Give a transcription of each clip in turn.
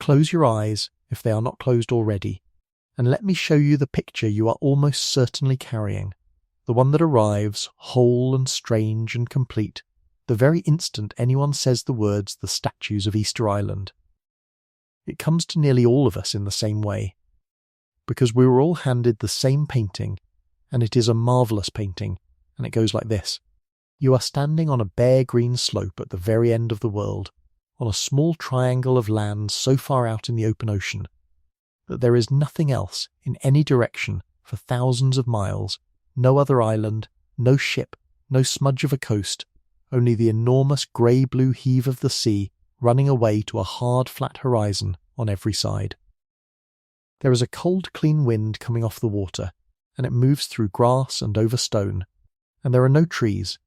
Close your eyes, if they are not closed already, and let me show you the picture you are almost certainly carrying, the one that arrives, whole and strange and complete, the very instant anyone says the words "the statues of Easter Island." It comes to nearly all of us in the same way, because we were all handed the same painting, and it is a marvellous painting, and it goes like this. You are standing on a bare green slope at the very end of the world, on a small triangle of land so far out in the open ocean that there is nothing else in any direction for thousands of miles, no other island, no ship, no smudge of a coast, only the enormous grey-blue heave of the sea running away to a hard flat horizon on every side. There is a cold clean wind coming off the water, and it moves through grass and over stone, and there are no trees,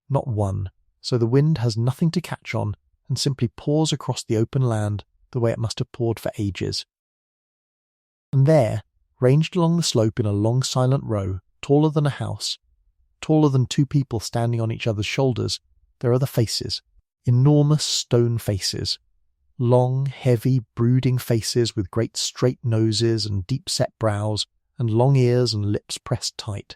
not one, so the wind has nothing to catch on and simply pours across the open land the way it must have poured for ages. And there, ranged along the slope in a long silent row, taller than a house, taller than two people standing on each other's shoulders, there are the faces, enormous stone faces, long, heavy, brooding faces with great straight noses and deep-set brows and long ears and lips pressed tight,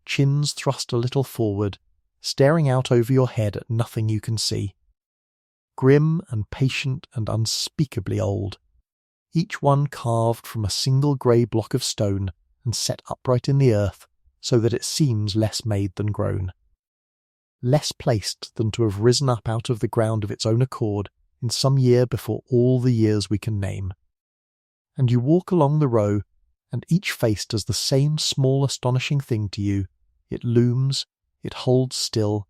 chins thrust a little forward, staring out over your head at nothing you can see. Grim and patient and unspeakably old, each one carved from a single grey block of stone and set upright in the earth so that it seems less made than grown, less placed than to have risen up out of the ground of its own accord in some year before all the years we can name. And you walk along the row, and each face does the same small astonishing thing to you. It looms, it holds still,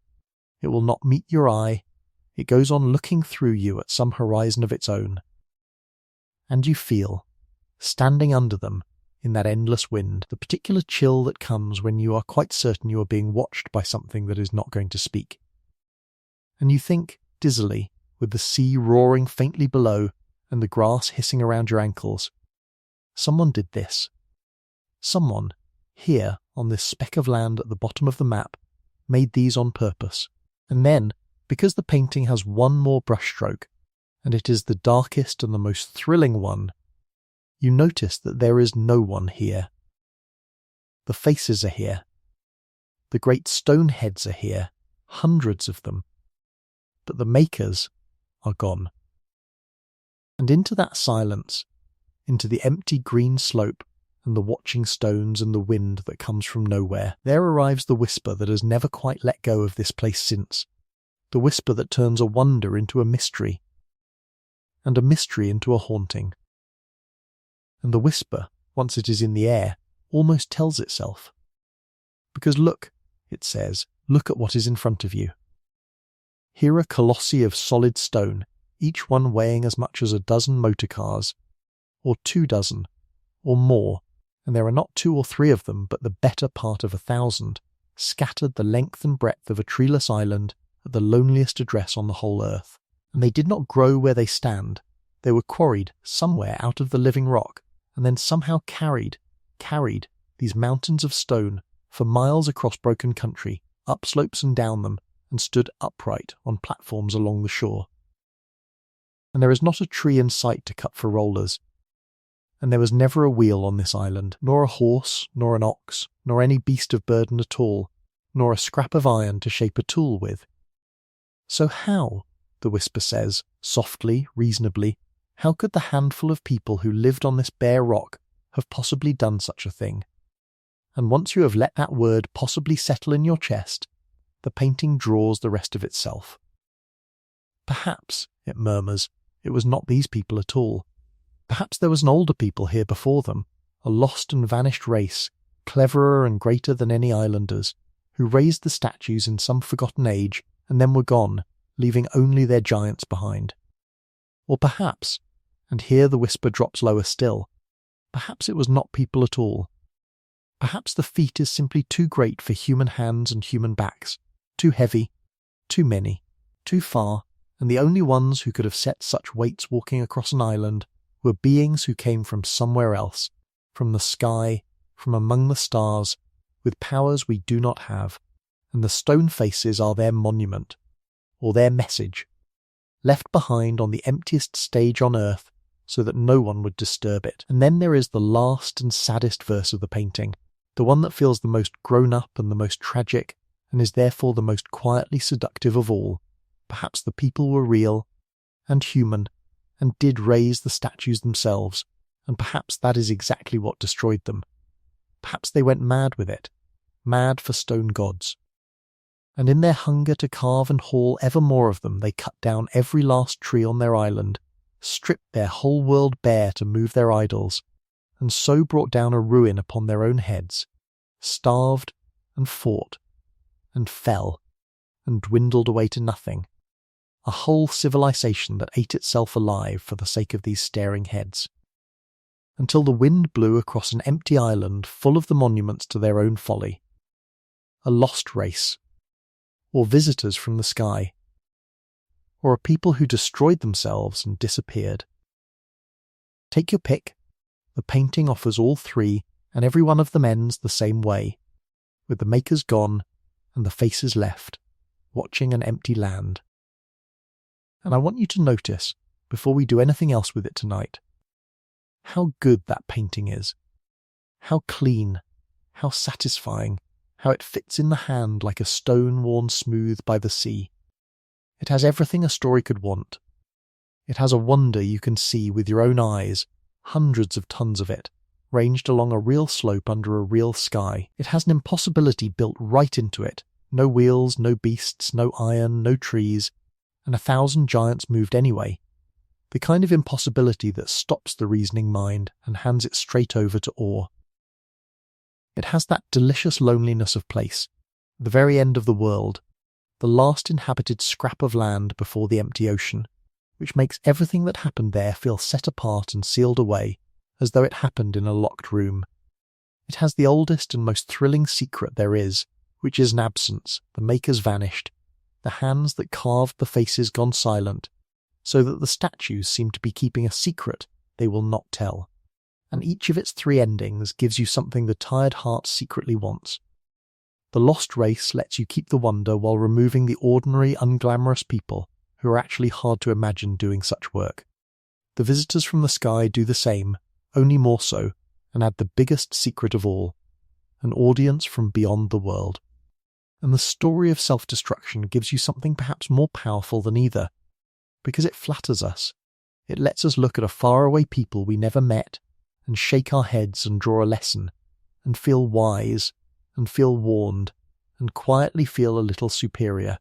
it will not meet your eye, it goes on looking through you at some horizon of its own. And you feel, standing under them, in that endless wind, the particular chill that comes when you are quite certain you are being watched by something that is not going to speak. And you think, dizzily, with the sea roaring faintly below and the grass hissing around your ankles, someone did this. Someone, here on this speck of land at the bottom of the map, made these on purpose. And then, because the painting has one more brushstroke, and it is the darkest and the most thrilling one, you notice that there is no one here. The faces are here. The great stone heads are here, hundreds of them. But the makers are gone. And into that silence, into the empty green slope and the watching stones and the wind that comes from nowhere, there arrives the whisper that has never quite let go of this place since, the whisper that turns a wonder into a mystery, and a mystery into a haunting. And the whisper, once it is in the air, almost tells itself. Because look, it says, look at what is in front of you. Here are colossi of solid stone, each one weighing as much as a dozen motor cars, or 2 dozen, or more, and there are not 2 or 3 of them, but the better part of 1,000, scattered the length and breadth of a treeless island at the loneliest address on the whole earth. And they did not grow where they stand. They were quarried somewhere out of the living rock, and then somehow carried, these mountains of stone, for miles across broken country, up slopes and down them, and stood upright on platforms along the shore. And there is not a tree in sight to cut for rollers. And there was never a wheel on this island, nor a horse, nor an ox, nor any beast of burden at all, nor a scrap of iron to shape a tool with. So how, the whisper says, softly, reasonably, how could the handful of people who lived on this bare rock have possibly done such a thing? And once you have let that word possibly settle in your chest, the painting draws the rest of itself. Perhaps, it murmurs, it was not these people at all. Perhaps there was an older people here before them, a lost and vanished race, cleverer and greater than any islanders, who raised the statues in some forgotten age and then were gone, leaving only their giants behind. Or perhaps, and here the whisper drops lower still, perhaps it was not people at all. Perhaps the feat is simply too great for human hands and human backs, too heavy, too many, too far, and the only ones who could have set such weights walking across an island were beings who came from somewhere else, from the sky, from among the stars, with powers we do not have, and the stone faces are their monument, or their message, left behind on the emptiest stage on earth so that no one would disturb it. And then there is the last and saddest verse of the painting, the one that feels the most grown up and the most tragic, and is therefore the most quietly seductive of all. Perhaps the people were real and human and did raise the statues themselves, and perhaps that is exactly what destroyed them. Perhaps they went mad with it, mad for stone gods. And in their hunger to carve and haul ever more of them, they cut down every last tree on their island, stripped their whole world bare to move their idols, and so brought down a ruin upon their own heads, starved and fought and fell and dwindled away to nothing, a whole civilization that ate itself alive for the sake of these staring heads, until the wind blew across an empty island full of the monuments to their own folly. A lost race, or visitors from the sky, or a people who destroyed themselves and disappeared. Take your pick. The painting offers all three, and every one of them ends the same way, with the makers gone and the faces left, watching an empty land. And I want you to notice, before we do anything else with it tonight, how good that painting is, how clean, how satisfying, how it fits in the hand like a stone worn smooth by the sea. It has everything a story could want. It has a wonder you can see with your own eyes, hundreds of tons of it, ranged along a real slope under a real sky. It has an impossibility built right into it, no wheels, no beasts, no iron, no trees, and 1,000 giants moved anyway. The kind of impossibility that stops the reasoning mind and hands it straight over to awe. It has that delicious loneliness of place, the very end of the world, the last inhabited scrap of land before the empty ocean, which makes everything that happened there feel set apart and sealed away, as though it happened in a locked room. It has the oldest and most thrilling secret there is, which is an absence, the makers vanished, the hands that carved the faces gone silent, so that the statues seem to be keeping a secret they will not tell. And each of its three endings gives you something the tired heart secretly wants. The lost race lets you keep the wonder while removing the ordinary, unglamorous people who are actually hard to imagine doing such work. The visitors from the sky do the same, only more so, and add the biggest secret of all, an audience from beyond the world. And the story of self-destruction gives you something perhaps more powerful than either, because it flatters us. It lets us look at a faraway people we never met, and shake our heads and draw a lesson, and feel wise, and feel warned, and quietly feel a little superior,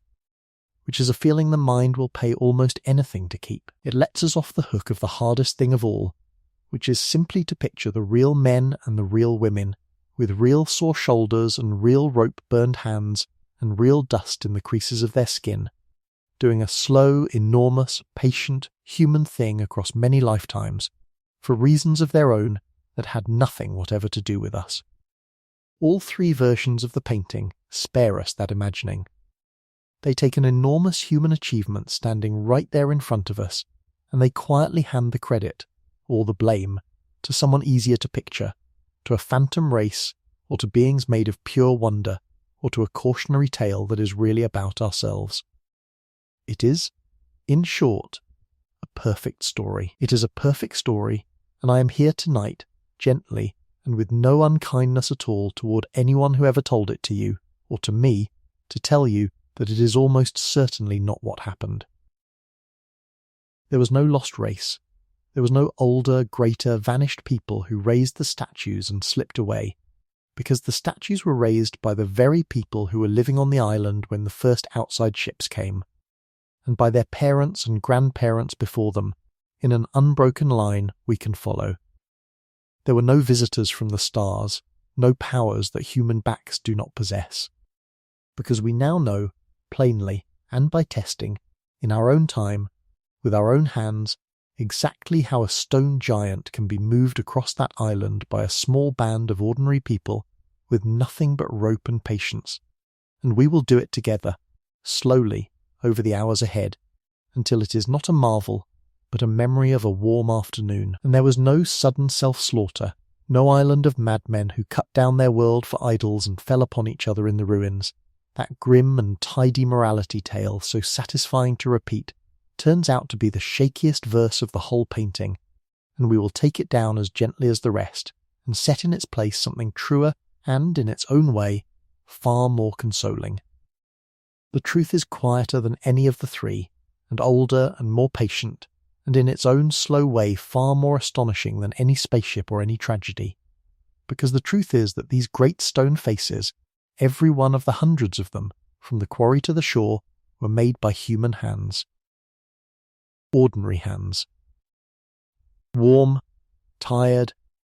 which is a feeling the mind will pay almost anything to keep. It lets us off the hook of the hardest thing of all, which is simply to picture the real men and the real women, with real sore shoulders and real rope-burned hands and real dust in the creases of their skin, doing a slow, enormous, patient, human thing across many lifetimes, for reasons of their own that had nothing whatever to do with us. All three versions of the painting spare us that imagining. They take an enormous human achievement standing right there in front of us, and they quietly hand the credit, or the blame, to someone easier to picture, to a phantom race, or to beings made of pure wonder, or to a cautionary tale that is really about ourselves. It is, in short, a perfect story. It is a perfect story, and I am here tonight, gently, and with no unkindness at all toward anyone who ever told it to you, or to me, to tell you that it is almost certainly not what happened. There was no lost race. There was no older, greater, vanished people who raised the statues and slipped away, because the statues were raised by the very people who were living on the island when the first outside ships came, and by their parents and grandparents before them, in an unbroken line we can follow. There were no visitors from the stars, no powers that human backs do not possess, because we now know, plainly and by testing, in our own time, with our own hands, exactly how a stone giant can be moved across that island by a small band of ordinary people with nothing but rope and patience, and we will do it together, slowly, over the hours ahead, until it is not a marvel, but a memory of a warm afternoon. And there was no sudden self-slaughter, no island of madmen who cut down their world for idols and fell upon each other in the ruins. That grim and tidy morality tale, so satisfying to repeat, turns out to be the shakiest verse of the whole painting, and we will take it down as gently as the rest, and set in its place something truer and, in its own way, far more consoling. The truth is quieter than any of the three, and older and more patient, and in its own slow way far more astonishing than any spaceship or any tragedy. Because the truth is that these great stone faces, every one of the hundreds of them, from the quarry to the shore, were made by human hands. Ordinary hands. Warm, tired,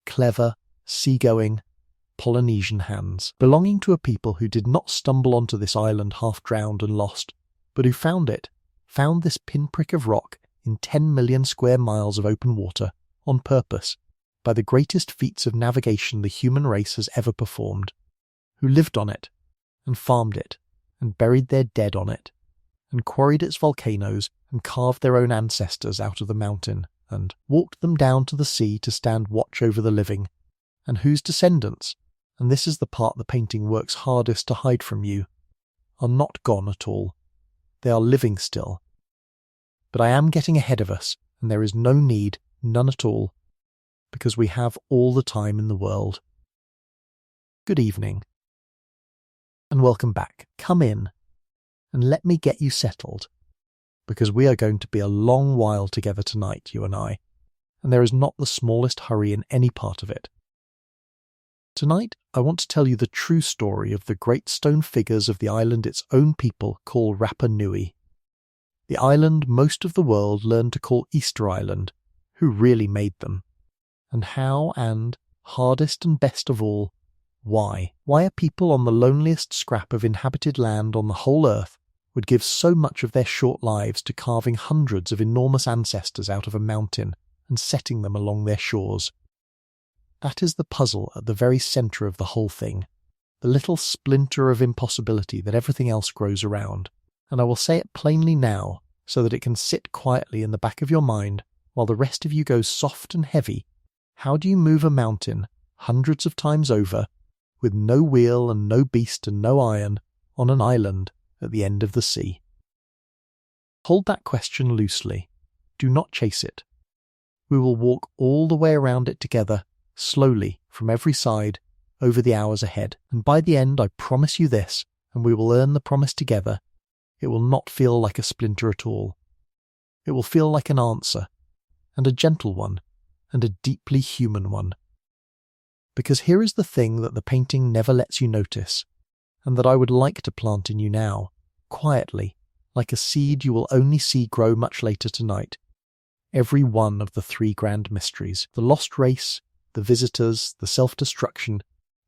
clever, seagoing, Polynesian hands, belonging to a people who did not stumble onto this island half drowned and lost, but who found this pinprick of rock in 10 million square miles of open water, on purpose, by the greatest feats of navigation the human race has ever performed, who lived on it, and farmed it, and buried their dead on it, and quarried its volcanoes, and carved their own ancestors out of the mountain, and walked them down to the sea to stand watch over the living, and whose descendants, and this is the part the painting works hardest to hide from you, are not gone at all. They are living still. But I am getting ahead of us, and there is no need, none at all, because we have all the time in the world. Good evening, and welcome back. Come in, and let me get you settled, because we are going to be a long while together tonight, you and I, and there is not the smallest hurry in any part of it. Tonight, I want to tell you the true story of the great stone figures of the island its own people call Rapa Nui, the island most of the world learned to call Easter Island, who really made them, and how, and, hardest and best of all, why. Why a people on the loneliest scrap of inhabited land on the whole earth would give so much of their short lives to carving hundreds of enormous ancestors out of a mountain and setting them along their shores. That is the puzzle at the very centre of the whole thing, the little splinter of impossibility that everything else grows around, and I will say it plainly now so that it can sit quietly in the back of your mind while the rest of you goes soft and heavy. How do you move a mountain, hundreds of times over, with no wheel and no beast and no iron, on an island at the end of the sea? Hold that question loosely. Do not chase it. We will walk all the way around it together, slowly, from every side, over the hours ahead, and by the end I promise you this, and we will earn the promise together, it will not feel like a splinter at all. It will feel like an answer, and a gentle one, and a deeply human one. Because here is the thing that the painting never lets you notice, and that I would like to plant in you now, quietly, like a seed you will only see grow much later tonight. Every one of the three grand mysteries, the lost race, the visitors, the self-destruction,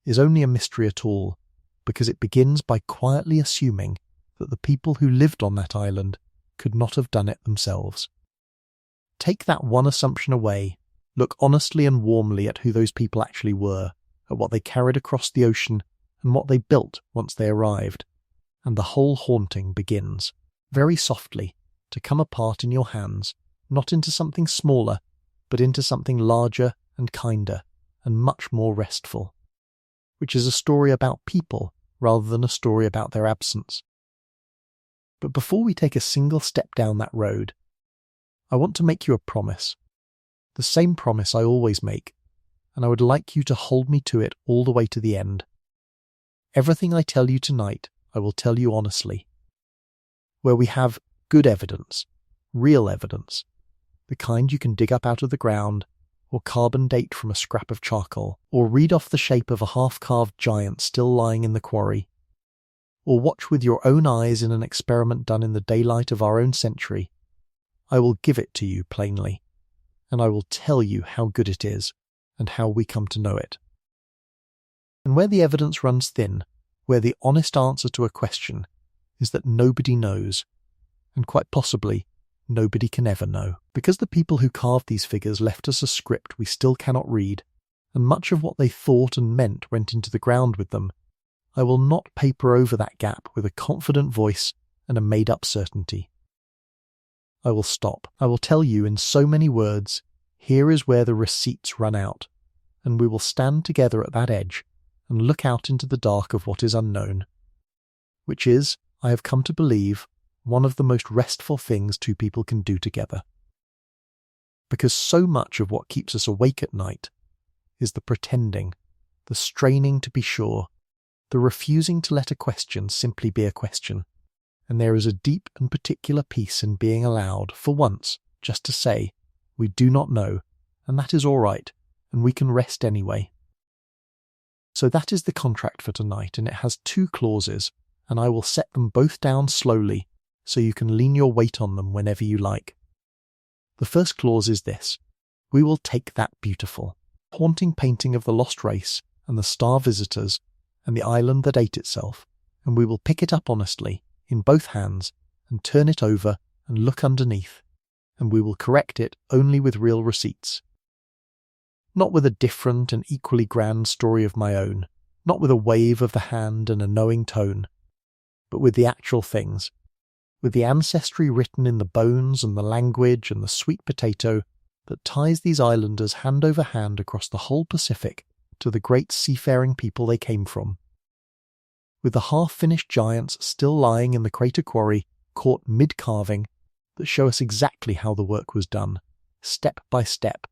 is only a mystery at all, because it begins by quietly assuming that the people who lived on that island could not have done it themselves. Take that one assumption away, look honestly and warmly at who those people actually were, at what they carried across the ocean, and what they built once they arrived, and the whole haunting begins, very softly, to come apart in your hands, not into something smaller, but into something larger and kinder, and much more restful, which is a story about people rather than a story about their absence. But before we take a single step down that road, I want to make you a promise, the same promise I always make, and I would like you to hold me to it all the way to the end. Everything I tell you tonight, I will tell you honestly. Where we have good evidence, real evidence, the kind you can dig up out of the ground, or carbon date from a scrap of charcoal, or read off the shape of a half-carved giant still lying in the quarry, or watch with your own eyes in an experiment done in the daylight of our own century, I will give it to you plainly, and I will tell you how good it is, and how we come to know it. And where the evidence runs thin, where the honest answer to a question is that nobody knows, and quite possibly nobody can ever know. Because the people who carved these figures left us a script we still cannot read, and much of what they thought and meant went into the ground with them, I will not paper over that gap with a confident voice and a made-up certainty. I will stop. I will tell you in so many words, here is where the receipts run out, and we will stand together at that edge and look out into the dark of what is unknown, which is, I have come to believe, one of the most restful things two people can do together. because so much of what keeps us awake at night is the pretending, the straining to be sure, the refusing to let a question simply be a question. And there is a deep and particular peace in being allowed, for once, just to say, we do not know, and that is all right, and we can rest anyway. So that is the contract for tonight, and it has 2 clauses, and I will set them both down slowly, so you can lean your weight on them whenever you like. The first clause is this: we will take that beautiful, haunting painting of the lost race and the star visitors and the island that ate itself, and we will pick it up honestly, in both hands, and turn it over and look underneath, and we will correct it only with real receipts. Not with a different and equally grand story of my own, not with a wave of the hand and a knowing tone, but with the actual things, with the ancestry written in the bones and the language and the sweet potato that ties these islanders hand over hand across the whole Pacific to the great seafaring people they came from. With the half-finished giants still lying in the crater quarry, caught mid-carving, that show us exactly how the work was done, step by step,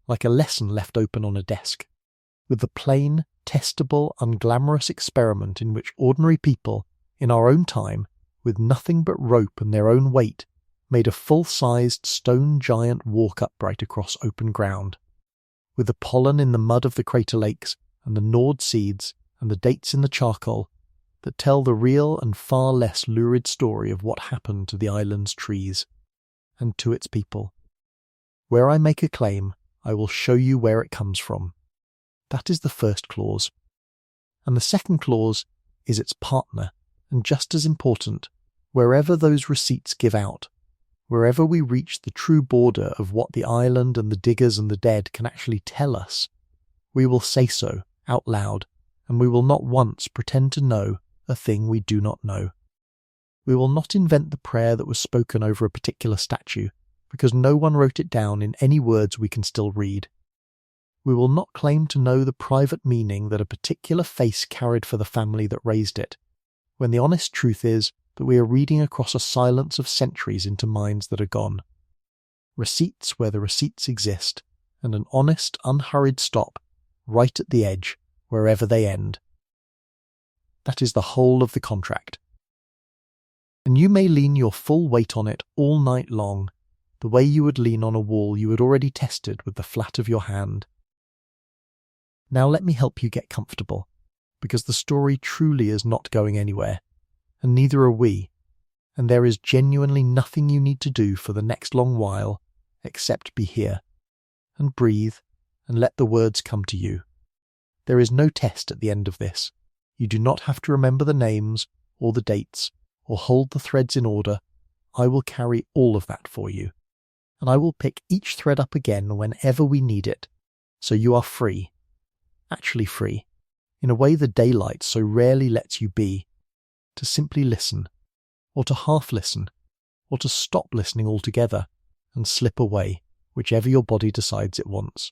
like a lesson left open on a desk. With the plain, testable, unglamorous experiment in which ordinary people, in our own time, with nothing but rope and their own weight, made a full-sized stone giant walk upright across open ground. With the pollen in the mud of the crater lakes, and the gnawed seeds, and the dates in the charcoal, that tell the real and far less lurid story of what happened to the island's trees, and to its people. Where I make a claim, I will show you where it comes from. That is the first clause. And the second clause is its partner, and just as important, wherever those receipts give out, wherever we reach the true border of what the island and the diggers and the dead can actually tell us, we will say so out loud, and we will not once pretend to know a thing we do not know. We will not invent the prayer that was spoken over a particular statue, because no one wrote it down in any words we can still read. We will not claim to know the private meaning that a particular face carried for the family that raised it, when the honest truth is that we are reading across a silence of centuries into minds that are gone. Receipts where the receipts exist, and an honest, unhurried stop, right at the edge, wherever they end. That is the whole of the contract. And you may lean your full weight on it all night long, the way you would lean on a wall you had already tested with the flat of your hand. Now let me help you get comfortable, because the story truly is not going anywhere, and neither are we, and there is genuinely nothing you need to do for the next long while except be here, and breathe, and let the words come to you. There is no test at the end of this. You do not have to remember the names, or the dates, or hold the threads in order. I will carry all of that for you, and I will pick each thread up again whenever we need it, so you are free, actually free, in a way the daylight so rarely lets you be, to simply listen, or to half listen, or to stop listening altogether, and slip away, whichever your body decides it wants.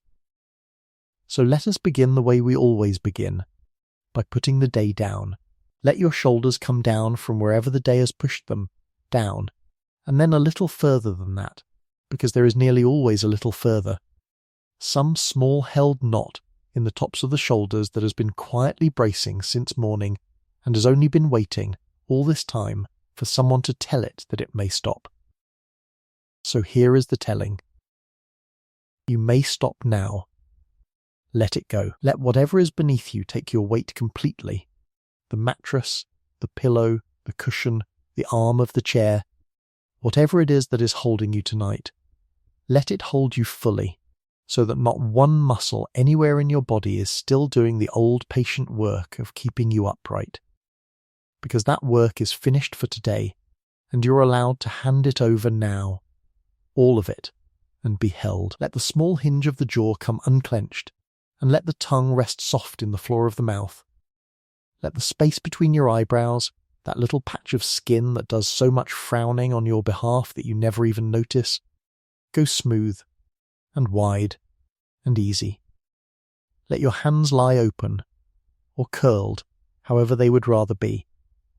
So let us begin the way we always begin, by putting the day down. Let your shoulders come down from wherever the day has pushed them, down, and then a little further than that, because there is nearly always a little further. Some small held knot in the tops of the shoulders that has been quietly bracing since morning, and has only been waiting, all this time, for someone to tell it that it may stop. So here is the telling. You may stop now. Let it go. Let whatever is beneath you take your weight completely. The mattress, the pillow, the cushion, the arm of the chair, whatever it is that is holding you tonight, let it hold you fully, so that not one muscle anywhere in your body is still doing the old patient work of keeping you upright. Because that work is finished for today, and you're allowed to hand it over now, all of it, and be held. Let the small hinge of the jaw come unclenched, and let the tongue rest soft in the floor of the mouth. Let the space between your eyebrows, that little patch of skin that does so much frowning on your behalf that you never even notice, go smooth, and wide, and easy. Let your hands lie open, or curled, however they would rather be,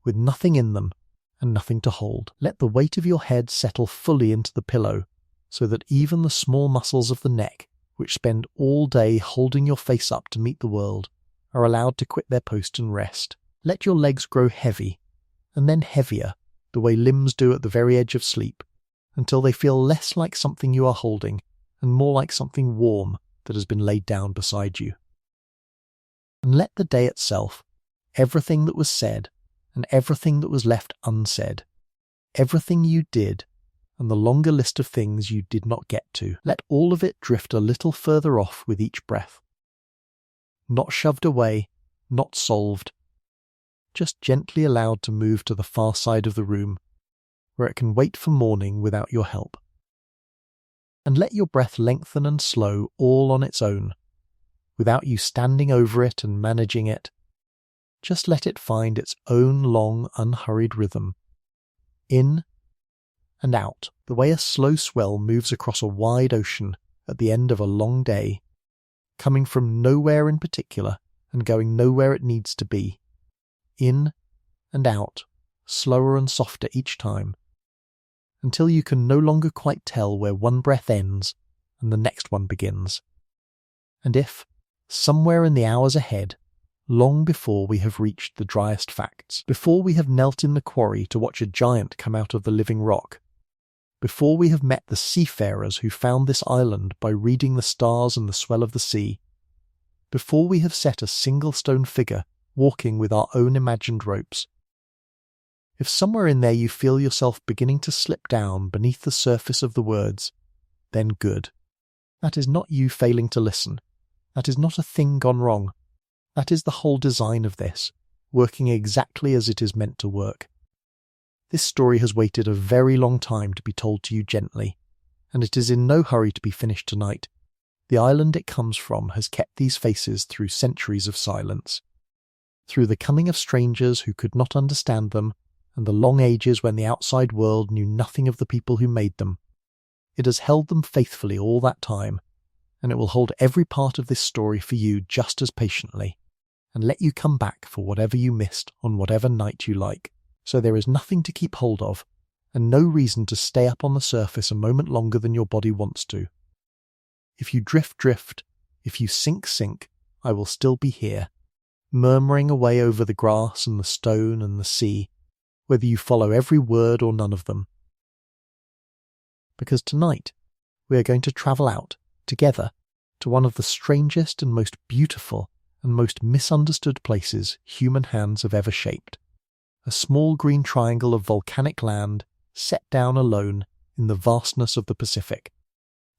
with nothing in them, and nothing to hold. Let the weight of your head settle fully into the pillow, so that even the small muscles of the neck, which spend all day holding your face up to meet the world, are allowed to quit their post and rest. Let your legs grow heavy, and then heavier, the way limbs do at the very edge of sleep, until they feel less like something you are holding and more like something warm that has been laid down beside you. And let the day itself, everything that was said and everything that was left unsaid, everything you did and the longer list of things you did not get to, let all of it drift a little further off with each breath. Not shoved away, not solved, just gently allowed to move to the far side of the room, where it can wait for morning without your help. And let your breath lengthen and slow all on its own, without you standing over it and managing it. Just let it find its own long, unhurried rhythm. In and out, the way a slow swell moves across a wide ocean at the end of a long day, coming from nowhere in particular and going nowhere it needs to be. In and out, slower and softer each time, until you can no longer quite tell where one breath ends and the next one begins. And if, somewhere in the hours ahead, long before we have reached the driest facts, before we have knelt in the quarry to watch a giant come out of the living rock, before we have met the seafarers who found this island by reading the stars and the swell of the sea, before we have set a single stone figure walking with our own imagined ropes, if somewhere in there you feel yourself beginning to slip down beneath the surface of the words, then good. That is not you failing to listen. That is not a thing gone wrong. That is the whole design of this, working exactly as it is meant to work. This story has waited a very long time to be told to you gently, and it is in no hurry to be finished tonight. The island it comes from has kept these faces through centuries of silence, through the coming of strangers who could not understand them, and the long ages when the outside world knew nothing of the people who made them. It has held them faithfully all that time, and it will hold every part of this story for you just as patiently, and let you come back for whatever you missed on whatever night you like. So there is nothing to keep hold of, and no reason to stay up on the surface a moment longer than your body wants to. If you drift, if you sink, I will still be here, murmuring away over the grass and the stone and the sea, whether you follow every word or none of them. Because tonight we are going to travel out, together, to one of the strangest and most beautiful and most misunderstood places human hands have ever shaped. A small green triangle of volcanic land set down alone in the vastness of the Pacific,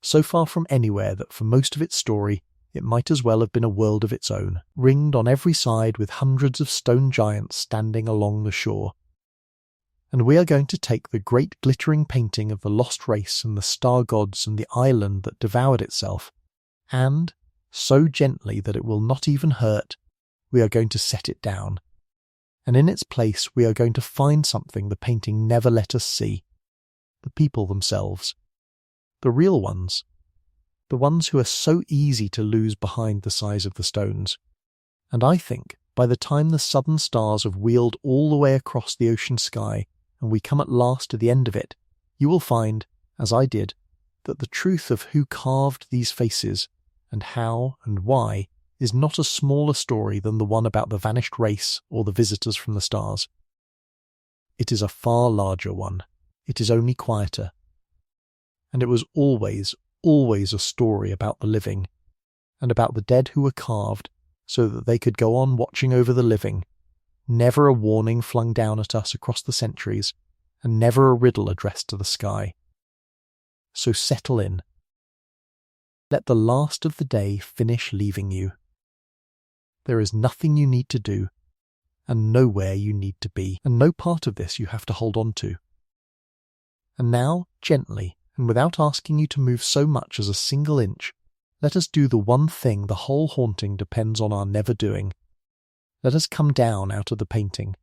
so far from anywhere that for most of its story it might as well have been a world of its own, ringed on every side with hundreds of stone giants standing along the shore. And we are going to take the great glittering painting of the lost race and the star gods and the island that devoured itself, and, so gently that it will not even hurt, we are going to set it down. And in its place we are going to find something the painting never let us see. The people themselves. The real ones. The ones who are so easy to lose behind the size of the stones. And I think, by the time the southern stars have wheeled all the way across the ocean sky, and we come at last to the end of it, you will find, as I did, that the truth of who carved these faces, and how and why, is not a smaller story than the one about the vanished race or the visitors from the stars. It is a far larger one. It is only quieter. And it was always a story about the living, and about the dead who were carved so that they could go on watching over the living, never a warning flung down at us across the centuries, and never a riddle addressed to the sky. So settle in. Let the last of the day finish leaving you. There is nothing you need to do, and nowhere you need to be, and no part of this you have to hold on to. And now, gently, and without asking you to move so much as a single inch, let us do the one thing the whole haunting depends on our never doing. Let us come down out of the painting.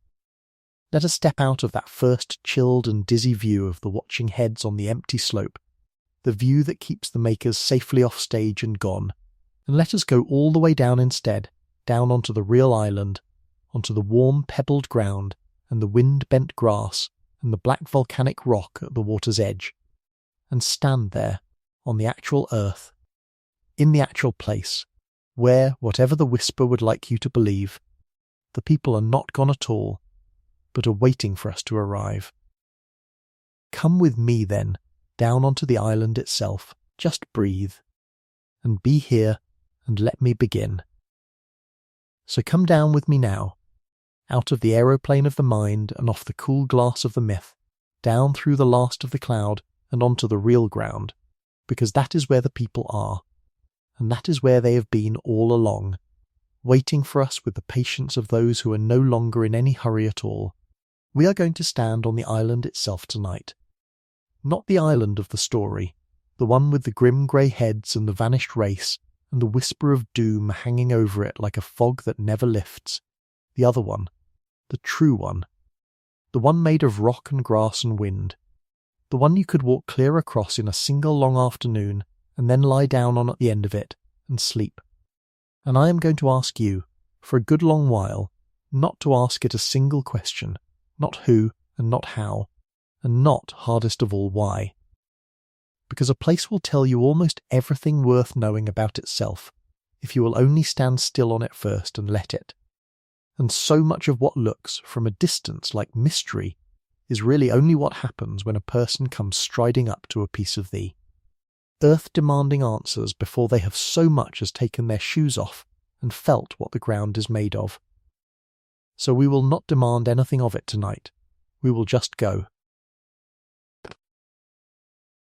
Let us step out of that first chilled and dizzy view of the watching heads on the empty slope, the view that keeps the makers safely off stage and gone, and let us go all the way down instead, down onto the real island, onto the warm pebbled ground and the wind-bent grass and the black volcanic rock at the water's edge, and stand there, on the actual earth, in the actual place, where, whatever the whisper would like you to believe, the people are not gone at all, but are waiting for us to arrive. Come with me then, down onto the island itself, just breathe, and be here and let me begin. So come down with me now, out of the aeroplane of the mind and off the cool glass of the myth, down through the last of the cloud and onto the real ground, because that is where the people are, and that is where they have been all along, waiting for us with the patience of those who are no longer in any hurry at all. We are going to stand on the island itself tonight. Not the island of the story, the one with the grim grey heads and the vanished race, and the whisper of doom hanging over it like a fog that never lifts. The other one, the true one, the one made of rock and grass and wind, the one you could walk clear across in a single long afternoon and then lie down on at the end of it and sleep. And I am going to ask you, for a good long while, not to ask it a single question, not who and not how, and not, hardest of all, why. Because a place will tell you almost everything worth knowing about itself, if you will only stand still on it first and let it. And so much of what looks, from a distance, like mystery, is really only what happens when a person comes striding up to a piece of thee. Earth demanding answers before they have so much as taken their shoes off and felt what the ground is made of. So we will not demand anything of it tonight. We will just go.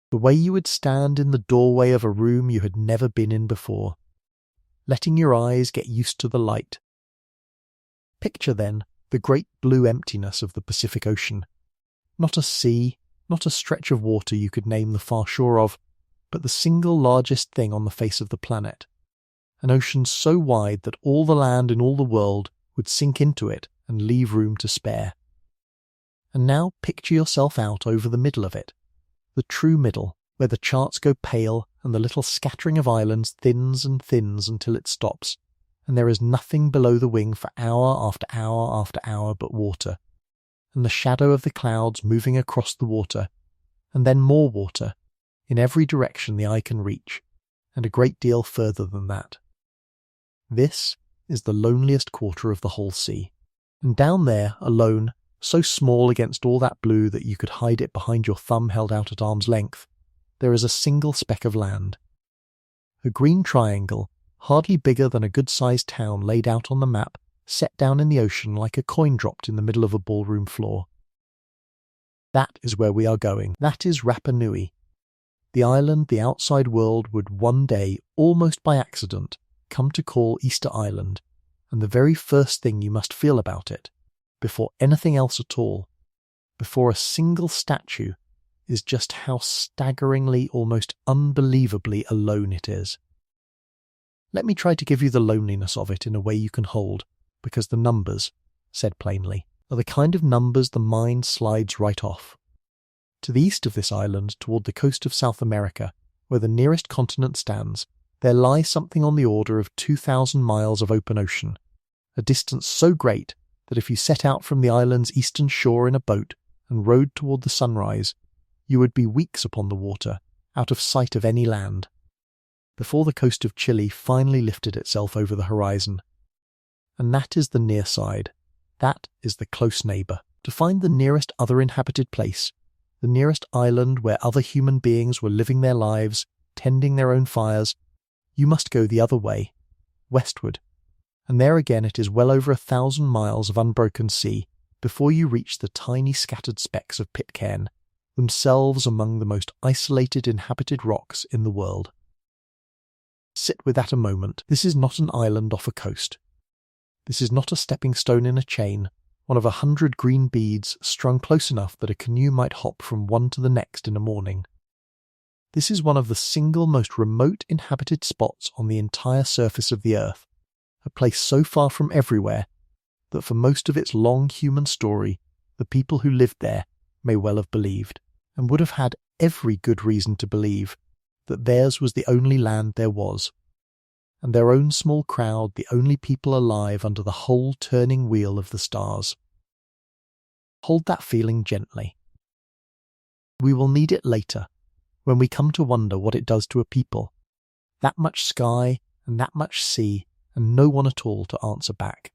The way you would stand in the doorway of a room you had never been in before, letting your eyes get used to the light. Picture then the great blue emptiness of the Pacific Ocean. Not a sea, not a stretch of water you could name the far shore of, but the single largest thing on the face of the planet. An ocean so wide that all the land in all the world would sink into it and leave room to spare. And now picture yourself out over the middle of it, the true middle, where the charts go pale and the little scattering of islands thins and thins until it stops, and there is nothing below the wing for hour after hour after hour but water, and the shadow of the clouds moving across the water, and then more water, in every direction the eye can reach, and a great deal further than that. This is the loneliest quarter of the whole sea, and down there, alone, so small against all that blue that you could hide it behind your thumb held out at arm's length, there is a single speck of land. A green triangle, hardly bigger than a good-sized town laid out on the map, set down in the ocean like a coin dropped in the middle of a ballroom floor. That is where we are going. That is Rapa Nui. The island the outside world would one day, almost by accident, come to call Easter Island, and the very first thing you must feel about it, before anything else at all, before a single statue, is just how staggeringly, almost unbelievably alone it is. Let me try to give you the loneliness of it in a way you can hold, because the numbers, said plainly, are the kind of numbers the mind slides right off. To the east of this island, toward the coast of South America, where the nearest continent stands, there lies something on the order of 2,000 miles of open ocean, a distance so great that if you set out from the island's eastern shore in a boat and rowed toward the sunrise, you would be weeks upon the water, out of sight of any land, before the coast of Chile finally lifted itself over the horizon. And that is the near side. That is the close neighbour. To find the nearest other inhabited place, the nearest island where other human beings were living their lives, tending their own fires, you must go the other way, westward, and there again it is well over 1,000 miles of unbroken sea before you reach the tiny scattered specks of Pitcairn, themselves among the most isolated inhabited rocks in the world. Sit with that a moment. This is not an island off a coast. This is not a stepping stone in a chain, one of 100 green beads strung close enough that a canoe might hop from one to the next in a morning. This is one of the single most remote inhabited spots on the entire surface of the earth, a place so far from everywhere that for most of its long human story, the people who lived there may well have believed, and would have had every good reason to believe, that theirs was the only land there was, and their own small crowd the only people alive under the whole turning wheel of the stars. Hold that feeling gently. We will need it later, when we come to wonder what it does to a people. That much sky and that much sea, and no one at all to answer back.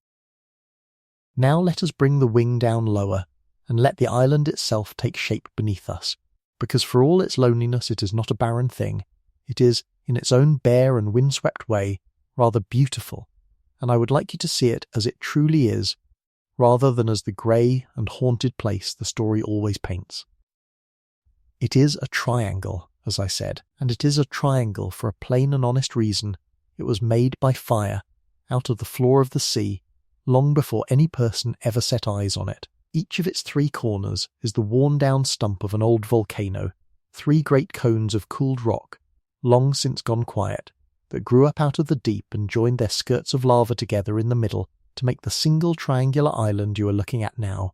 Now let us bring the wing down lower, and let the island itself take shape beneath us, because for all its loneliness it is not a barren thing. It is, in its own bare and windswept way, rather beautiful, and I would like you to see it as it truly is, rather than as the grey and haunted place the story always paints. It is a triangle, as I said, and it is a triangle for a plain and honest reason. It was made by fire, out of the floor of the sea, long before any person ever set eyes on it. Each of its 3 corners is the worn-down stump of an old volcano, 3 great cones of cooled rock, long since gone quiet, that grew up out of the deep and joined their skirts of lava together in the middle to make the single triangular island you are looking at now.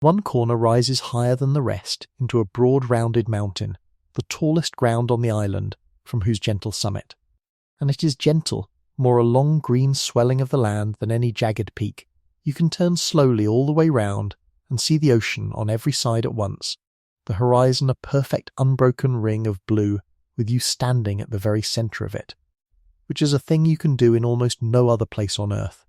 One corner rises higher than the rest into a broad rounded mountain, the tallest ground on the island, from whose gentle summit. And it is gentle, more a long green swelling of the land than any jagged peak. You can turn slowly all the way round and see the ocean on every side at once, the horizon a perfect unbroken ring of blue with you standing at the very centre of it, which is a thing you can do in almost no other place on earth.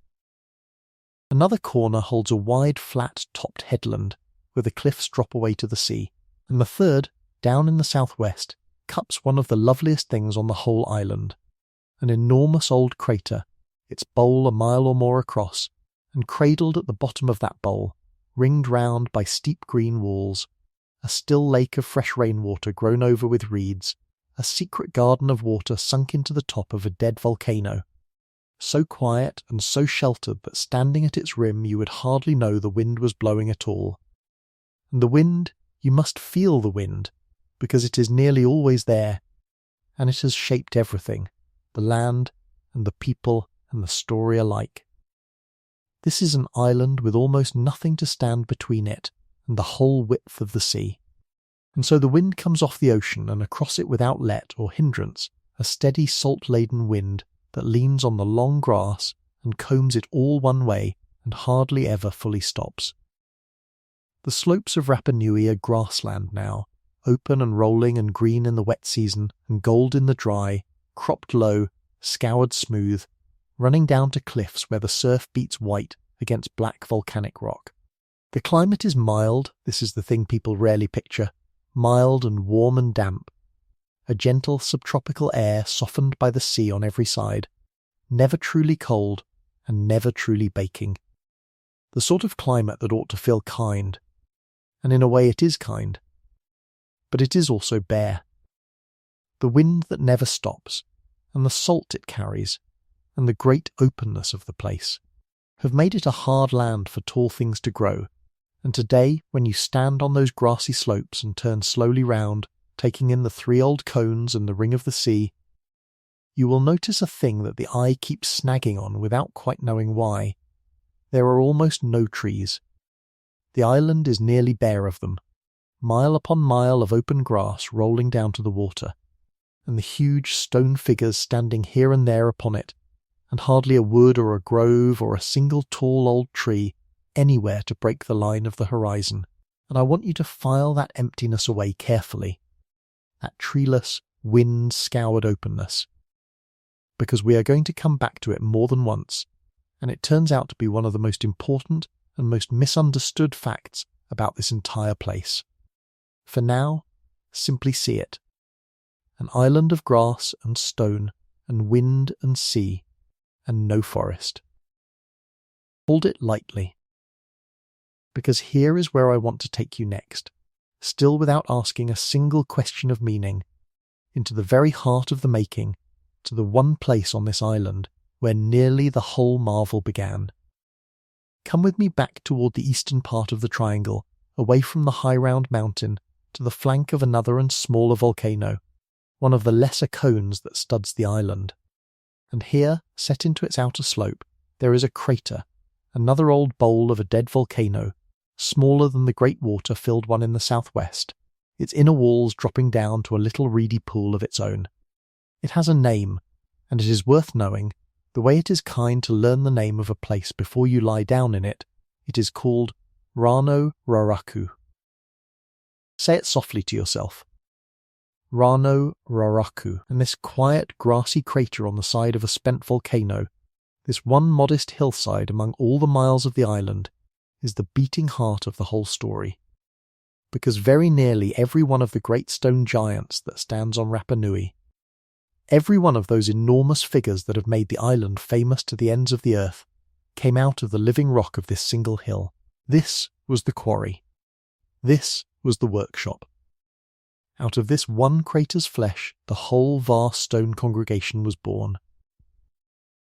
Another corner holds a wide flat-topped headland where the cliffs drop away to the sea, and the third, down in the southwest, cups one of the loveliest things on the whole island, an enormous old crater, its bowl a mile or more across, and cradled at the bottom of that bowl, ringed round by steep green walls, a still lake of fresh rainwater grown over with reeds, a secret garden of water sunk into the top of a dead volcano, so quiet and so sheltered that standing at its rim you would hardly know the wind was blowing at all. And the wind, you must feel the wind, because it is nearly always there, and it has shaped everything, the land and the people and the story alike. This is an island with almost nothing to stand between it and the whole width of the sea. And so the wind comes off the ocean and across it without let or hindrance, a steady salt-laden wind that leans on the long grass and combs it all one way and hardly ever fully stops. The slopes of Rapa Nui are grassland now, open and rolling and green in the wet season and gold in the dry, cropped low, scoured smooth, running down to cliffs where the surf beats white against black volcanic rock. The climate is mild, this is the thing people rarely picture, mild and warm and damp, a gentle subtropical air softened by the sea on every side, never truly cold and never truly baking. The sort of climate that ought to feel kind, and in a way it is kind, but it is also bare. The wind that never stops, and the salt it carries, and the great openness of the place, have made it a hard land for tall things to grow, and today, when you stand on those grassy slopes and turn slowly round, taking in the 3 old cones and the ring of the sea, you will notice a thing that the eye keeps snagging on without quite knowing why. There are almost no trees. The island is nearly bare of them, mile upon mile of open grass rolling down to the water, and the huge stone figures standing here and there upon it, and hardly a wood or a grove or a single tall old tree anywhere to break the line of the horizon. And I want you to file that emptiness away carefully, that treeless, wind-scoured openness, because we are going to come back to it more than once, and it turns out to be one of the most important and most misunderstood facts about this entire place. For now, simply see it. An island of grass and stone and wind and sea, and no forest. Hold it lightly, because here is where I want to take you next, still without asking a single question of meaning, into the very heart of the making, to the one place on this island where nearly the whole marvel began. Come with me back toward the eastern part of the triangle, away from the high round mountain, to the flank of another and smaller volcano, one of the lesser cones that studs the island. And here, set into its outer slope, there is a crater, another old bowl of a dead volcano, smaller than the great water-filled one in the southwest, its inner walls dropping down to a little reedy pool of its own. It has a name, and it is worth knowing, the way it is kind to learn the name of a place before you lie down in it. It is called Rano Raraku. Say it softly to yourself. Rano Raraku, and this quiet, grassy crater on the side of a spent volcano, this one modest hillside among all the miles of the island, is the beating heart of the whole story. Because very nearly every one of the great stone giants that stands on Rapa Nui, every one of those enormous figures that have made the island famous to the ends of the earth, came out of the living rock of this single hill. This was the quarry. This was the workshop. Out of this one crater's flesh, the whole vast stone congregation was born.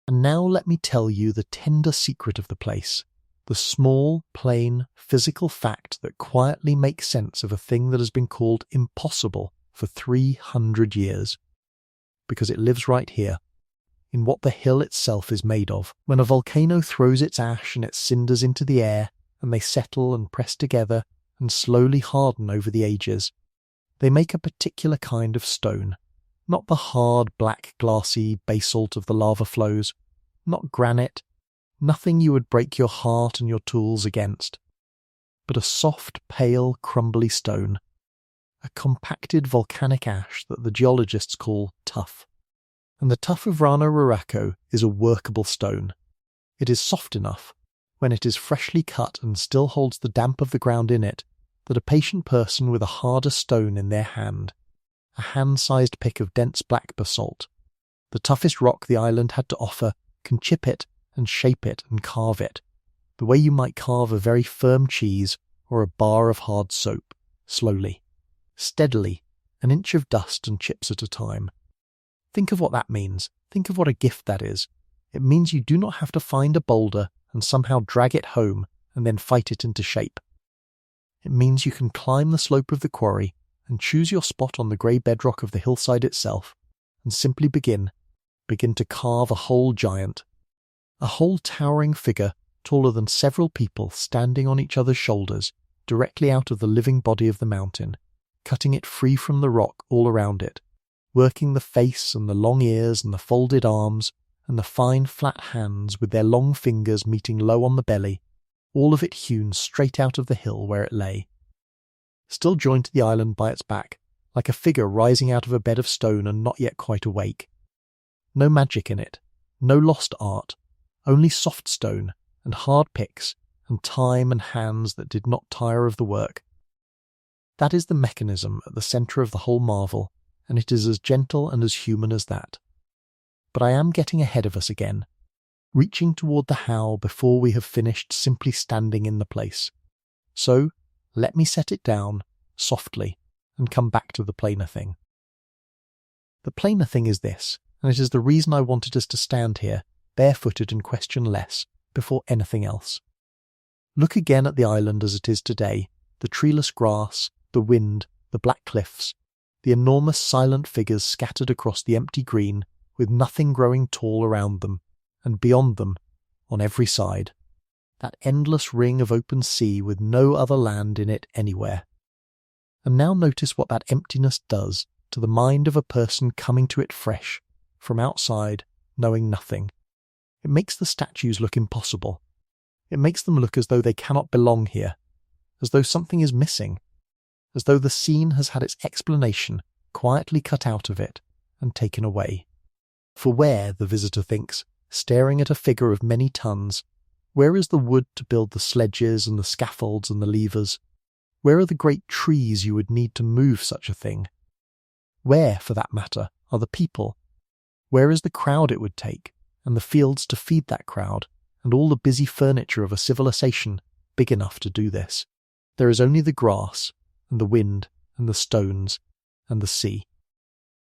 And now let me tell you the tender secret of the place, the small, plain, physical fact that quietly makes sense of a thing that has been called impossible for 300 years. Because it lives right here, in what the hill itself is made of. When a volcano throws its ash and its cinders into the air, and they settle and press together and slowly harden over the ages, they make a particular kind of stone, not the hard, black, glassy basalt of the lava flows, not granite, nothing you would break your heart and your tools against, but a soft, pale, crumbly stone, a compacted volcanic ash that the geologists call tuff. And the tuff of Rano Raraku is a workable stone. It is soft enough, when it is freshly cut and still holds the damp of the ground in it, that a patient person with a harder stone in their hand, a hand-sized pick of dense black basalt, the toughest rock the island had to offer, can chip it and shape it and carve it, the way you might carve a very firm cheese or a bar of hard soap, slowly, steadily, an inch of dust and chips at a time. Think of what that means. Think of what a gift that is. It means you do not have to find a boulder and somehow drag it home and then fight it into shape. It means you can climb the slope of the quarry and choose your spot on the grey bedrock of the hillside itself and simply begin to carve a whole giant, a whole towering figure taller than several people standing on each other's shoulders directly out of the living body of the mountain, cutting it free from the rock all around it, working the face and the long ears and the folded arms and the fine flat hands with their long fingers meeting low on the belly, all of it hewn straight out of the hill where it lay, still joined to the island by its back, like a figure rising out of a bed of stone and not yet quite awake. No magic in it, no lost art, only soft stone and hard picks and time and hands that did not tire of the work. That is the mechanism at the centre of the whole marvel, and it is as gentle and as human as that. But I am getting ahead of us again, reaching toward the how before we have finished simply standing in the place. So, let me set it down, softly, and come back to the plainer thing. The plainer thing is this, and it is the reason I wanted us to stand here, barefooted and question less, before anything else. Look again at the island as it is today, the treeless grass, the wind, the black cliffs, the enormous silent figures scattered across the empty green, with nothing growing tall around them, and beyond them, on every side, that endless ring of open sea with no other land in it anywhere. And now notice what that emptiness does to the mind of a person coming to it fresh, from outside, knowing nothing. It makes the statues look impossible. It makes them look as though they cannot belong here, as though something is missing, as though the scene has had its explanation quietly cut out of it and taken away. For where, the visitor thinks, staring at a figure of many tons, where is the wood to build the sledges and the scaffolds and the levers? Where are the great trees you would need to move such a thing? Where, for that matter, are the people? Where is the crowd it would take, and the fields to feed that crowd, and all the busy furniture of a civilization big enough to do this? There is only the grass, and the wind, and the stones, and the sea.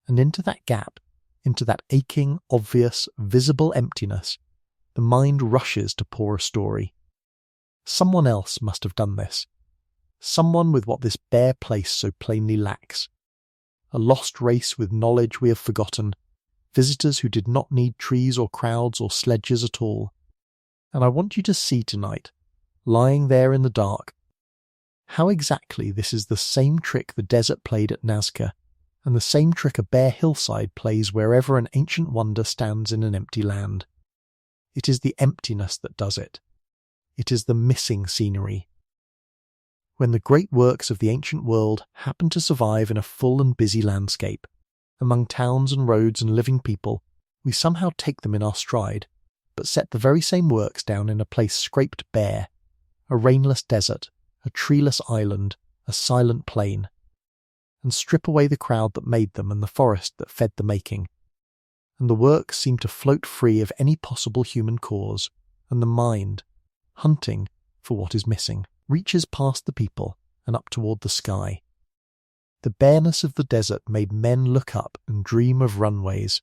And into that gap, into that aching, obvious, visible emptiness, the mind rushes to pour a story. Someone else must have done this. Someone with what this bare place so plainly lacks. A lost race with knowledge we have forgotten, visitors who did not need trees or crowds or sledges at all. And I want you to see tonight, lying there in the dark, how exactly this is the same trick the desert played at Nazca, and the same trick a bare hillside plays wherever an ancient wonder stands in an empty land. It is the emptiness that does it. It is the missing scenery. when the great works of the ancient world happen to survive in a full and busy landscape. Among towns and roads and living people, we somehow take them in our stride, but set the very same works down in a place scraped bare, a rainless desert, a treeless island, a silent plain, and strip away the crowd that made them and the forest that fed the making. And the works seem to float free of any possible human cause, and the mind, hunting for what is missing, reaches past the people and up toward the sky. The bareness of the desert made men look up and dream of runways.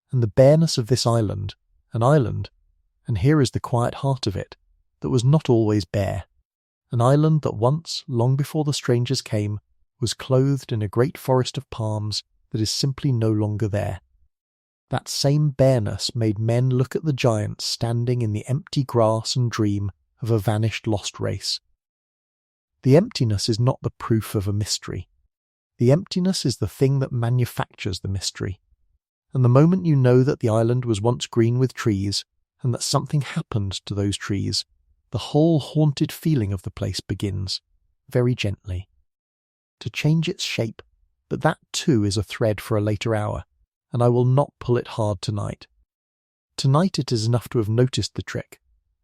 And the bareness of this island, an island, and here is the quiet heart of it, that was not always bare, an island that once, long before the strangers came, was clothed in a great forest of palms that is simply no longer there. That same bareness made men look at the giants standing in the empty grass and dream of a vanished lost race. The emptiness is not the proof of a mystery. The emptiness is the thing that manufactures the mystery. And the moment you know that the island was once green with trees, and that something happened to those trees, the whole haunted feeling of the place begins, very gently, to change its shape, but that too is a thread for a later hour, and I will not pull it hard tonight. Tonight it is enough to have noticed the trick,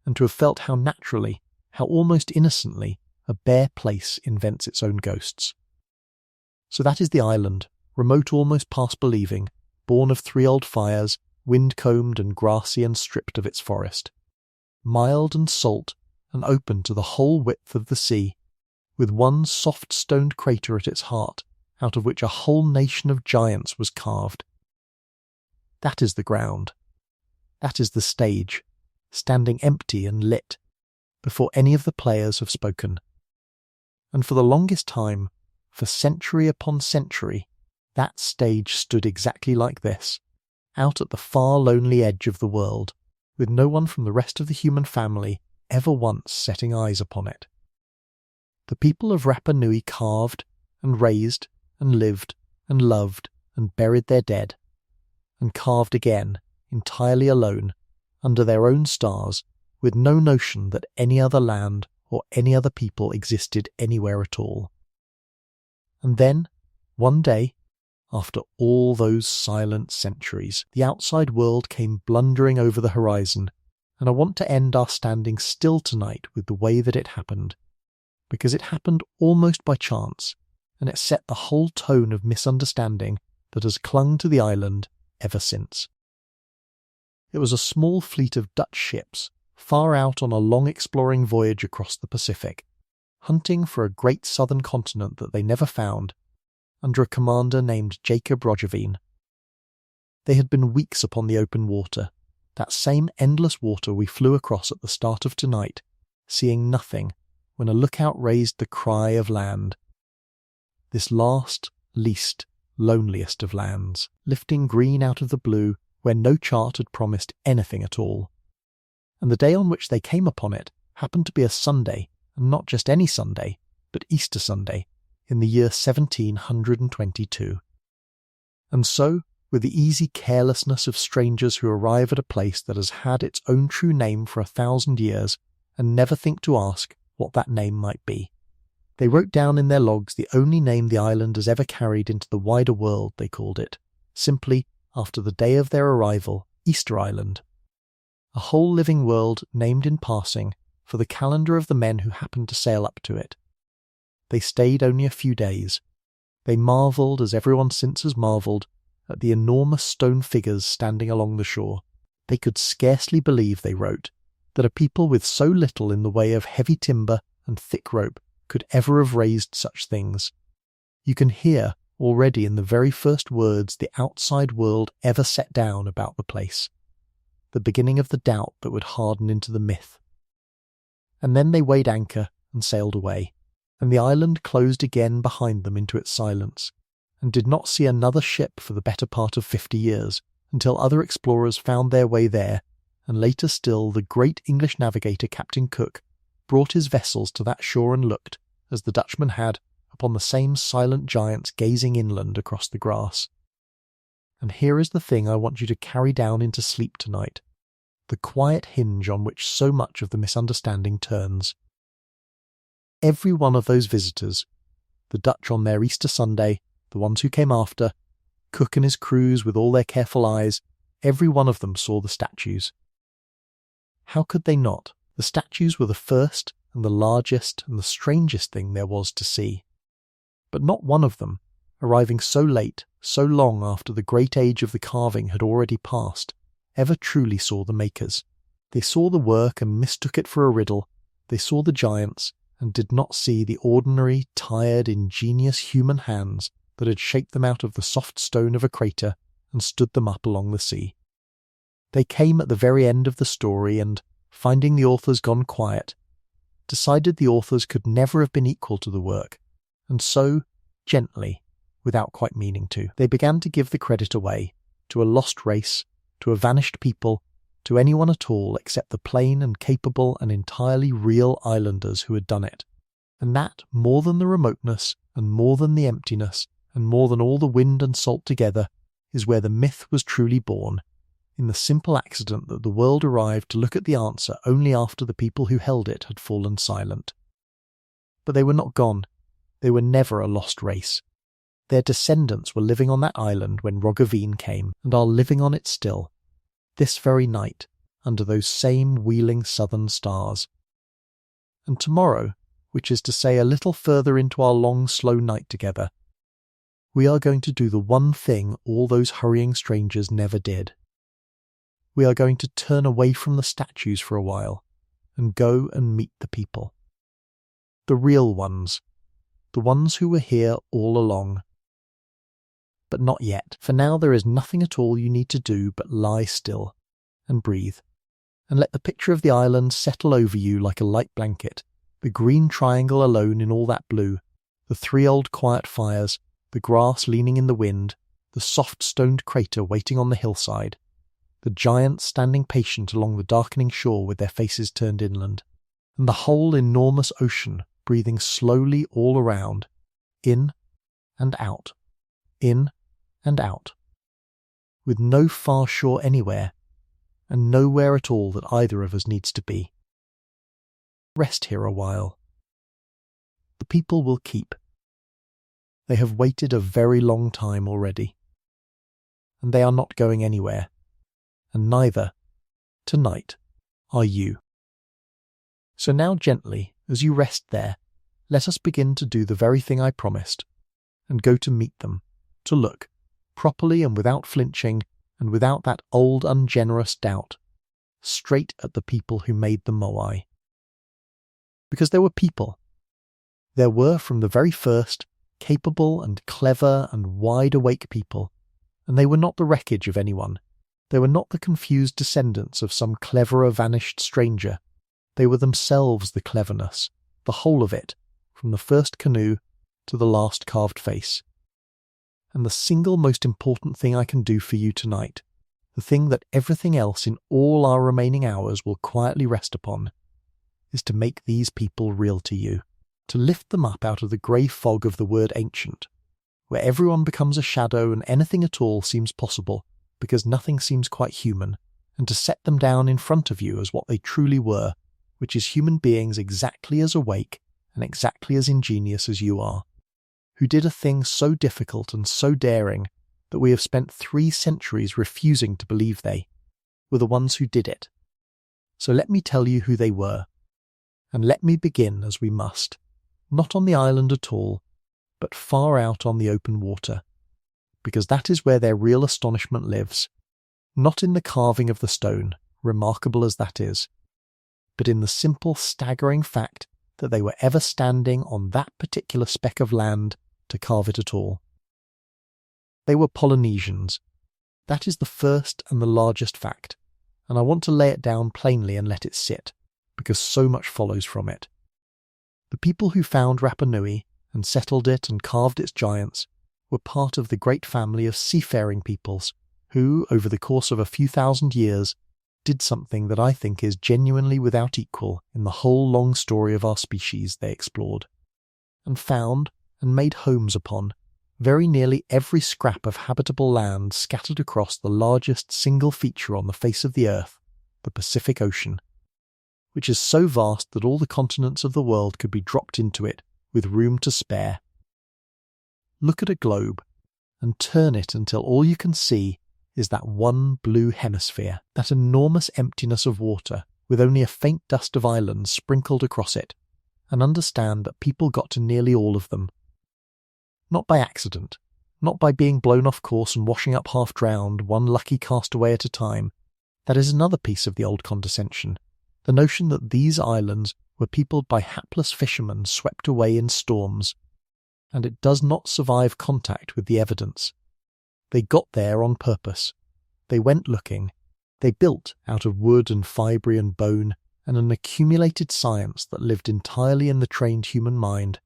and to have felt how naturally, how almost innocently, a bare place invents its own ghosts. So that is the island, remote almost past believing, born of 3 old fires, wind-combed and grassy and stripped of its forest, mild and salt and open to the whole width of the sea, with one soft-stoned crater at its heart, out of which a whole nation of giants was carved. That is the ground. That is the stage, standing empty and lit, before any of the players have spoken. And for the longest time, for century upon century, that stage stood exactly like this, out at the far lonely edge of the world, with no one from the rest of the human family ever once setting eyes upon it. The people of Rapa Nui carved, and raised, and lived, and loved, and buried their dead, and carved again, entirely alone, under their own stars, with no notion that any other land or any other people existed anywhere at all. And then, one day, after all those silent centuries, the outside world came blundering over the horizon, and I want to end our standing still tonight with the way that it happened, because it happened almost by chance, and it set the whole tone of misunderstanding that has clung to the island ever since. It was a small fleet of Dutch ships, far out on a long exploring voyage across the Pacific, hunting for a great southern continent that they never found, under a commander named Jacob Roggeveen. They had been weeks upon the open water, that same endless water we flew across at the start of tonight, seeing nothing, when a lookout raised the cry of land. This last, least, loneliest of lands, lifting green out of the blue where no chart had promised anything at all. And the day on which they came upon it happened to be a Sunday, and not just any Sunday, but Easter Sunday, in the year 1722. And so, with the easy carelessness of strangers who arrive at a place that has had its own true name for 1,000 years, and never think to ask what that name might be, they wrote down in their logs the only name the island has ever carried into the wider world, they called it, simply, after the day of their arrival, Easter Island. A whole living world named in passing for the calendar of the men who happened to sail up to it. They stayed only a few days. They marvelled, as everyone since has marvelled, at the enormous stone figures standing along the shore. They could scarcely believe, they wrote, that a people with so little in the way of heavy timber and thick rope could ever have raised such things. You can hear already in the very first words the outside world ever set down about the place, the beginning of the doubt that would harden into the myth. And then they weighed anchor and sailed away, and the island closed again behind them into its silence, and did not see another ship for the better part of 50 years, until other explorers found their way there, and later still the great English navigator Captain Cook brought his vessels to that shore and looked, as the Dutchman had, upon the same silent giants gazing inland across the grass. And here is the thing I want you to carry down into sleep tonight, the quiet hinge on which so much of the misunderstanding turns. every one of those visitors, the Dutch on their Easter Sunday, the ones who came after, Cook and his crews with all their careful eyes, every one of them saw the statues. How could they not? The statues were the first and the largest and the strangest thing there was to see. But not one of them, arriving so late, so long after the great age of the carving had already passed, ever truly saw the makers. They saw the work and mistook it for a riddle. They saw the giants and did not see the ordinary, tired, ingenious human hands that had shaped them out of the soft stone of a crater and stood them up along the sea. They came at the very end of the story and, finding the authors gone quiet, decided the authors could never have been equal to the work, and so, gently, without quite meaning to, they began to give the credit away, to a lost race, to a vanished people, to anyone at all except the plain and capable and entirely real islanders who had done it. And that, more than the remoteness, and more than the emptiness, and more than all the wind and salt together, is where the myth was truly born, in the simple accident that the world arrived to look at the answer only after the people who held it had fallen silent. But they were not gone. They were never a lost race. Their descendants were living on that island when Roggeveen came, and are living on it still, this very night, under those same wheeling southern stars. And tomorrow, which is to say a little further into our long, slow night together, we are going to do the one thing all those hurrying strangers never did. We are going to turn away from the statues for a while, and go and meet the people. The real ones, the ones who were here all along. But not yet, for now there is nothing at all you need to do but lie still, and breathe, and let the picture of the island settle over you like a light blanket, the green triangle alone in all that blue, the 3 old quiet fires, the grass leaning in the wind, the soft stoned crater waiting on the hillside, the giants standing patient along the darkening shore with their faces turned inland, and the whole enormous ocean breathing slowly all around, in and out, in and out, with no far shore anywhere, and nowhere at all that either of us needs to be. Rest here a while. The people will keep. They have waited a very long time already, and they are not going anywhere, and neither, tonight, are you. So now gently, as you rest there, let us begin to do the very thing I promised, and go to meet them, to look, properly and without flinching, and without that old ungenerous doubt, straight at the people who made the Moai. Because there were people. There were, from the very first, capable and clever and wide-awake people, and they were not the wreckage of anyone. They were not the confused descendants of some cleverer vanished stranger. They were themselves the cleverness, the whole of it, from the first canoe to the last carved face. And the single most important thing I can do for you tonight, the thing that everything else in all our remaining hours will quietly rest upon, is to make these people real to you, to lift them up out of the grey fog of the word ancient, where everyone becomes a shadow and anything at all seems possible, because nothing seems quite human, and to set them down in front of you as what they truly were, which is human beings exactly as awake and exactly as ingenious as you are, who did a thing so difficult and so daring that we have spent 3 centuries refusing to believe they were the ones who did it. So let me tell you who they were, and let me begin as we must, not on the island at all, but far out on the open water, because that is where their real astonishment lives, not in the carving of the stone, remarkable as that is, but in the simple staggering fact that they were ever standing on that particular speck of land to carve it at all. They were Polynesians. That is the first and the largest fact, and I want to lay it down plainly and let it sit, because so much follows from it. The people who found Rapa Nui and settled it and carved its giants were part of the great family of seafaring peoples who, over the course of a few thousand years, did something that I think is genuinely without equal in the whole long story of our species they explored, and found and made homes upon very nearly every scrap of habitable land scattered across the largest single feature on the face of the earth, the Pacific Ocean. which is so vast that all the continents of the world could be dropped into it with room to spare. Look at a globe and turn it until all you can see is that one blue hemisphere, that enormous emptiness of water with only a faint dust of islands sprinkled across it, and understand that people got to nearly all of them. Not by accident, not by being blown off course and washing up half drowned, one lucky castaway at a time. That is another piece of the old condescension, the notion that these islands were peopled by hapless fishermen swept away in storms, and it does not survive contact with the evidence. They got there on purpose. They went looking. They built out of wood and fibre and bone, and an accumulated science that lived entirely in the trained human mind,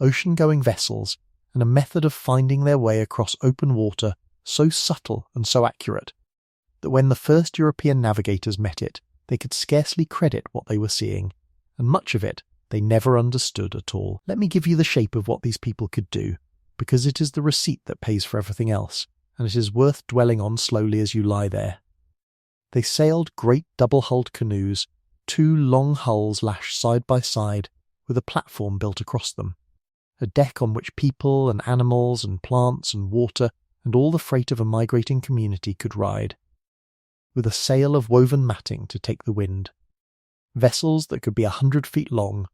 ocean-going vessels, and a method of finding their way across open water so subtle and so accurate, that when the first European navigators met it, they could scarcely credit what they were seeing, and much of it they never understood at all. Let me give you the shape of what these people could do, because it is the receipt that pays for everything else, and it is worth dwelling on slowly as you lie there. They sailed great double-hulled canoes, 2 long hulls lashed side by side, with a platform built across them, a deck on which people and animals and plants and water and all the freight of a migrating community could ride, with a sail of woven matting to take the wind. Vessels that could be 100 feet long,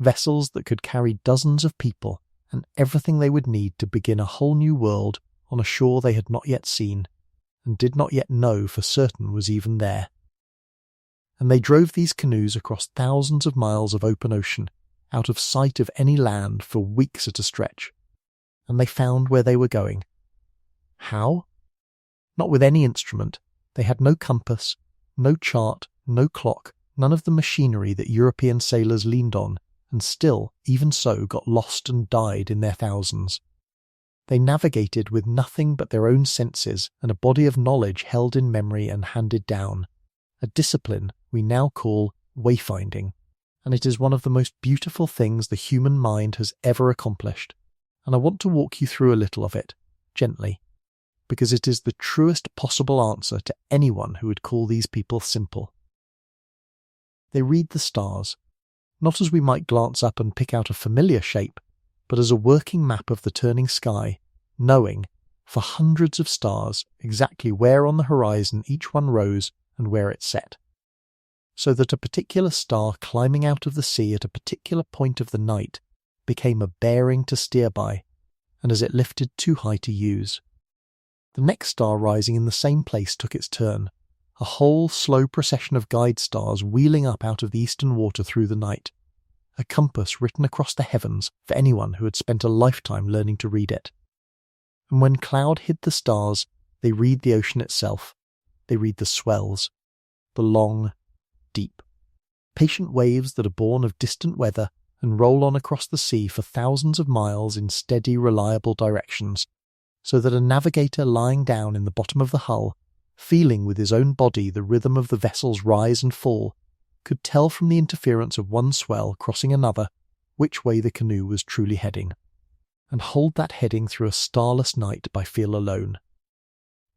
vessels that could carry dozens of people and everything they would need to begin a whole new world on a shore they had not yet seen, and did not yet know for certain was even there. And they drove these canoes across thousands of miles of open ocean, out of sight of any land for weeks at a stretch, and they found where they were going. How? Not with any instrument. They had no compass, no chart, no clock, none of the machinery that European sailors leaned on, and still, even so, got lost and died in their thousands. They navigated with nothing but their own senses and a body of knowledge held in memory and handed down, a discipline we now call wayfinding, and it is one of the most beautiful things the human mind has ever accomplished, and I want to walk you through a little of it, gently, because it is the truest possible answer to anyone who would call these people simple. They read the stars, not as we might glance up and pick out a familiar shape, but as a working map of the turning sky, knowing, for hundreds of stars, exactly where on the horizon each one rose and where it set, so that a particular star climbing out of the sea at a particular point of the night became a bearing to steer by, and as it lifted too high to use, the next star rising in the same place took its turn, a whole slow procession of guide stars wheeling up out of the eastern water through the night, a compass written across the heavens for anyone who had spent a lifetime learning to read it. And when cloud hid the stars, they read the ocean itself. They read the swells, the long, deep, patient waves that are born of distant weather and roll on across the sea for thousands of miles in steady, reliable directions, so that a navigator lying down in the bottom of the hull, feeling with his own body the rhythm of the vessel's rise and fall, could tell from the interference of one swell crossing another which way the canoe was truly heading, and hold that heading through a starless night by feel alone.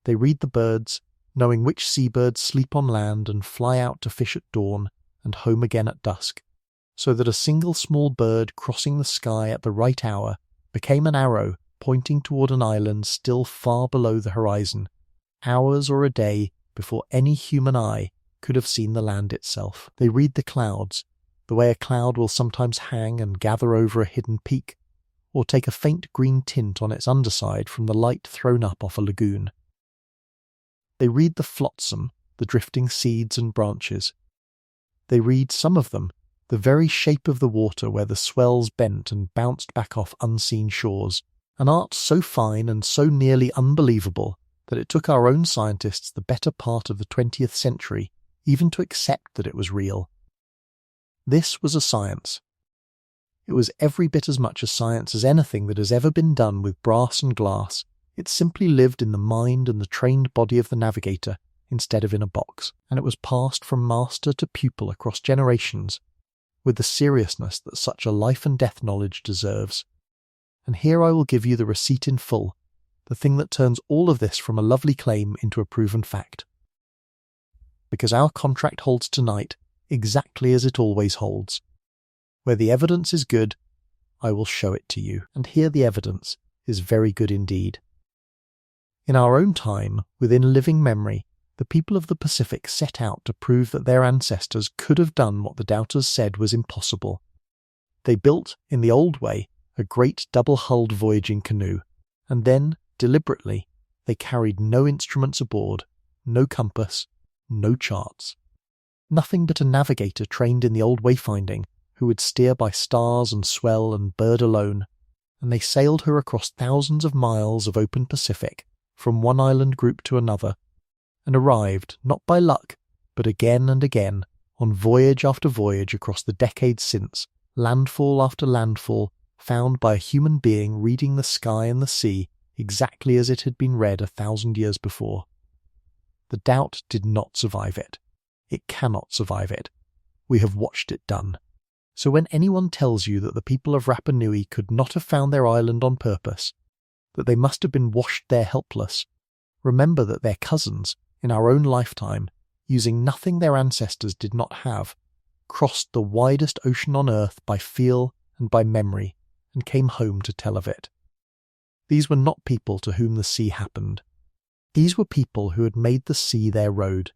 They read the birds, knowing which seabirds sleep on land and fly out to fish at dawn and home again at dusk, so that a single small bird crossing the sky at the right hour became an arrow pointing toward an island still far below the horizon, hours or a day before any human eye could have seen the land itself. They read the clouds, the way a cloud will sometimes hang and gather over a hidden peak, or take a faint green tint on its underside from the light thrown up off a lagoon. They read the flotsam, the drifting seeds and branches. They read, some of them, the very shape of the water where the swells bent and bounced back off unseen shores, an art so fine and so nearly unbelievable that it took our own scientists the better part of the 20th century even to accept that it was real. This was a science. It was every bit as much a science as anything that has ever been done with brass and glass. It simply lived in the mind and the trained body of the navigator instead of in a box, and it was passed from master to pupil across generations, with the seriousness that such a life and death knowledge deserves. And here I will give you the receipt in full, the thing that turns all of this from a lovely claim into a proven fact. Because our contract holds tonight, exactly as it always holds. Where the evidence is good, I will show it to you, and here the evidence is very good indeed. In our own time, within living memory, the people of the Pacific set out to prove that their ancestors could have done what the doubters said was impossible. They built, in the old way, a great double-hulled voyaging canoe, and then, deliberately, they carried no instruments aboard, no compass, no charts. Nothing but a navigator trained in the old wayfinding, who would steer by stars and swell and bird alone, and they sailed her across thousands of miles of open Pacific, from one island group to another, and arrived, not by luck, but again and again, on voyage after voyage across the decades since, landfall after landfall, found by a human being reading the sky and the sea exactly as it had been read 1,000 years before. The doubt did not survive it. It cannot survive it. We have watched it done. So when anyone tells you that the people of Rapa Nui could not have found their island on purpose, that they must have been washed there helpless, remember that their cousins, in our own lifetime, using nothing their ancestors did not have, crossed the widest ocean on earth by feel and by memory, and came home to tell of it. These were not people to whom the sea happened. These were people who had made the sea their road.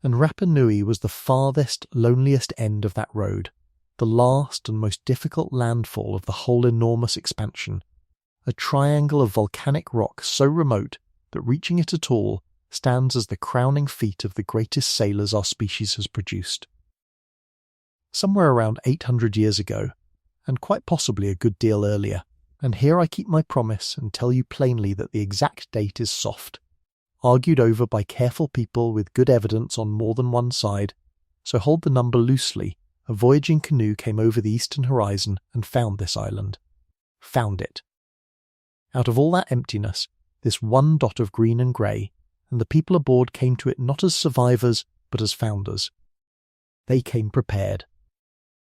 And Rapa Nui was the farthest, loneliest end of that road, the last and most difficult landfall of the whole enormous expansion, a triangle of volcanic rock so remote that reaching it at all stands as the crowning feat of the greatest sailors our species has produced. Somewhere around 800 years ago, and quite possibly a good deal earlier, and here I keep my promise and tell you plainly that the exact date is soft, argued over by careful people with good evidence on more than one side, so hold the number loosely. A voyaging canoe came over the eastern horizon and found this island. Found it. Out of all that emptiness, this one dot of green and grey, and the people aboard came to it not as survivors, but as founders. They came prepared.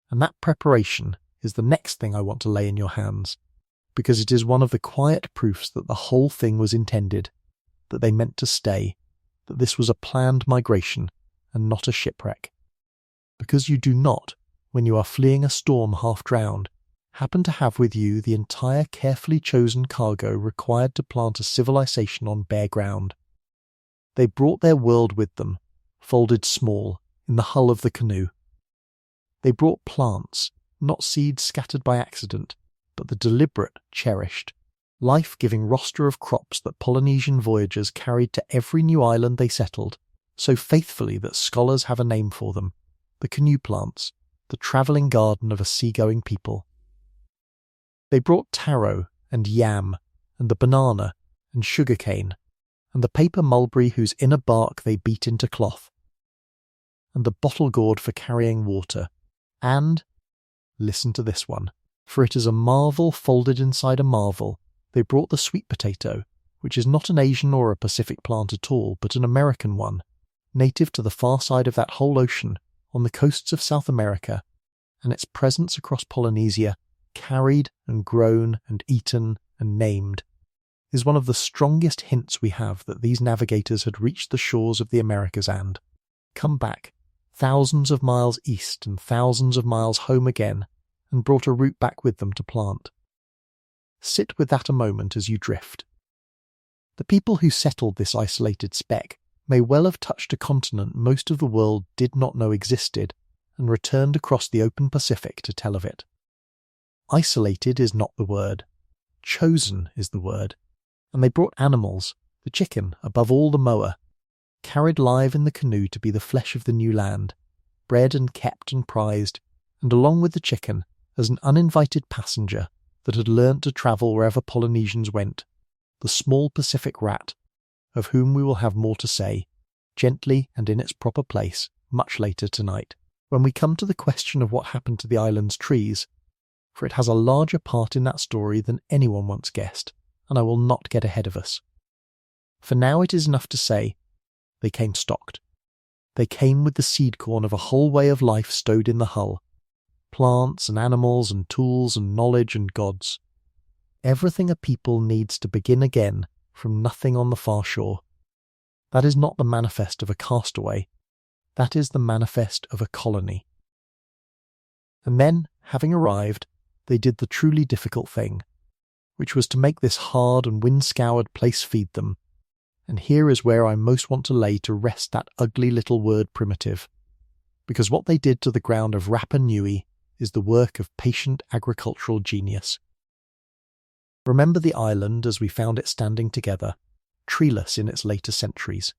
And that preparation is the next thing I want to lay in your hands, because it is one of the quiet proofs that the whole thing was intended, that they meant to stay, that this was a planned migration, and not a shipwreck. Because you do not, when you are fleeing a storm half-drowned, happen to have with you the entire carefully chosen cargo required to plant a civilization on bare ground. They brought their world with them, folded small, in the hull of the canoe. They brought plants, not seeds scattered by accident, but the deliberate, cherished, life-giving roster of crops that Polynesian voyagers carried to every new island they settled, so faithfully that scholars have a name for them, the canoe plants, the travelling garden of a seagoing people. They brought taro and yam, and the banana and sugar-cane, and the paper mulberry whose inner bark they beat into cloth, and the bottle gourd for carrying water, and, listen to this one, for it is a marvel folded inside a marvel, they brought the sweet potato, which is not an Asian or a Pacific plant at all, but an American one, native to the far side of that whole ocean, on the coasts of South America, and its presence across Polynesia, carried and grown and eaten and named, is one of the strongest hints we have that these navigators had reached the shores of the Americas and come back, thousands of miles east and thousands of miles home again, and brought a route back with them to plant. Sit with that a moment as you drift. The people who settled this isolated speck may well have touched a continent most of the world did not know existed, and returned across the open Pacific to tell of it. Isolated is not the word. Chosen is the word. And they brought animals, the chicken above all the moa, carried live in the canoe to be the flesh of the new land, bred and kept and prized, and along with the chicken, as an uninvited passenger that had learnt to travel wherever Polynesians went, the small Pacific rat, of whom we will have more to say, gently and in its proper place, much later tonight, when we come to the question of what happened to the island's trees, for it has a larger part in that story than anyone once guessed, and I will not get ahead of us. For now it is enough to say, they came stocked. They came with the seed corn of a whole way of life stowed in the hull, plants and animals and tools and knowledge and gods. Everything a people needs to begin again from nothing on the far shore. That is not the manifest of a castaway. That is the manifest of a colony. And then, having arrived, they did the truly difficult thing, which was to make this hard and wind-scoured place feed them. And here is where I most want to lay to rest that ugly little word primitive, because what they did to the ground of Rapa Nui is the work of patient agricultural genius. Remember the island as we found it standing together, treeless in its later centuries,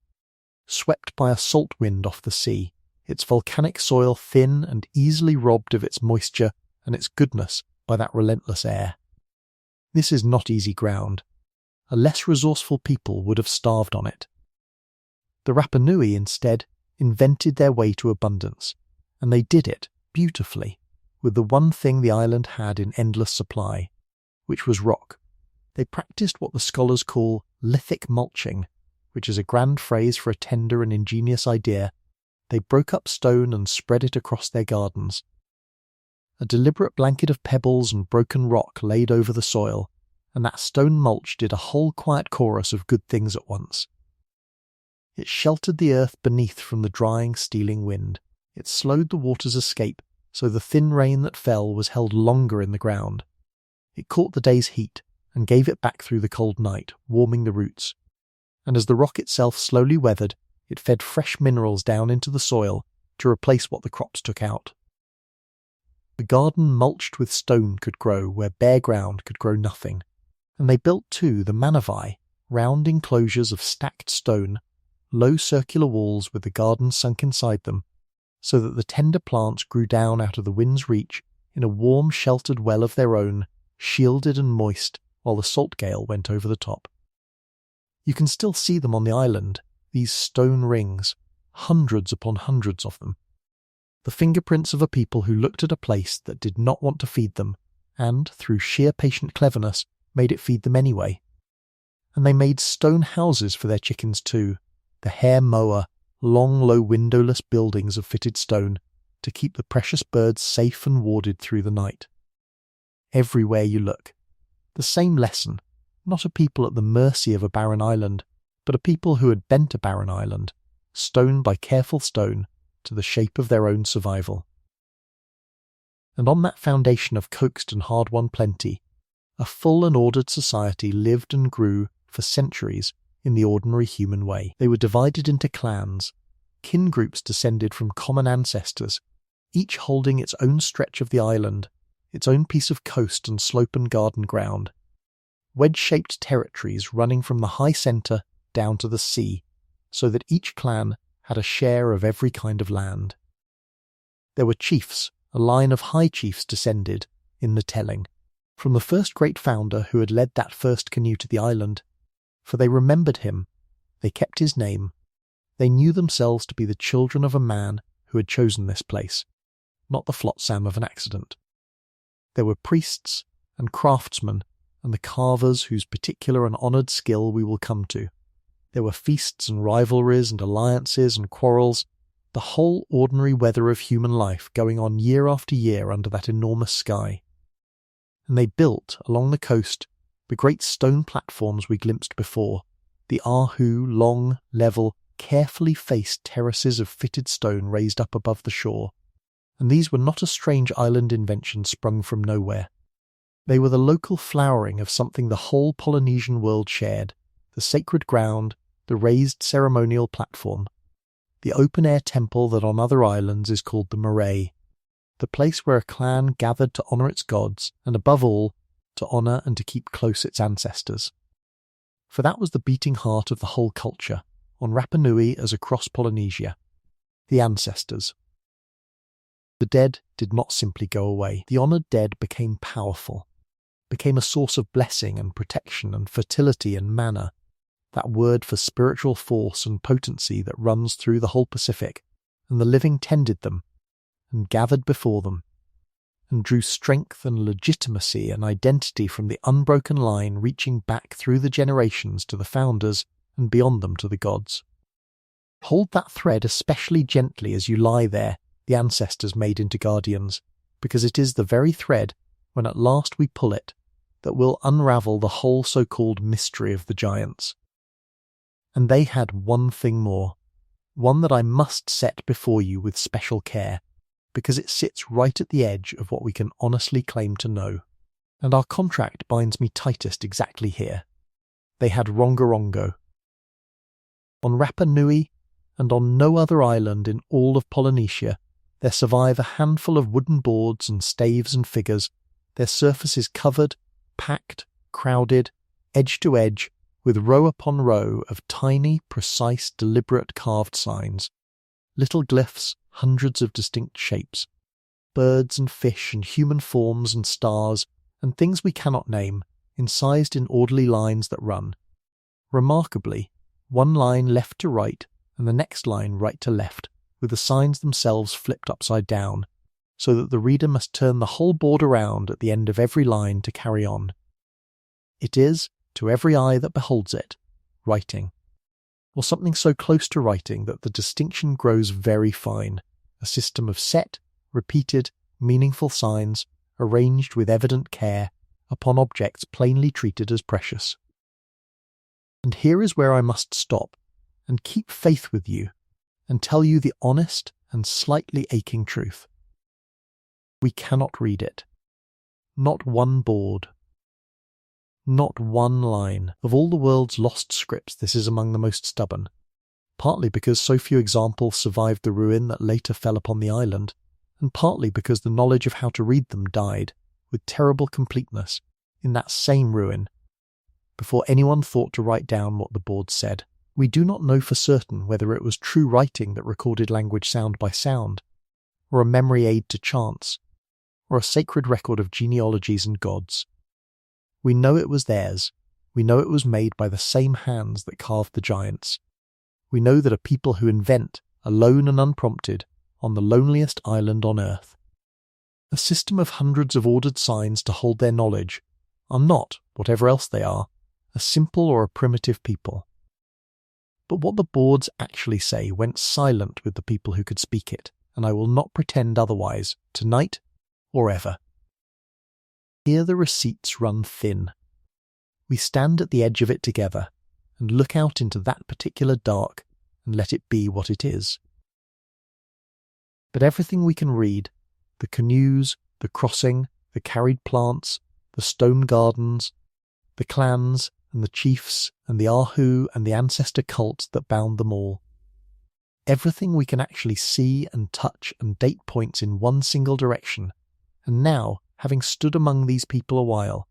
swept by a salt wind off the sea, its volcanic soil thin and easily robbed of its moisture and its goodness by that relentless air. This is not easy ground. A less resourceful people would have starved on it. The Rapa Nui, instead, invented their way to abundance, and they did it beautifully, with the one thing the island had in endless supply, which was rock. They practiced what the scholars call lithic mulching, which is a grand phrase for a tender and ingenious idea. They broke up stone and spread it across their gardens. A deliberate blanket of pebbles and broken rock laid over the soil, and that stone mulch did a whole quiet chorus of good things at once. It sheltered the earth beneath from the drying, stealing wind. It slowed the water's escape, so the thin rain that fell was held longer in the ground. It caught the day's heat and gave it back through the cold night, warming the roots. And as the rock itself slowly weathered, it fed fresh minerals down into the soil to replace what the crops took out. The garden mulched with stone could grow where bare ground could grow nothing. And they built too the manavai, round enclosures of stacked stone, low circular walls with the garden sunk inside them, so that the tender plants grew down out of the wind's reach in a warm sheltered well of their own, shielded and moist, while the salt gale went over the top. You can still see them on the island, these stone rings, hundreds upon hundreds of them. The fingerprints of a people who looked at a place that did not want to feed them, and, through sheer patient cleverness, made it feed them anyway. And they made stone houses for their chickens too, the hair mower, long low windowless buildings of fitted stone, to keep the precious birds safe and warded through the night. Everywhere you look, the same lesson, not a people at the mercy of a barren island, but a people who had bent a barren island, stone by careful stone, to the shape of their own survival. And on that foundation of coaxed and hard-won plenty, a full and ordered society lived and grew for centuries in the ordinary human way. They were divided into clans, kin groups descended from common ancestors, each holding its own stretch of the island, its own piece of coast and slope and garden ground, wedge-shaped territories running from the high centre down to the sea, so that each clan had a share of every kind of land. There were chiefs, a line of high chiefs descended, in the telling, from the first great founder who had led that first canoe to the island, for they remembered him, they kept his name, they knew themselves to be the children of a man who had chosen this place, not the flotsam of an accident. There were priests and craftsmen and the carvers whose particular and honoured skill we will come to. There were feasts and rivalries and alliances and quarrels, the whole ordinary weather of human life going on year after year under that enormous sky. And they built, along the coast, the great stone platforms we glimpsed before, the Ahu, long, level, carefully faced terraces of fitted stone raised up above the shore. And these were not a strange island invention sprung from nowhere. They were the local flowering of something the whole Polynesian world shared, the sacred ground, the raised ceremonial platform, the open-air temple that on other islands is called the Moai, the place where a clan gathered to honour its gods, and above all, to honour and to keep close its ancestors. For that was the beating heart of the whole culture, on Rapa Nui as across Polynesia, the ancestors. The dead did not simply go away. The honoured dead became powerful, became a source of blessing and protection and fertility and manna, that word for spiritual force and potency that runs through the whole Pacific, and the living tended them, and gathered before them, and drew strength and legitimacy and identity from the unbroken line reaching back through the generations to the founders and beyond them to the gods. Hold that thread especially gently as you lie there, the ancestors made into guardians, because it is the very thread, when at last we pull it, that will unravel the whole so-called mystery of the giants. And they had one thing more. one that I must set before you with special care, because it sits right at the edge of what we can honestly claim to know. And our contract binds me tightest exactly here. They had Rongorongo. On Rapa Nui, and on no other island in all of Polynesia, there survive a handful of wooden boards and staves and figures, their surfaces covered, packed, crowded, edge to edge, with row upon row of tiny, precise, deliberate carved signs, little glyphs, hundreds of distinct shapes, birds and fish and human forms and stars and things we cannot name, incised in orderly lines that run. Remarkably, one line left to right and the next line right to left, with the signs themselves flipped upside down, so that the reader must turn the whole board around at the end of every line to carry on. It is, to every eye that beholds it, writing, or something so close to writing that the distinction grows very fine, a system of set, repeated, meaningful signs, arranged with evident care, upon objects plainly treated as precious. And here is where I must stop, and keep faith with you, and tell you the honest and slightly aching truth. We cannot read it. Not one board. Not one line. Of all the world's lost scripts, this is among the most stubborn, partly because so few examples survived the ruin that later fell upon the island, and partly because the knowledge of how to read them died, with terrible completeness, in that same ruin, before anyone thought to write down what the board said. We do not know for certain whether it was true writing that recorded language sound by sound, or a memory aid to chance, or a sacred record of genealogies and gods. We know it was theirs. We know it was made by the same hands that carved the giants. We know that a people who invent, alone and unprompted, on the loneliest island on earth, a system of hundreds of ordered signs to hold their knowledge, are not, whatever else they are, a simple or a primitive people. But what the boards actually say went silent with the people who could speak it, and I will not pretend otherwise, tonight or ever. Here the receipts run thin. We stand at the edge of it together, and look out into that particular dark, and let it be what it is. But everything we can read, the canoes, the crossing, the carried plants, the stone gardens, the clans, and the chiefs, and the Ahu, and the ancestor cults that bound them all. Everything we can actually see and touch and date points in one single direction, and now, having stood among these people a while,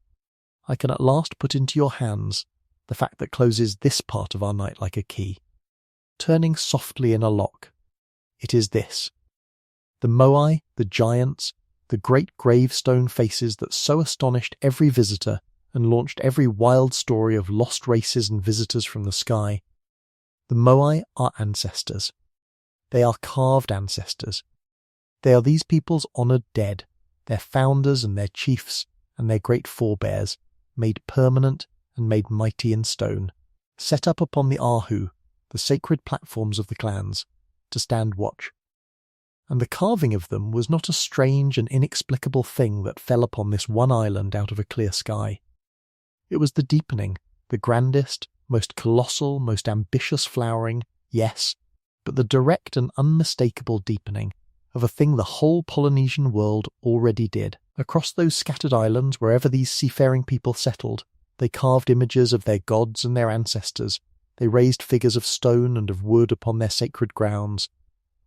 I can at last put into your hands the fact that closes this part of our night like a key, turning softly in a lock. It is this. The Moai, the giants, the great gravestone faces that so astonished every visitor and launched every wild story of lost races and visitors from the sky. The Moai are ancestors. They are carved ancestors. They are these people's honoured dead, their founders and their chiefs and their great forebears, made permanent and made mighty in stone, set up upon the Ahu, the sacred platforms of the clans, to stand watch. And the carving of them was not a strange and inexplicable thing that fell upon this one island out of a clear sky. It was the deepening, the grandest, most colossal, most ambitious flowering, yes, but the direct and unmistakable deepening of a thing the whole Polynesian world already did. Across those scattered islands, wherever these seafaring people settled, they carved images of their gods and their ancestors. They raised figures of stone and of wood upon their sacred grounds.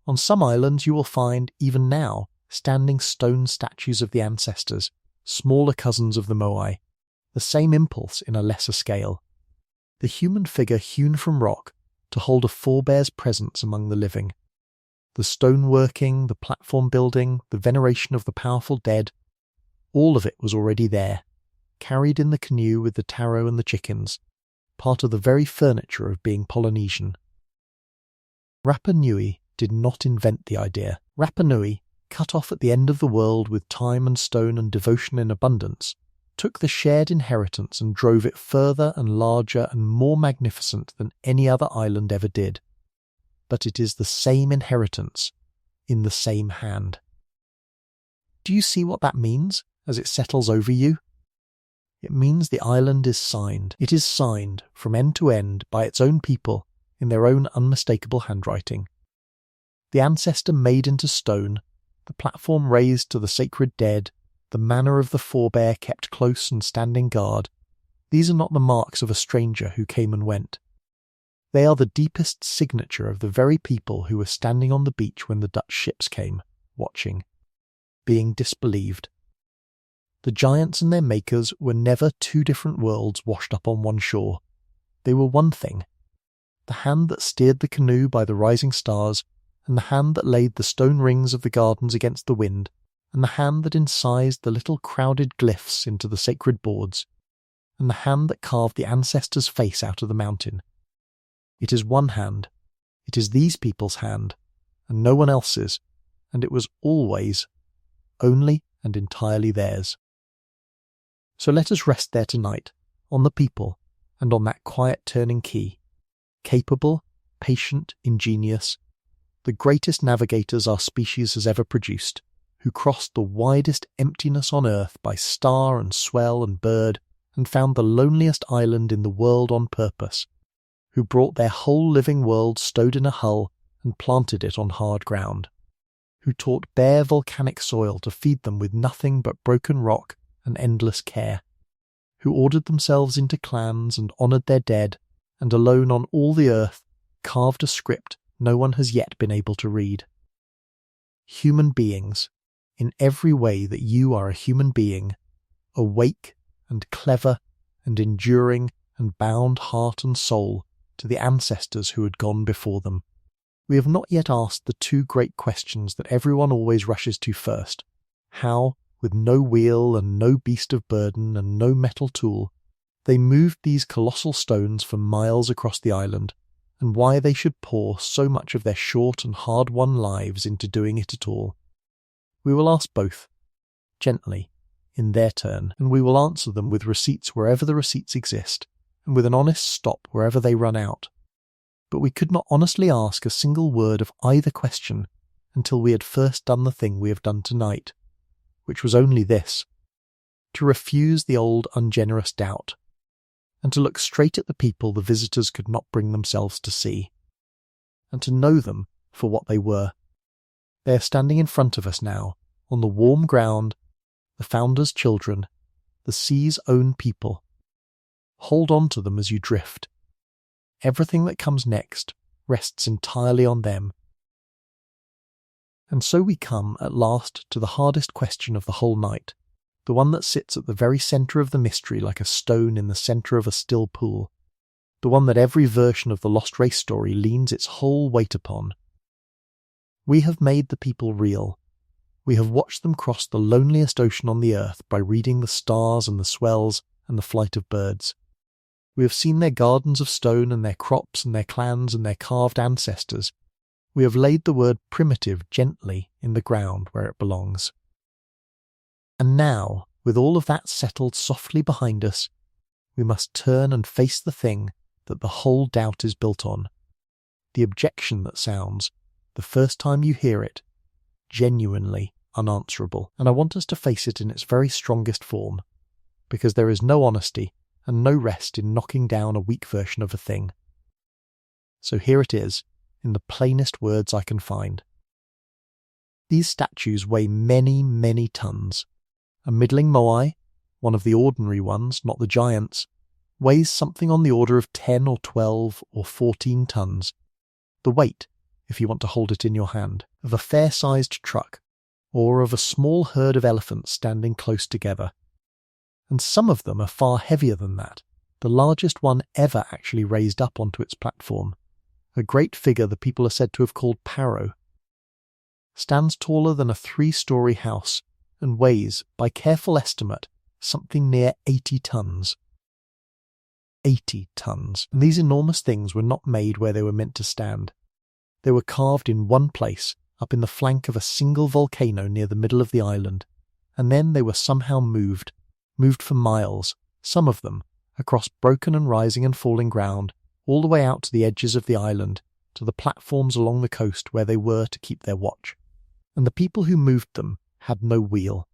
On some islands you will find, even now, standing stone statues of the ancestors, smaller cousins of the Moai, the same impulse in a lesser scale. The human figure hewn from rock to hold a forebear's presence among the living. The stoneworking, the platform building, the veneration of the powerful dead, all of it was already there, carried in the canoe with the taro and the chickens, part of the very furniture of being Polynesian. Rapa Nui did not invent the idea. Rapa Nui, cut off at the end of the world with time and stone and devotion in abundance, took the shared inheritance and drove it further and larger and more magnificent than any other island ever did. But it is the same inheritance, in the same hand. Do you see what that means as it settles over you? It means the island is signed. It is signed, from end to end, by its own people, in their own unmistakable handwriting. The ancestor made into stone, the platform raised to the sacred dead, the manor of the forebear kept close and standing guard, these are not the marks of a stranger who came and went. They are the deepest signature of the very people who were standing on the beach when the Dutch ships came, watching, being disbelieved. The giants and their makers were never two different worlds washed up on one shore. They were one thing. The hand that steered the canoe by the rising stars, and the hand that laid the stone rings of the gardens against the wind, and the hand that incised the little crowded glyphs into the sacred boards, and the hand that carved the ancestor's face out of the mountain. It is one hand. It is these people's hand, and no one else's, and it was always, only and entirely theirs. So let us rest there tonight, on the people, and on that quiet turning key. Capable, patient, ingenious, the greatest navigators our species has ever produced, who crossed the widest emptiness on earth by star and swell and bird, and found the loneliest island in the world on purpose, who brought their whole living world stowed in a hull and planted it on hard ground, who taught bare volcanic soil to feed them with nothing but broken rock and endless care, who ordered themselves into clans and honoured their dead, and alone on all the earth carved a script no one has yet been able to read. Human beings, in every way that you are a human being, awake and clever and enduring and bound heart and soul to the ancestors who had gone before them. We have not yet asked the two great questions that everyone always rushes to first. How, with no wheel and no beast of burden and no metal tool, they moved these colossal stones for miles across the island, and why they should pour so much of their short and hard-won lives into doing it at all. We will ask both, gently, in their turn, and we will answer them with receipts wherever the receipts exist, and with an honest stop wherever they run out. But we could not honestly ask a single word of either question until we had first done the thing we have done tonight, which was only this: to refuse the old ungenerous doubt, and to look straight at the people the visitors could not bring themselves to see, and to know them for what they were. They are standing in front of us now, on the warm ground, the founder's children, the sea's own people. Hold on to them as you drift. Everything that comes next rests entirely on them. And so we come at last to the hardest question of the whole night, the one that sits at the very centre of the mystery like a stone in the centre of a still pool, the one that every version of the Lost Race story leans its whole weight upon. We have made the people real. We have watched them cross the loneliest ocean on the earth by reading the stars and the swells and the flight of birds. We have seen their gardens of stone and their crops and their clans and their carved ancestors. We have laid the word primitive gently in the ground where it belongs. And now, with all of that settled softly behind us, we must turn and face the thing that the whole doubt is built on, the objection that sounds, the first time you hear it, genuinely unanswerable. And I want us to face it in its very strongest form, because there is no honesty and no rest in knocking down a weak version of a thing. So here it is, in the plainest words I can find. These statues weigh many, many tons. A middling Moai, one of the ordinary ones, not the giants, weighs something on the order of 10 or 12 or 14 tons. The weight, if you want to hold it in your hand, of a fair-sized truck, or of a small herd of elephants standing close together. And some of them are far heavier than that, the largest one ever actually raised up onto its platform, a great figure the people are said to have called Paro, stands taller than a 3-story house, and weighs, by careful estimate, something near 80 tons. 80 tons. And these enormous things were not made where they were meant to stand. They were carved in one place, up in the flank of a single volcano near the middle of the island, and then they were somehow moved for miles, some of them, across broken and rising and falling ground, all the way out to the edges of the island, to the platforms along the coast where they were to keep their watch. And the people who moved them had no wheel.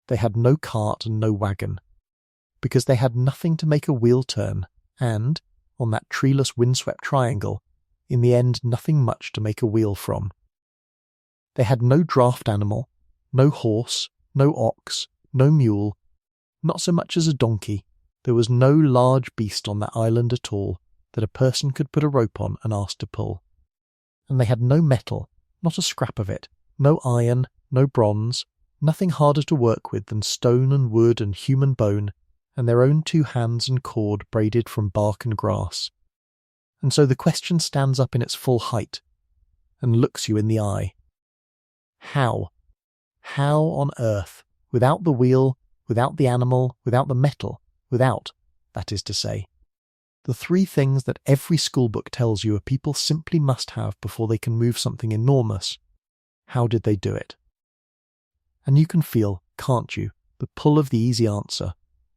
They had no cart and no wagon, because they had nothing to make a wheel turn, and, on that treeless windswept triangle, in the end nothing much to make a wheel from. They had no draught animal, no horse, no ox, no mule, not so much as a donkey. There was no large beast on that island at all that a person could put a rope on and ask to pull. And they had no metal, not a scrap of it, no iron, no bronze, nothing harder to work with than stone and wood and human bone, and their own 2 hands and cord braided from bark and grass. And so the question stands up in its full height, and looks you in the eye. How? How on earth, without the wheel, without the animal, without the metal, without, that is to say, the 3 things that every schoolbook tells you a people simply must have before they can move something enormous, how did they do it? And you can feel, can't you, the pull of the easy answer,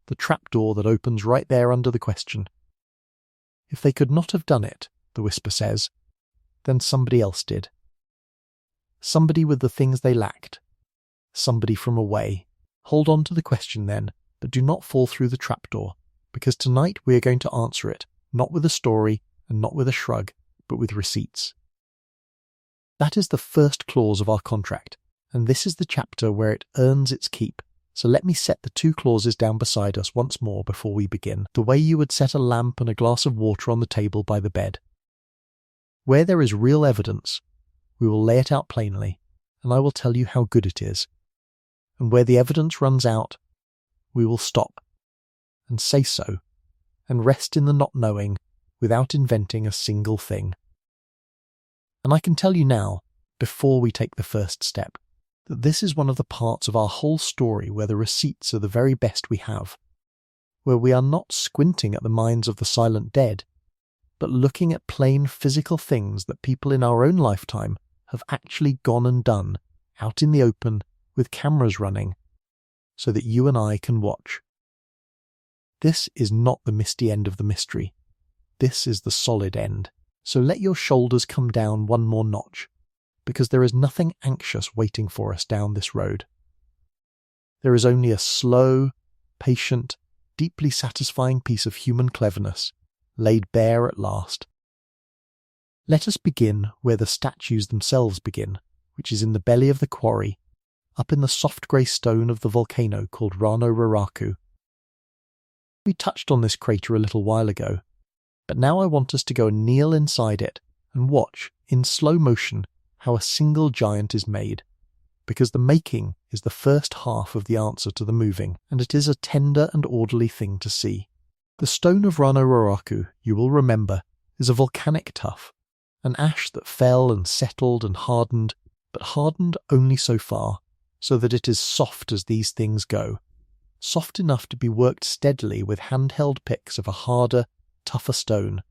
the trapdoor that opens right there under the question. If they could not have done it, the whisper says, then somebody else did. Somebody with the things they lacked. Somebody from away. Hold on to the question then, but do not fall through the trapdoor, because tonight we are going to answer it, not with a story and not with a shrug, but with receipts. That is the first clause of our contract, and this is the chapter where it earns its keep. So let me set the 2 clauses down beside us once more before we begin, the way you would set a lamp and a glass of water on the table by the bed. Where there is real evidence, we will lay it out plainly, and I will tell you how good it is. And where the evidence runs out, we will stop, and say so, and rest in the not knowing, without inventing a single thing. And I can tell you now, before we take the first step, that this is one of the parts of our whole story where the receipts are the very best we have, where we are not squinting at the minds of the silent dead, but looking at plain physical things that people in our own lifetime have actually gone and done, out in the open, with cameras running, so that you and I can watch. This is not the misty end of the mystery. This is the solid end. So let your shoulders come down one more notch, because there is nothing anxious waiting for us down this road. There is only a slow, patient, deeply satisfying piece of human cleverness, laid bare at last. Let us begin where the statues themselves begin, which is in the belly of the quarry, up in the soft grey stone of the volcano called Rano Raraku. We touched on this crater a little while ago, but now I want us to go and kneel inside it and watch, in slow motion, how a single giant is made, because the making is the first half of the answer to the moving, and it is a tender and orderly thing to see. The stone of Rano Raraku, you will remember, is a volcanic tuff, an ash that fell and settled and hardened, but hardened only so far, so that it is soft as these things go, soft enough to be worked steadily with handheld picks of a harder, tougher stone,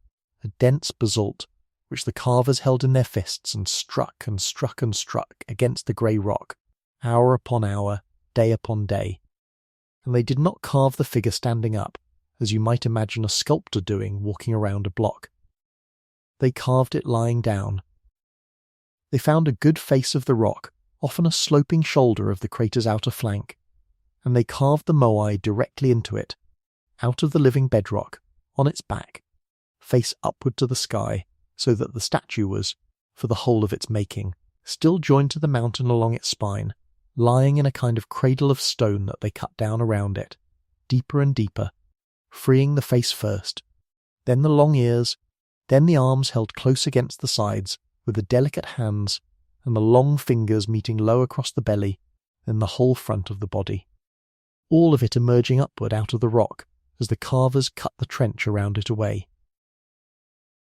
a dense basalt, which the carvers held in their fists and struck and struck and struck against the grey rock, hour upon hour, day upon day. And they did not carve the figure standing up, as you might imagine a sculptor doing walking around a block. They carved it lying down. They found a good face of the rock, often a sloping shoulder of the crater's outer flank, and they carved the Moai directly into it, out of the living bedrock, on its back, face upward to the sky, so that the statue was, for the whole of its making, still joined to the mountain along its spine, lying in a kind of cradle of stone that they cut down around it, deeper and deeper, freeing the face first, then the long ears, then the arms held close against the sides with the delicate hands, and the long fingers meeting low across the belly, then the whole front of the body. All of it emerging upward out of the rock as the carvers cut the trench around it away.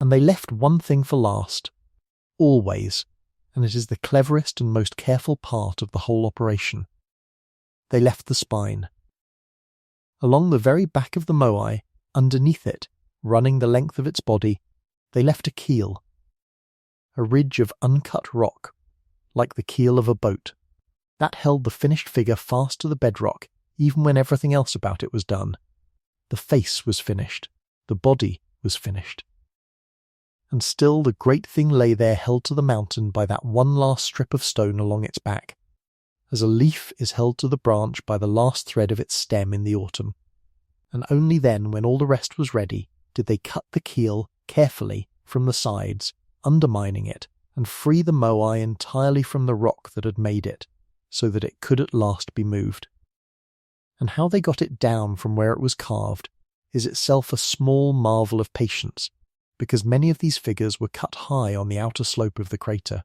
And they left one thing for last, always, and it is the cleverest and most careful part of the whole operation. They left the spine. Along the very back of the Moai, underneath it, running the length of its body, they left a keel, a ridge of uncut rock, like the keel of a boat. That held the finished figure fast to the bedrock, even when everything else about it was done. The face was finished, the body was finished. And still the great thing lay there held to the mountain by that one last strip of stone along its back, as a leaf is held to the branch by the last thread of its stem in the autumn. And only then, when all the rest was ready, did they cut the keel carefully from the sides, undermining it, and free the Moai entirely from the rock that had made it, so that it could at last be moved. And how they got it down from where it was carved is itself a small marvel of patience, because many of these figures were cut high on the outer slope of the crater.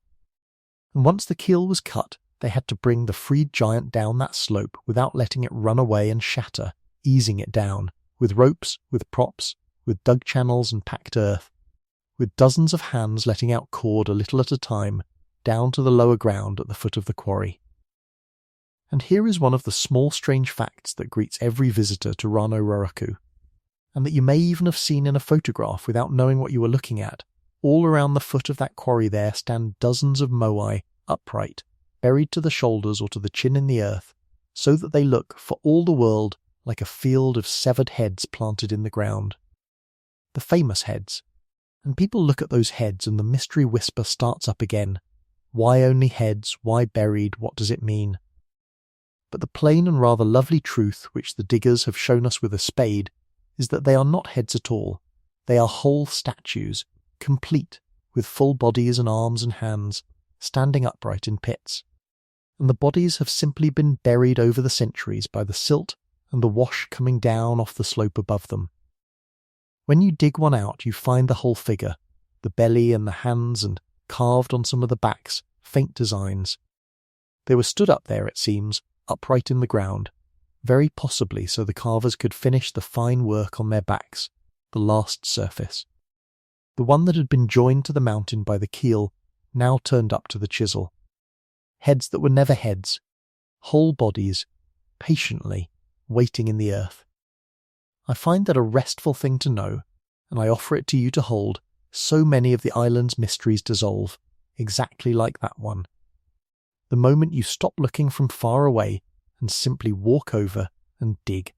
And once the keel was cut, they had to bring the freed giant down that slope without letting it run away and shatter, easing it down, with ropes, with props, with dug channels and packed earth, with dozens of hands letting out cord a little at a time, down to the lower ground at the foot of the quarry. And here is one of the small strange facts that greets every visitor to Rano Raraku, and that you may even have seen in a photograph without knowing what you were looking at. All around the foot of that quarry there stand dozens of Moai, upright, buried to the shoulders or to the chin in the earth, so that they look, for all the world, like a field of severed heads planted in the ground. The famous heads. And people look at those heads and the mystery whisper starts up again. Why only heads? Why buried? What does it mean? But the plain and rather lovely truth which the diggers have shown us with a spade is that they are not heads at all. They are whole statues, complete, with full bodies and arms and hands, standing upright in pits. And the bodies have simply been buried over the centuries by the silt and the wash coming down off the slope above them. When you dig one out, you find the whole figure, the belly and the hands, and carved on some of the backs, faint designs. They were stood up there, it seems, upright in the ground, very possibly so the carvers could finish the fine work on their backs, the last surface. The one that had been joined to the mountain by the keel now turned up to the chisel. Heads that were never heads, whole bodies, patiently waiting in the earth. I find that a restful thing to know, and I offer it to you to hold. So many of the island's mysteries dissolve, exactly like that one. The moment you stop looking from far away and simply walk over and dig.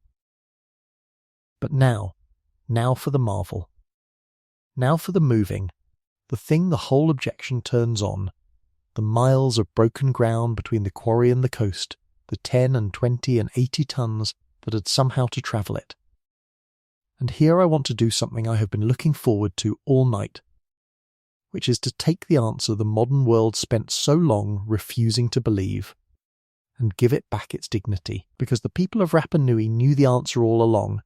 But now for the marvel. Now for the moving, the thing the whole objection turns on. The miles of broken ground between the quarry and the coast, the 10 and 20 and 80 tons that had somehow to travel it. And here I want to do something I have been looking forward to all night, which is to take the answer the modern world spent so long refusing to believe, and give it back its dignity, because the people of Rapa Nui knew the answer all along,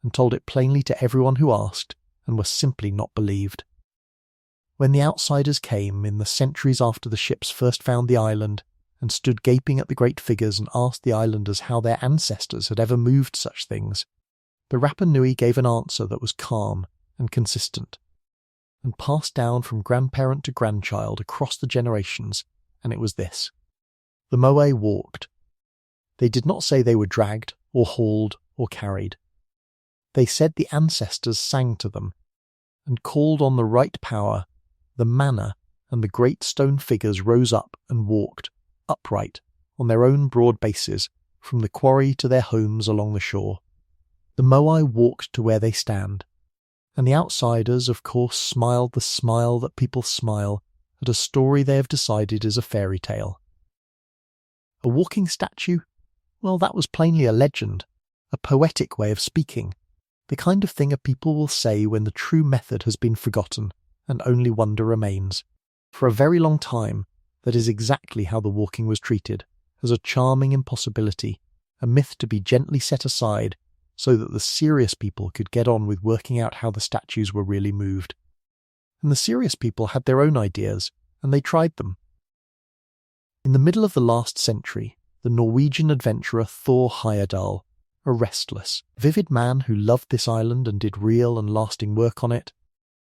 and told it plainly to everyone who asked, and were simply not believed. When the outsiders came, in the centuries after the ships first found the island, and stood gaping at the great figures and asked the islanders how their ancestors had ever moved such things, the Rapa Nui gave an answer that was calm and consistent, and passed down from grandparent to grandchild across the generations, and it was this. The Moai walked. They did not say they were dragged, or hauled, or carried. They said the ancestors sang to them, and called on the right power, the manna, and the great stone figures rose up and walked, upright, on their own broad bases, from the quarry to their homes along the shore. The Moai walked to where they stand, and the outsiders, of course, smiled the smile that people smile at a story they have decided is a fairy tale. A walking statue? Well, that was plainly a legend, a poetic way of speaking, the kind of thing a people will say when the true method has been forgotten and only wonder remains. For a very long time, that is exactly how the walking was treated, as a charming impossibility, a myth to be gently set aside so that the serious people could get on with working out how the statues were really moved. And the serious people had their own ideas, and they tried them. In the middle of the last century, the Norwegian adventurer Thor Heyerdahl, a restless, vivid man who loved this island and did real and lasting work on it,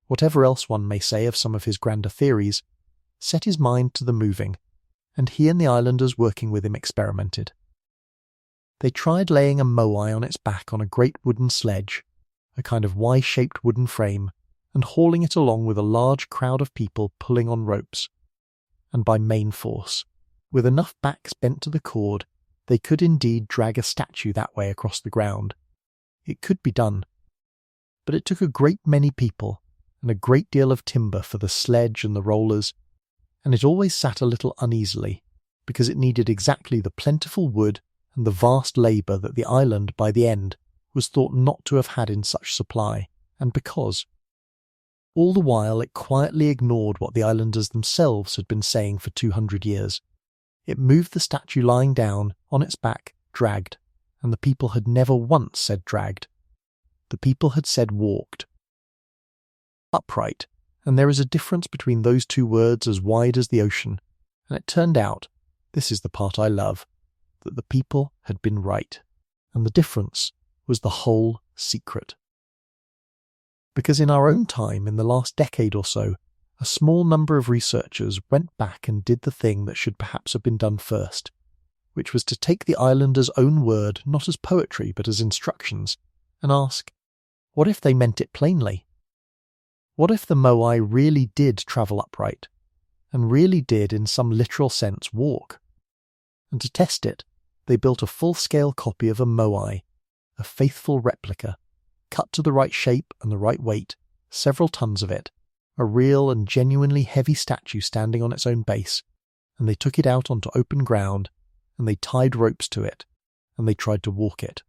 whatever else one may say of some of his grander theories, set his mind to the moving, and he and the islanders working with him experimented. They tried laying a Moai on its back on a great wooden sledge, a kind of Y-shaped wooden frame, and hauling it along with a large crowd of people pulling on ropes. And by main force, with enough backs bent to the cord, they could indeed drag a statue that way across the ground. It could be done. But it took a great many people, and a great deal of timber for the sledge and the rollers, and it always sat a little uneasily, because it needed exactly the plentiful wood and the vast labour that the island, by the end, was thought not to have had in such supply, and because. All the while it quietly ignored what the islanders themselves had been saying for 200 years. It moved the statue lying down, on its back, dragged, and the people had never once said dragged. The people had said walked. Upright, and there is a difference between those two words as wide as the ocean, and it turned out, this is the part I love, that the people had been right, and the difference was the whole secret. Because in our own time, in the last decade or so, a small number of researchers went back and did the thing that should perhaps have been done first, which was to take the islanders' own word not as poetry but as instructions, and ask, what if they meant it plainly? What if the Moai really did travel upright, and really did in some literal sense walk? And to test it, they built a full-scale copy of a Moai, a faithful replica, cut to the right shape and the right weight, several tons of it, a real and genuinely heavy statue standing on its own base, and they took it out onto open ground, and they tied ropes to it, and they tried to walk it.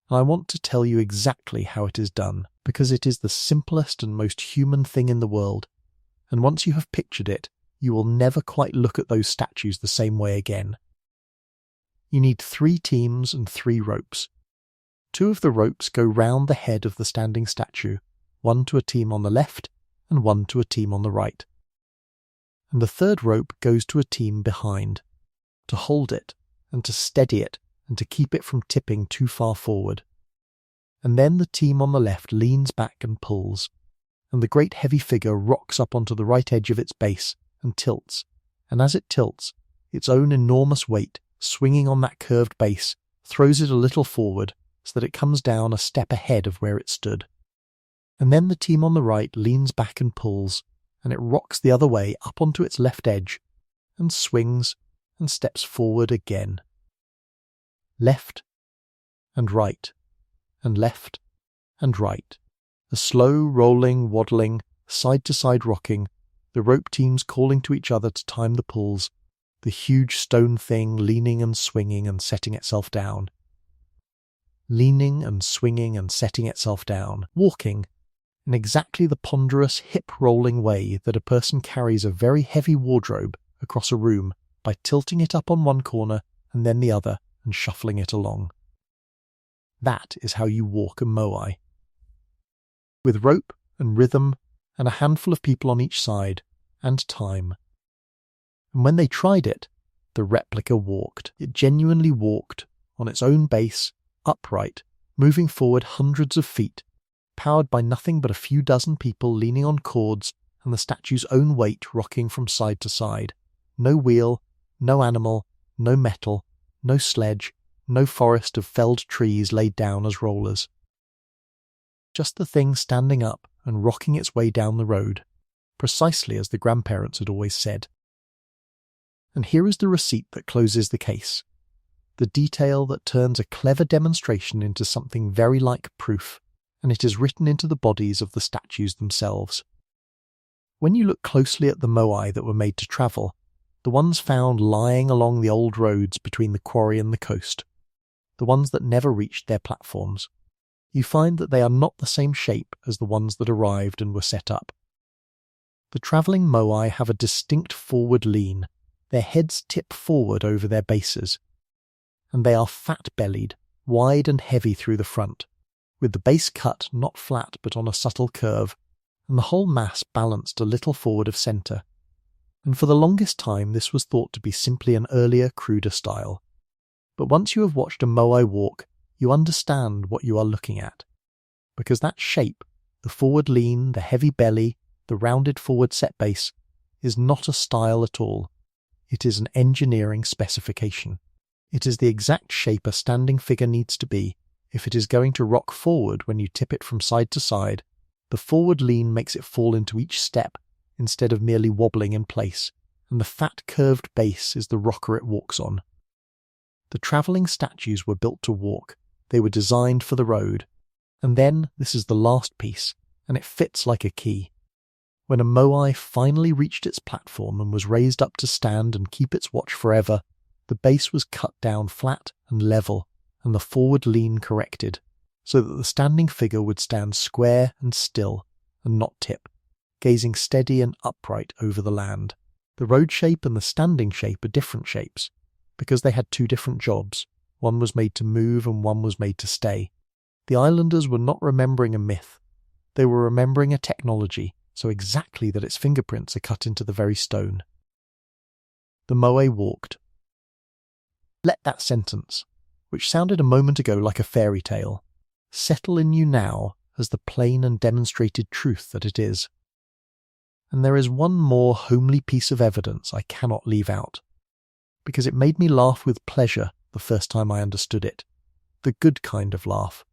And I want to tell you exactly how it is done, because it is the simplest and most human thing in the world, and once you have pictured it, you will never quite look at those statues the same way again. You need 3 teams and 3 ropes. 2 of the ropes go round the head of the standing statue, 1 to a team on the left and 1 to a team on the right. And the 3rd rope goes to a team behind, to hold it and to steady it and to keep it from tipping too far forward. And then the team on the left leans back and pulls, and the great heavy figure rocks up onto the right edge of its base and tilts, and as it tilts, its own enormous weight, swinging on that curved base, throws it a little forward so that it comes down a step ahead of where it stood. And then the team on the right leans back and pulls, and it rocks the other way up onto its left edge, and swings and steps forward again. Left and right, and left and right. A slow, rolling, waddling, side-to-side rocking, the rope teams calling to each other to time the pulls, the huge stone thing leaning and swinging and setting itself down. Leaning and swinging and setting itself down, walking, in exactly the ponderous, hip-rolling way that a person carries a very heavy wardrobe across a room by tilting it up on one corner and then the other and shuffling it along. That is how you walk a Moai. With rope and rhythm and a handful of people on each side, and time. And when they tried it, the replica walked. It genuinely walked, on its own base, upright, moving forward hundreds of feet, powered by nothing but a few dozen people leaning on cords and the statue's own weight rocking from side to side. No wheel, no animal, no metal, no sledge, no forest of felled trees laid down as rollers. Just the thing standing up and rocking its way down the road, precisely as the grandparents had always said. And here is the receipt that closes the case, the detail that turns a clever demonstration into something very like proof, and it is written into the bodies of the statues themselves. When you look closely at the Moai that were made to travel, the ones found lying along the old roads between the quarry and the coast, the ones that never reached their platforms, you find that they are not the same shape as the ones that arrived and were set up. The travelling Moai have a distinct forward lean, their heads tip forward over their bases, and they are fat-bellied, wide and heavy through the front, with the base cut not flat but on a subtle curve, and the whole mass balanced a little forward of centre. And for the longest time this was thought to be simply an earlier, cruder style. But once you have watched a Moai walk, you understand what you are looking at, because that shape, the forward lean, the heavy belly, the rounded forward set base, is not a style at all. It is an engineering specification. It is the exact shape a standing figure needs to be if it is going to rock forward when you tip it from side to side. The forward lean makes it fall into each step instead of merely wobbling in place, and the fat curved base is the rocker it walks on. The travelling statues were built to walk. They were designed for the road. And then, this is the last piece, and it fits like a key. When a Moai finally reached its platform and was raised up to stand and keep its watch forever, the base was cut down flat and level, and the forward lean corrected. so that the standing figure would stand square and still and not tip, gazing steady and upright over the land. The road shape and the standing shape are different shapes, because they had two different jobs. One was made to move and one was made to stay. The islanders were not remembering a myth. They were remembering a technology, so exactly that its fingerprints are cut into the very stone. The Moai walked. Let that sentence, which sounded a moment ago like a fairy tale, settle in you now as the plain and demonstrated truth that it is. And there is one more homely piece of evidence I cannot leave out, because it made me laugh with pleasure the first time I understood it. The good kind of laugh.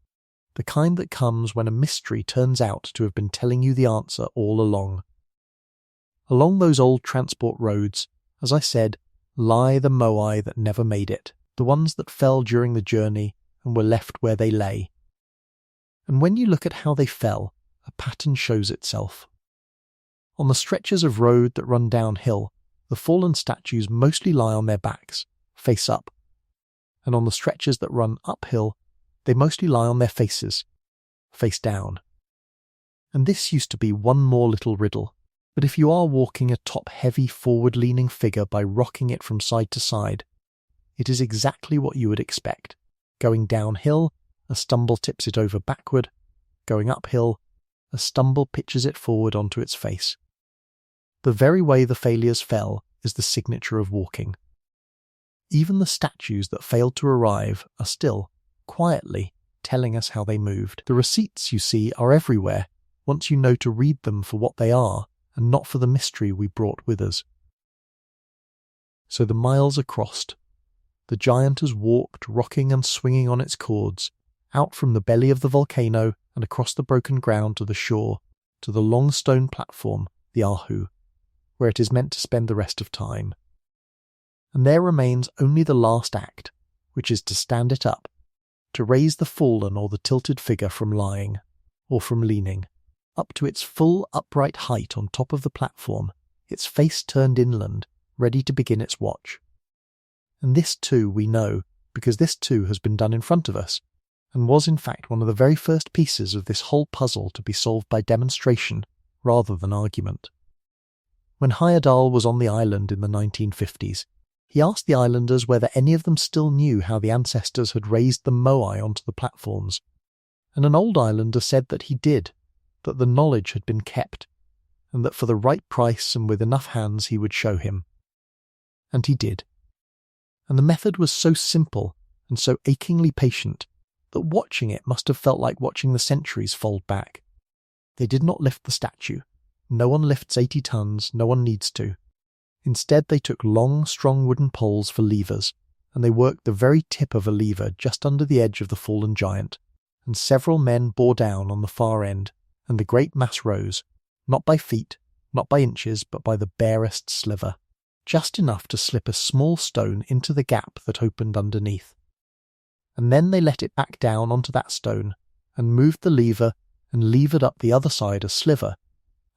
The kind that comes when a mystery turns out to have been telling you the answer all along. Along those old transport roads, as I said, lie the Moai that never made it, the ones that fell during the journey and were left where they lay. And when you look at how they fell, a pattern shows itself. On the stretches of road that run downhill, the fallen statues mostly lie on their backs, face up. And on the stretches that run uphill, they mostly lie on their faces, face down. And this used to be one more little riddle. But if you are walking a top-heavy forward-leaning figure by rocking it from side to side, it is exactly what you would expect. Going downhill, a stumble tips it over backward. Going uphill, a stumble pitches it forward onto its face. The very way the failures fell is the signature of walking. Even the statues that failed to arrive are still, quietly, telling us how they moved. The receipts, you see, are everywhere, once you know to read them for what they are, and not for the mystery we brought with us. So the miles are crossed. The giant has walked, rocking and swinging on its cords, out from the belly of the volcano and across the broken ground to the shore, to the long stone platform, the Ahu, where it is meant to spend the rest of time. And there remains only the last act, which is to stand it up, to raise the fallen or the tilted figure from lying, or from leaning, up to its full upright height on top of the platform, its face turned inland, ready to begin its watch. And this too we know, because this too has been done in front of us, and was in fact one of the very first pieces of this whole puzzle to be solved by demonstration rather than argument. When Heyerdahl was on the island in the 1950s, he asked the islanders whether any of them still knew how the ancestors had raised the Moai onto the platforms, and an old islander said that he did, that the knowledge had been kept, and that for the right price and with enough hands he would show him. And he did. And the method was so simple and so achingly patient that watching it must have felt like watching the centuries fold back. They did not lift the statue. No one lifts 80 tons, no one needs to. Instead they took long, strong wooden poles for levers, and they worked the very tip of a lever just under the edge of the fallen giant, and several men bore down on the far end, and the great mass rose, not by feet, not by inches, but by the barest sliver, just enough to slip a small stone into the gap that opened underneath. And then they let it back down onto that stone, and moved the lever, and levered up the other side a sliver,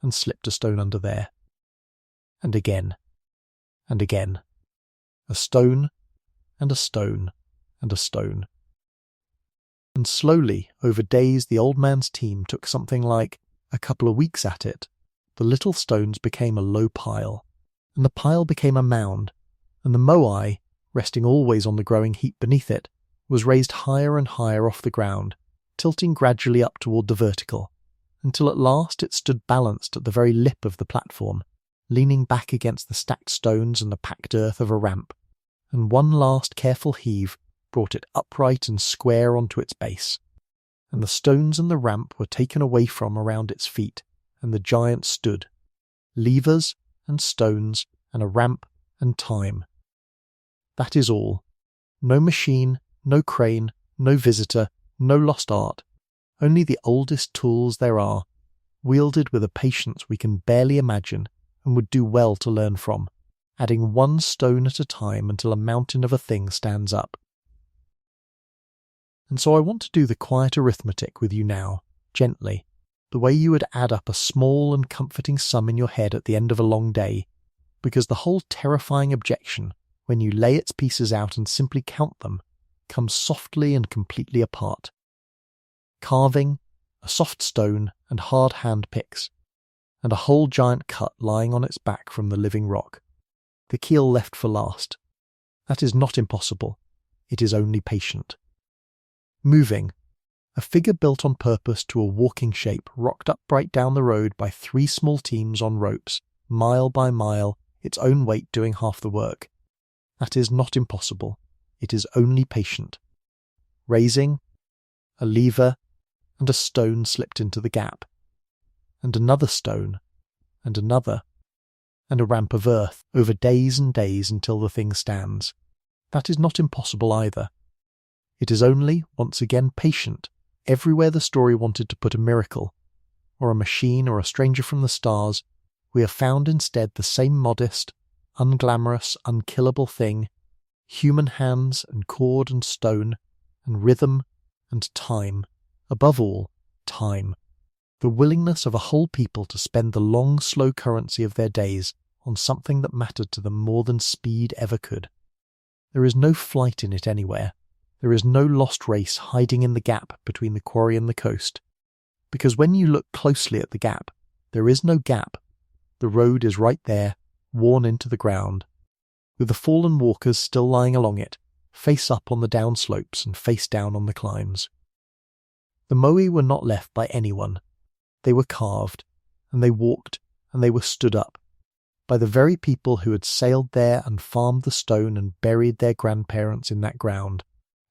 and slipped a stone under there. And again, and again, a stone, and a stone, and a stone. And slowly, over days, the old man's team took something like a couple of weeks at it. The little stones became a low pile, and the pile became a mound, and the Moai, resting always on the growing heap beneath it, was raised higher and higher off the ground, tilting gradually up toward the vertical, until at last it stood balanced at the very lip of the platform, leaning back against the stacked stones and the packed earth of a ramp, and one last careful heave brought it upright and square onto its base, and the stones and the ramp were taken away from around its feet, and the giant stood, levers and stones and a ramp and time. That is all. No machine, no crane, no visitor, no lost art, only the oldest tools there are, wielded with a patience we can barely imagine and would do well to learn from, adding one stone at a time until a mountain of a thing stands up. And so I want to do the quiet arithmetic with you now, gently, the way you would add up a small and comforting sum in your head at the end of a long day, because the whole terrifying objection, when you lay its pieces out and simply count them, comes softly and completely apart. carving, a soft stone and hard hand picks, and a whole giant cut lying on its back from the living rock. The keel left for last. That is not impossible. It is only patient. Moving. A figure built on purpose to a walking shape rocked upright down the road by 3 small teams on ropes, mile by mile, its own weight doing half the work. That is not impossible. It is only patient. Raising, a lever, and a stone slipped into the gap. And another stone, and another, and a ramp of earth over days and days until the thing stands. That is not impossible either. It is only, once again, patient. Everywhere the story wanted to put a miracle, or a machine or a stranger from the stars, we have found instead the same modest, unglamorous, unkillable thing, human hands and cord and stone, and rhythm and time. Above all, time. The willingness of a whole people to spend the long, slow currency of their days on something that mattered to them more than speed ever could. There is no flight in it anywhere. There is no lost race hiding in the gap between the quarry and the coast. Because when you look closely at the gap, there is no gap. The road is right there, worn into the ground, with the fallen walkers still lying along it, face up on the down slopes and face down on the climbs. The Moai were not left by anyone. They were carved, and they walked, and they were stood up, by the very people who had sailed there and farmed the stone and buried their grandparents in that ground.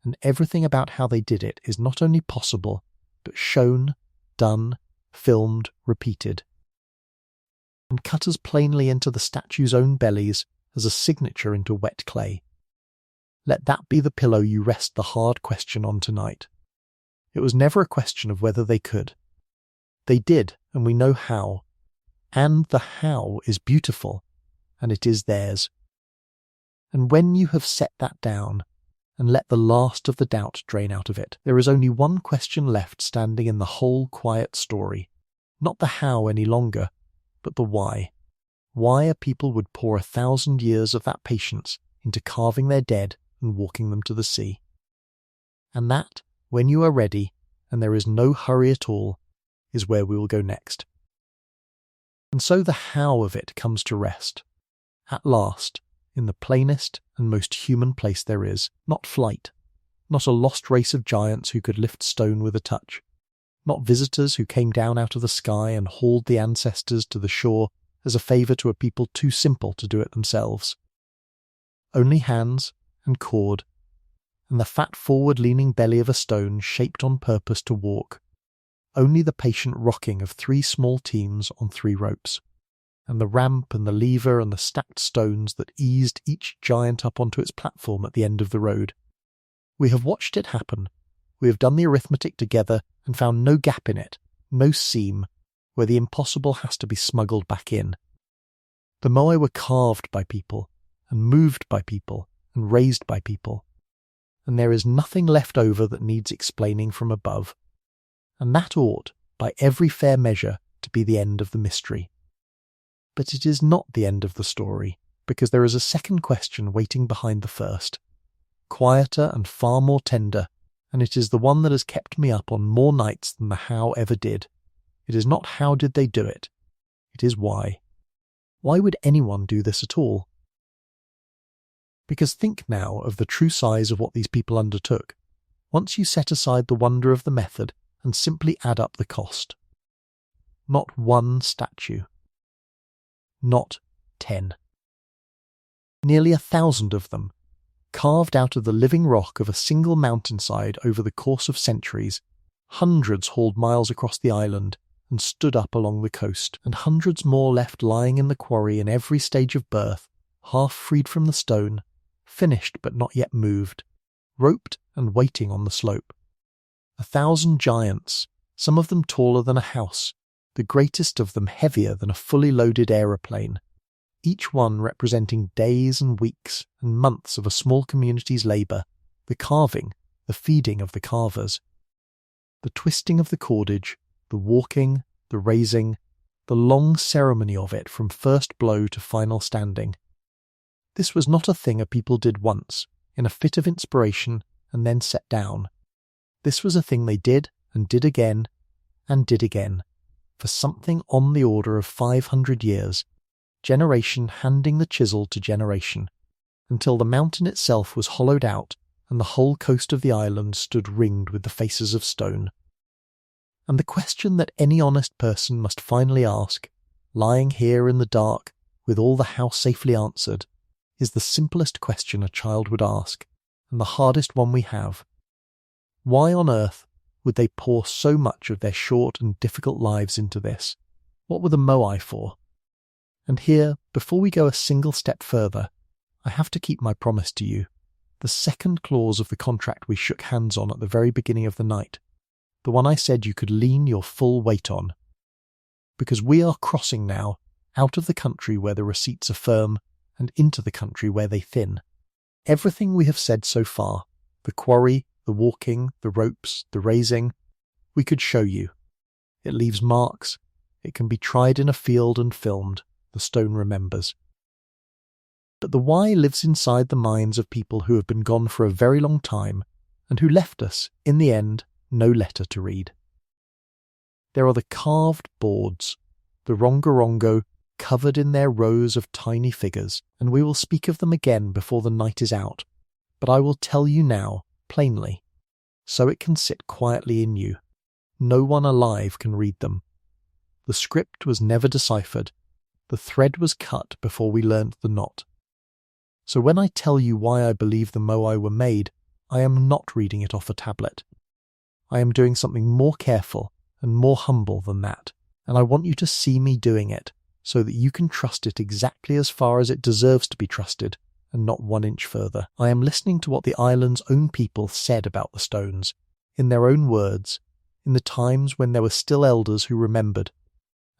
And everything about how they did it is not only possible, but shown, done, filmed, repeated, and cut as plainly into the statues' own bellies as a signature into wet clay. Let that be the pillow you rest the hard question on tonight. It was never a question of whether they could. They did, and we know how. And the how is beautiful, and it is theirs. And when you have set that down, and let the last of the doubt drain out of it, there is only one question left standing in the whole quiet story. Not the how any longer, but the why. Why a people would pour 1,000 years of that patience into carving their dead and walking them to the sea. And that, when you are ready, and there is no hurry at all, is where we will go next. And so the how of it comes to rest, at last, in the plainest and most human place there is, not flight, not a lost race of giants who could lift stone with a touch, not visitors who came down out of the sky and hauled the ancestors to the shore as a favour to a people too simple to do it themselves. Only hands and cord, and the fat forward-leaning belly of a stone shaped on purpose to walk. Only the patient rocking of 3 small teams on 3 ropes, and the ramp and the lever and the stacked stones that eased each giant up onto its platform at the end of the road. We have watched it happen. We have done the arithmetic together and found no gap in it, no seam, where the impossible has to be smuggled back in. The Moai were carved by people, and moved by people, and raised by people, and there is nothing left over that needs explaining from above. And that ought, by every fair measure, to be the end of the mystery. But it is not the end of the story, because there is a second question waiting behind the first, quieter and far more tender, and it is the one that has kept me up on more nights than the how ever did. It is not how did they do it, it is why. Why would anyone do this at all? Because think now of the true size of what these people undertook, once you set aside the wonder of the method and simply add up the cost. Not 1 statue. Not 10. Nearly 1,000 of them, carved out of the living rock of a single mountainside over the course of centuries, hundreds hauled miles across the island and stood up along the coast, and hundreds more left lying in the quarry in every stage of birth, half freed from the stone, finished but not yet moved, roped and waiting on the slope. 1,000 giants, some of them taller than a house, the greatest of them heavier than a fully loaded aeroplane, each one representing days and weeks and months of a small community's labour, the carving, the feeding of the carvers, the twisting of the cordage, the walking, the raising, the long ceremony of it from first blow to final standing. This was not a thing a people did once, in a fit of inspiration, and then set down. This was a thing they did and did again, for something on the order of 500 years, generation handing the chisel to generation, until the mountain itself was hollowed out and the whole coast of the island stood ringed with the faces of stone. And the question that any honest person must finally ask, lying here in the dark with all the house safely answered, is the simplest question a child would ask, and the hardest one we have. Why on earth would they pour so much of their short and difficult lives into this? What were the Moai for? And here, before we go a single step further, I have to keep my promise to you, the second clause of the contract we shook hands on at the very beginning of the night, the one I said you could lean your full weight on. Because we are crossing now, out of the country where the receipts are firm, and into the country where they thin. Everything we have said so far, the quarry, the walking, the ropes, the raising, we could show you. It leaves marks, it can be tried in a field and filmed, the stone remembers. But the why lives inside the minds of people who have been gone for a very long time, and who left us, in the end, no letter to read. There are the carved boards, the rongorongo, covered in their rows of tiny figures, and we will speak of them again before the night is out, but I will tell you now, plainly, so it can sit quietly in you. No one alive can read them. The script was never deciphered. The thread was cut before we learnt the knot. So when I tell you why I believe the Moai were made, I am not reading it off a tablet. I am doing something more careful and more humble than that, and I want you to see me doing it, so that you can trust it exactly as far as it deserves to be trusted, and not 1 inch further. I am listening to what the island's own people said about the stones, in their own words, in the times when there were still elders who remembered,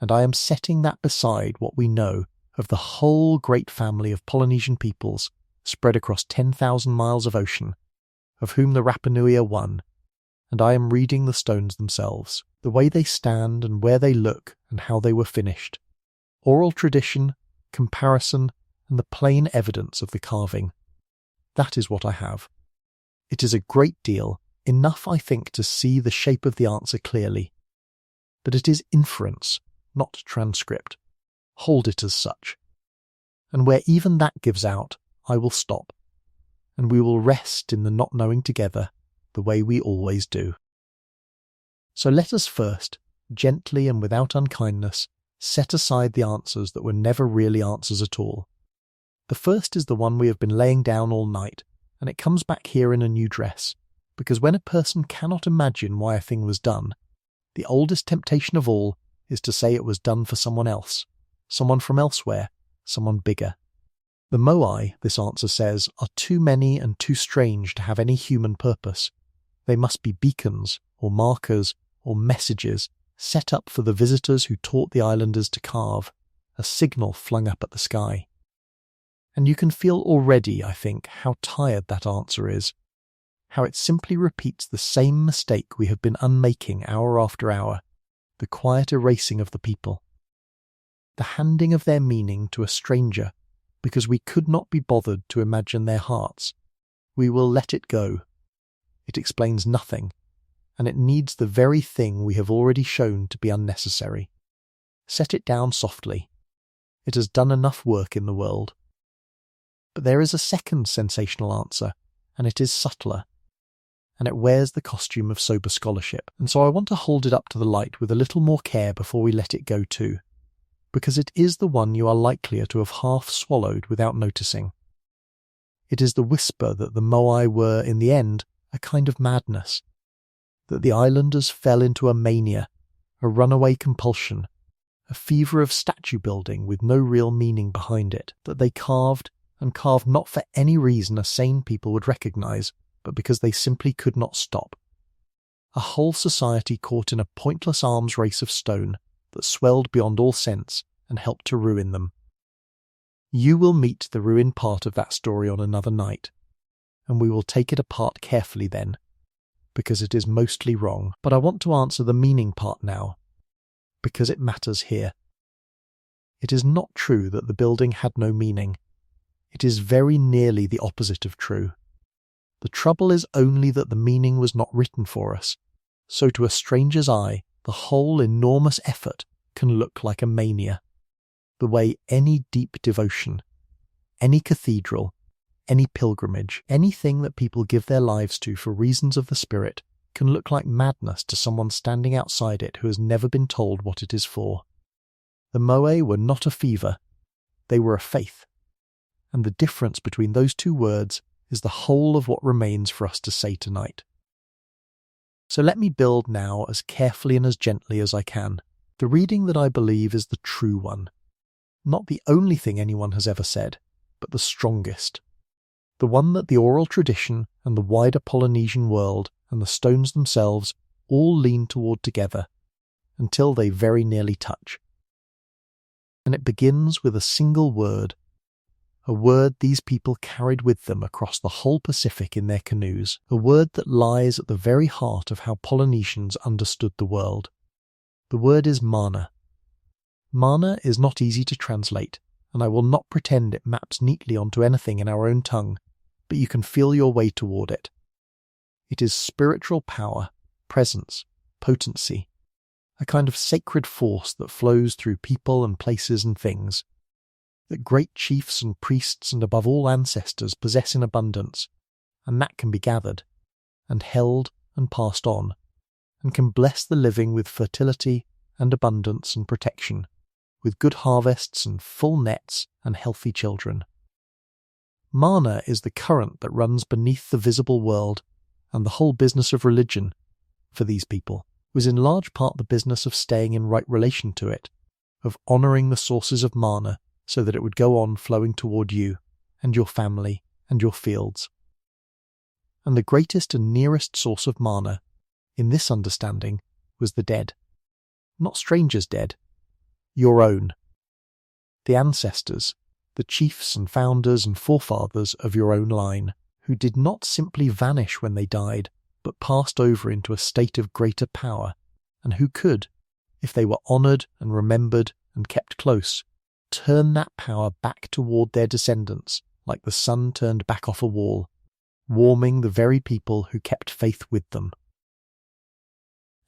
and I am setting that beside what we know of the whole great family of Polynesian peoples spread across 10,000 miles of ocean, of whom the Rapa Nui are one, and I am reading the stones themselves, the way they stand and where they look and how they were finished. Oral tradition, comparison, and the plain evidence of the carving. That is what I have. It is a great deal, enough I think to see the shape of the answer clearly. But it is inference, not transcript. Hold it as such. And where even that gives out, I will stop, and we will rest in the not knowing together, the way we always do. So let us first, gently and without unkindness, set aside the answers that were never really answers at all. The first is the one we have been laying down all night, and it comes back here in a new dress, because when a person cannot imagine why a thing was done, the oldest temptation of all is to say it was done for someone else, someone from elsewhere, someone bigger. The Moai, this answer says, are too many and too strange to have any human purpose. They must be beacons, or markers, or messages, set up for the visitors who taught the islanders to carve, a signal flung up at the sky. And you can feel already, I think, how tired that answer is, how it simply repeats the same mistake we have been unmaking hour after hour, the quiet erasing of the people, the handing of their meaning to a stranger, because we could not be bothered to imagine their hearts. We will let it go. It explains nothing, and it needs the very thing we have already shown to be unnecessary. Set it down softly. It has done enough work in the world. But there is a second sensational answer, and it is subtler, and it wears the costume of sober scholarship, and so I want to hold it up to the light with a little more care before we let it go too, because it is the one you are likelier to have half swallowed without noticing. It is the whisper that the Moai were, in the end, a kind of madness, that the islanders fell into a mania, a runaway compulsion, a fever of statue building with no real meaning behind it, that they carved, and carved not for any reason a sane people would recognise, but because they simply could not stop. A whole society caught in a pointless arms race of stone that swelled beyond all sense and helped to ruin them. You will meet the ruined part of that story on another night, and we will take it apart carefully then, because it is mostly wrong. But I want to answer the meaning part now, because it matters here. It is not true that the building had no meaning. It is very nearly the opposite of true. The trouble is only that the meaning was not written for us, so to a stranger's eye, the whole enormous effort can look like a mania. The way any deep devotion, any cathedral, any pilgrimage, anything that people give their lives to for reasons of the spirit, can look like madness to someone standing outside it who has never been told what it is for. The Moai were not a fever, they were a faith. And the difference between those two words is the whole of what remains for us to say tonight. So let me build now as carefully and as gently as I can the reading that I believe is the true one. Not the only thing anyone has ever said, but the strongest. The one that the oral tradition and the wider Polynesian world and the stones themselves all lean toward together, until they very nearly touch. And it begins with a single word, a word these people carried with them across the whole Pacific in their canoes, a word that lies at the very heart of how Polynesians understood the world. The word is mana. Mana is not easy to translate, and I will not pretend it maps neatly onto anything in our own tongue, but you can feel your way toward it. It is spiritual power, presence, potency, a kind of sacred force that flows through people and places and things, that great chiefs and priests and above all ancestors possess in abundance, and that can be gathered, and held and passed on, and can bless the living with fertility and abundance and protection, with good harvests and full nets and healthy children. Mana is the current that runs beneath the visible world, and the whole business of religion, for these people, was in large part the business of staying in right relation to it, of honouring the sources of mana so that it would go on flowing toward you, and your family, and your fields. And the greatest and nearest source of mana, in this understanding, was the dead. Not strangers' dead, your own. The ancestors, the chiefs and founders and forefathers of your own line, who did not simply vanish when they died, but passed over into a state of greater power, and who could, if they were honoured and remembered and kept close, turn that power back toward their descendants like the sun turned back off a wall, warming the very people who kept faith with them.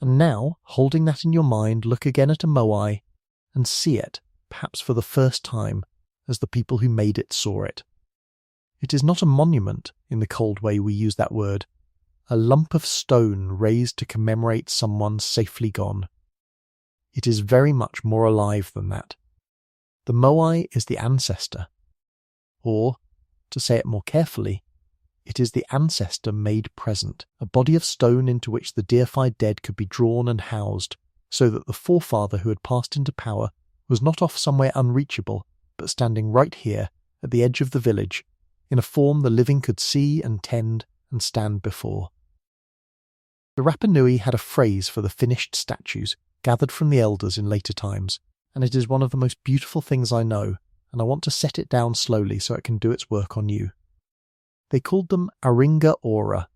And now, holding that in your mind, look again at a Moai and see it, perhaps for the first time, as the people who made it saw it. It is not a monument, in the cold way we use that word, a lump of stone raised to commemorate someone safely gone. It is very much more alive than that. The Moai is the ancestor, or, to say it more carefully, it is the ancestor made present, a body of stone into which the deified dead could be drawn and housed, so that the forefather who had passed into power was not off somewhere unreachable, but standing right here, at the edge of the village, in a form the living could see and tend and stand before. The Rapa Nui had a phrase for the finished statues, gathered from the elders in later times, and it is one of the most beautiful things I know, and I want to set it down slowly so it can do its work on you. They called them Aringa Ora,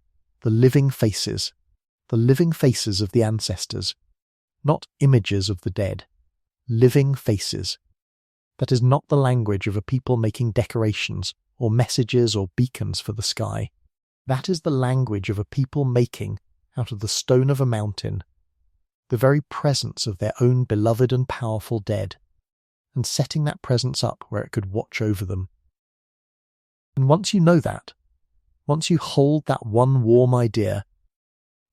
the living faces of the ancestors, not images of the dead, living faces. That is not the language of a people making decorations or messages or beacons for the sky. That is the language of a people making, out of the stone of a mountain, the very presence of their own beloved and powerful dead, and setting that presence up where it could watch over them. And once you know that, once you hold that one warm idea,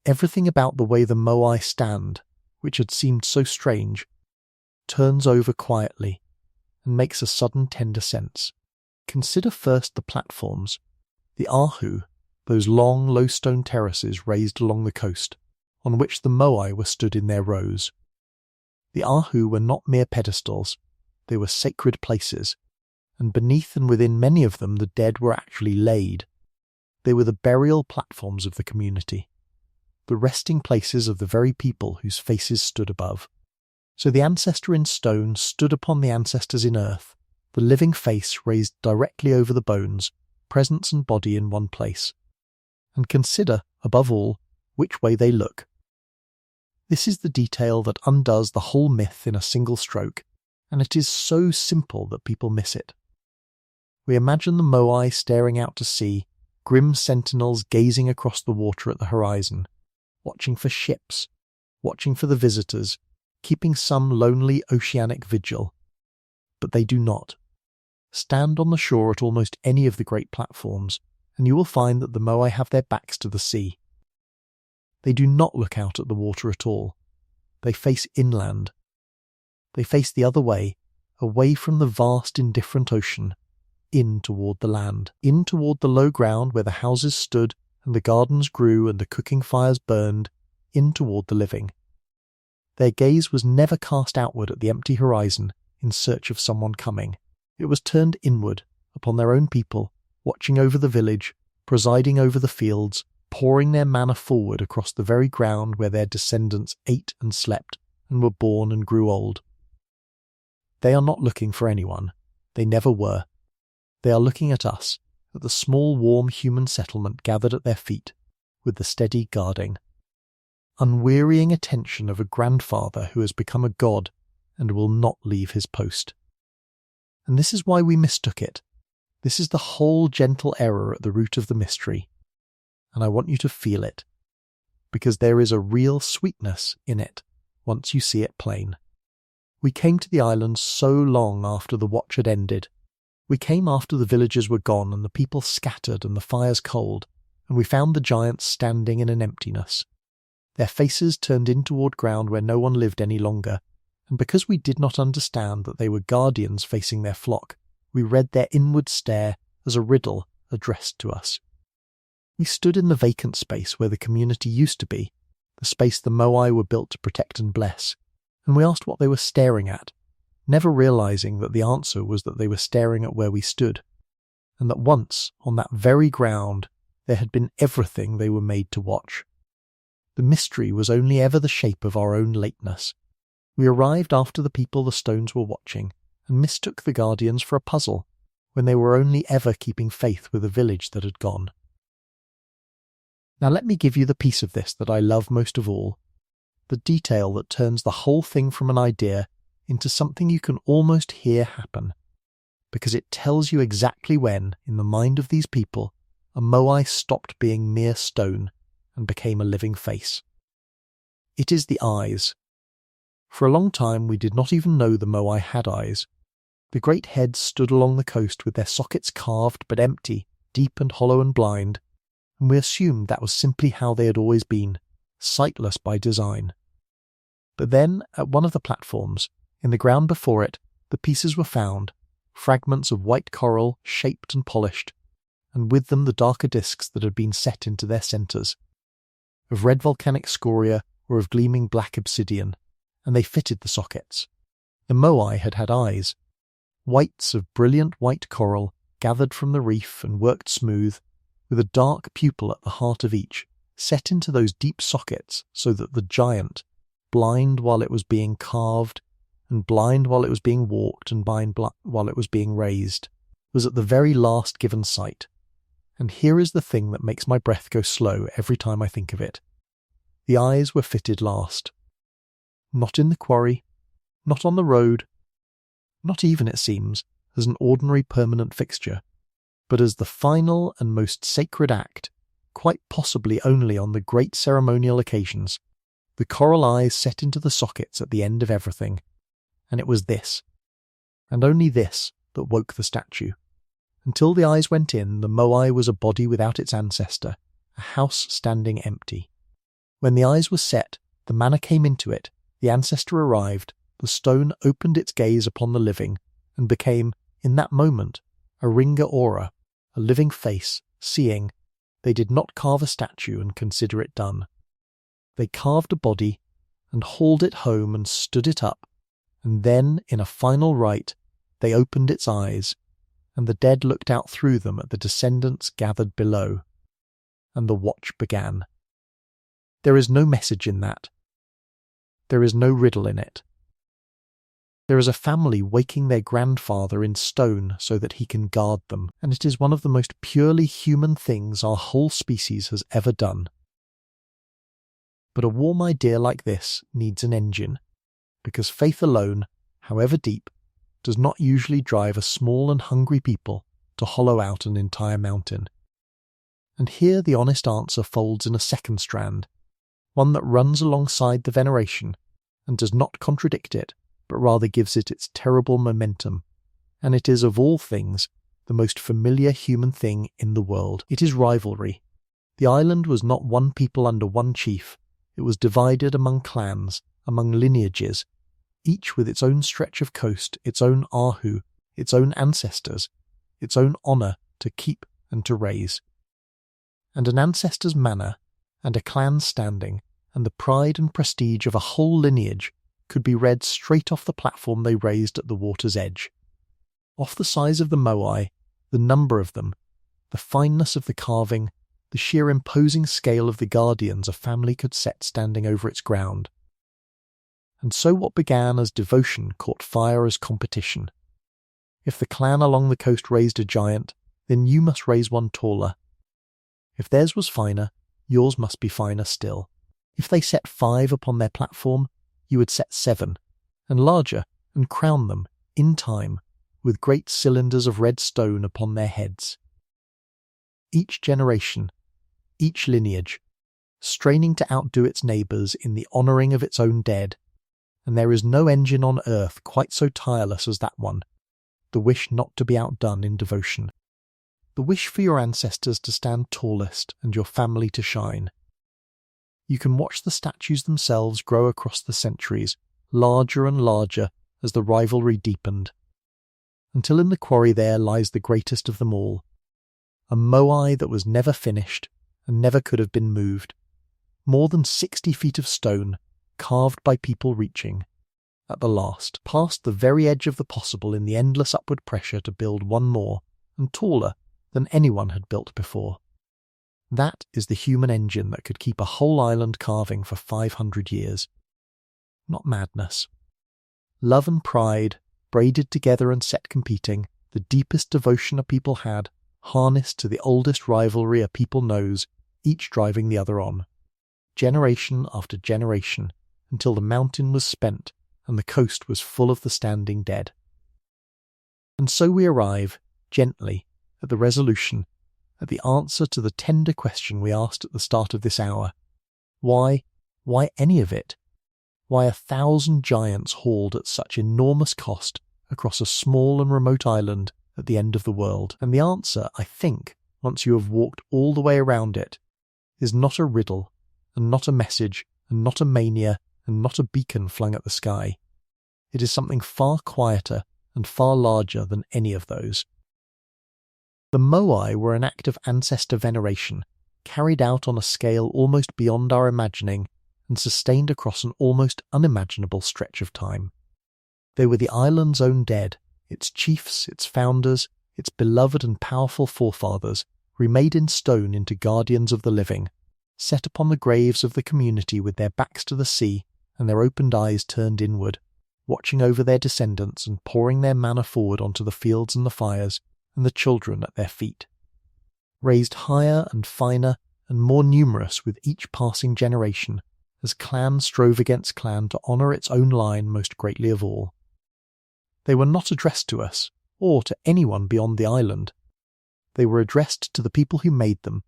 everything about the way the Moai stand, which had seemed so strange, turns over quietly and makes a sudden tender sense. Consider first the platforms, the ahu, those long low stone terraces raised along the coast, on which the Moai were stood in their rows. The ahu were not mere pedestals, they were sacred places, and beneath and within many of them the dead were actually laid. They were the burial platforms of the community, the resting places of the very people whose faces stood above. So the ancestor in stone stood upon the ancestors in earth, the living face raised directly over the bones, presence and body in one place. And consider, above all, which way they look. This is the detail that undoes the whole myth in a single stroke, and it is so simple that people miss it. We imagine the Moai staring out to sea, grim sentinels gazing across the water at the horizon, watching for ships, watching for the visitors, keeping some lonely oceanic vigil. But they do not. Stand on the shore at almost any of the great platforms, and you will find that the Moai have their backs to the sea. They do not look out at the water at all. They face inland. They face the other way, away from the vast indifferent ocean, in toward the land, in toward the low ground where the houses stood and the gardens grew and the cooking fires burned, in toward the living. Their gaze was never cast outward at the empty horizon in search of someone coming. It was turned inward, upon their own people, watching over the village, presiding over the fields, pouring their manna forward across the very ground where their descendants ate and slept and were born and grew old. They are not looking for anyone. They never were. They are looking at us, at the small warm human settlement gathered at their feet, with the steady guarding, unwearying attention of a grandfather who has become a god and will not leave his post. And this is why we mistook it. This is the whole gentle error at the root of the mystery. And I want you to feel it, because there is a real sweetness in it once you see it plain. We came to the island so long after the watch had ended. We came after the villagers were gone and the people scattered and the fires cold, and we found the giants standing in an emptiness, their faces turned in toward ground where no one lived any longer, and because we did not understand that they were guardians facing their flock, we read their inward stare as a riddle addressed to us. We stood in the vacant space where the community used to be, the space the Moai were built to protect and bless, and we asked what they were staring at, never realizing that the answer was that they were staring at where we stood, and that once, on that very ground, there had been everything they were made to watch. The mystery was only ever the shape of our own lateness. We arrived after the people the stones were watching, and mistook the guardians for a puzzle, when they were only ever keeping faith with a village that had gone. Now let me give you the piece of this that I love most of all, the detail that turns the whole thing from an idea into something you can almost hear happen, because it tells you exactly when, in the mind of these people, a Moai stopped being mere stone and became a living face. It is the eyes. For a long time we did not even know the Moai had eyes. The great heads stood along the coast with their sockets carved but empty, deep and hollow and blind, and we assumed that was simply how they had always been, sightless by design. But then, at one of the platforms, in the ground before it, the pieces were found, fragments of white coral, shaped and polished, and with them the darker discs that had been set into their centres, of red volcanic scoria or of gleaming black obsidian, and they fitted the sockets. The Moai had had eyes, whites of brilliant white coral, gathered from the reef and worked smooth, with a dark pupil at the heart of each, set into those deep sockets so that the giant, blind while it was being carved, and blind while it was being walked, and blind while it was being raised, was at the very last given sight. And here is the thing that makes my breath go slow every time I think of it. The eyes were fitted last. Not in the quarry, not on the road, not even, it seems, as an ordinary permanent fixture, but as the final and most sacred act, quite possibly only on the great ceremonial occasions, the coral eyes set into the sockets at the end of everything. And it was this, and only this, that woke the statue. Until the eyes went in, the Moai was a body without its ancestor, a house standing empty. When the eyes were set, the manna came into it, the ancestor arrived, the stone opened its gaze upon the living, and became, in that moment, a ringa ora, a living face, seeing. They did not carve a statue and consider it done. They carved a body, and hauled it home and stood it up, and then, in a final rite, they opened its eyes, and the dead looked out through them at the descendants gathered below, and the watch began. There is no message in that. There is no riddle in it. There is a family waking their grandfather in stone so that he can guard them, and it is one of the most purely human things our whole species has ever done. But a warm idea like this needs an engine, because faith alone, however deep, does not usually drive a small and hungry people to hollow out an entire mountain. And here the honest answer folds in a second strand, one that runs alongside the veneration and does not contradict it, but rather gives it its terrible momentum. And it is, of all things, the most familiar human thing in the world. It is rivalry. The island was not one people under one chief. It was divided among clans, among lineages, each with its own stretch of coast, its own ahu, its own ancestors, its own honour to keep and to raise. And an ancestor's manor, and a clan's standing, and the pride and prestige of a whole lineage could be read straight off the platform they raised at the water's edge. Off the size of the Moai, the number of them, the fineness of the carving, the sheer imposing scale of the guardians a family could set standing over its ground. And so what began as devotion caught fire as competition. If the clan along the coast raised a giant, then you must raise one taller. If theirs was finer, yours must be finer still. If they set 5 upon their platform, you would set 7, and larger, and crown them, in time, with great cylinders of red stone upon their heads. Each generation, each lineage, straining to outdo its neighbours in the honouring of its own dead, and there is no engine on earth quite so tireless as that one, the wish not to be outdone in devotion. The wish for your ancestors to stand tallest and your family to shine. You can watch the statues themselves grow across the centuries, larger and larger as the rivalry deepened, until in the quarry there lies the greatest of them all, a Moai that was never finished and never could have been moved, more than 60 feet of stone, carved by people reaching, at the last, past the very edge of the possible in the endless upward pressure to build one more, and taller than anyone had built before. That is the human engine that could keep a whole island carving for 500 years. Not madness. Love and pride, braided together and set competing, the deepest devotion a people had, harnessed to the oldest rivalry a people knows, each driving the other on, generation after generation, until the mountain was spent and the coast was full of the standing dead. And so we arrive, gently, at the resolution, at the answer to the tender question we asked at the start of this hour. Why any of it? Why 1,000 giants hauled at such enormous cost across a small and remote island at the end of the world? And the answer, I think, once you have walked all the way around it, is not a riddle, and not a message, and not a mania, and not a beacon flung at the sky. It is something far quieter and far larger than any of those. The Moai were an act of ancestor veneration, carried out on a scale almost beyond our imagining, and sustained across an almost unimaginable stretch of time. They were the island's own dead, its chiefs, its founders, its beloved and powerful forefathers, remade in stone into guardians of the living, set upon the graves of the community with their backs to the sea and their opened eyes turned inward, watching over their descendants and pouring their manna forward onto the fields and the fires, and the children at their feet. Raised higher and finer and more numerous with each passing generation, as clan strove against clan to honour its own line most greatly of all. They were not addressed to us, or to anyone beyond the island. They were addressed to the people who made them,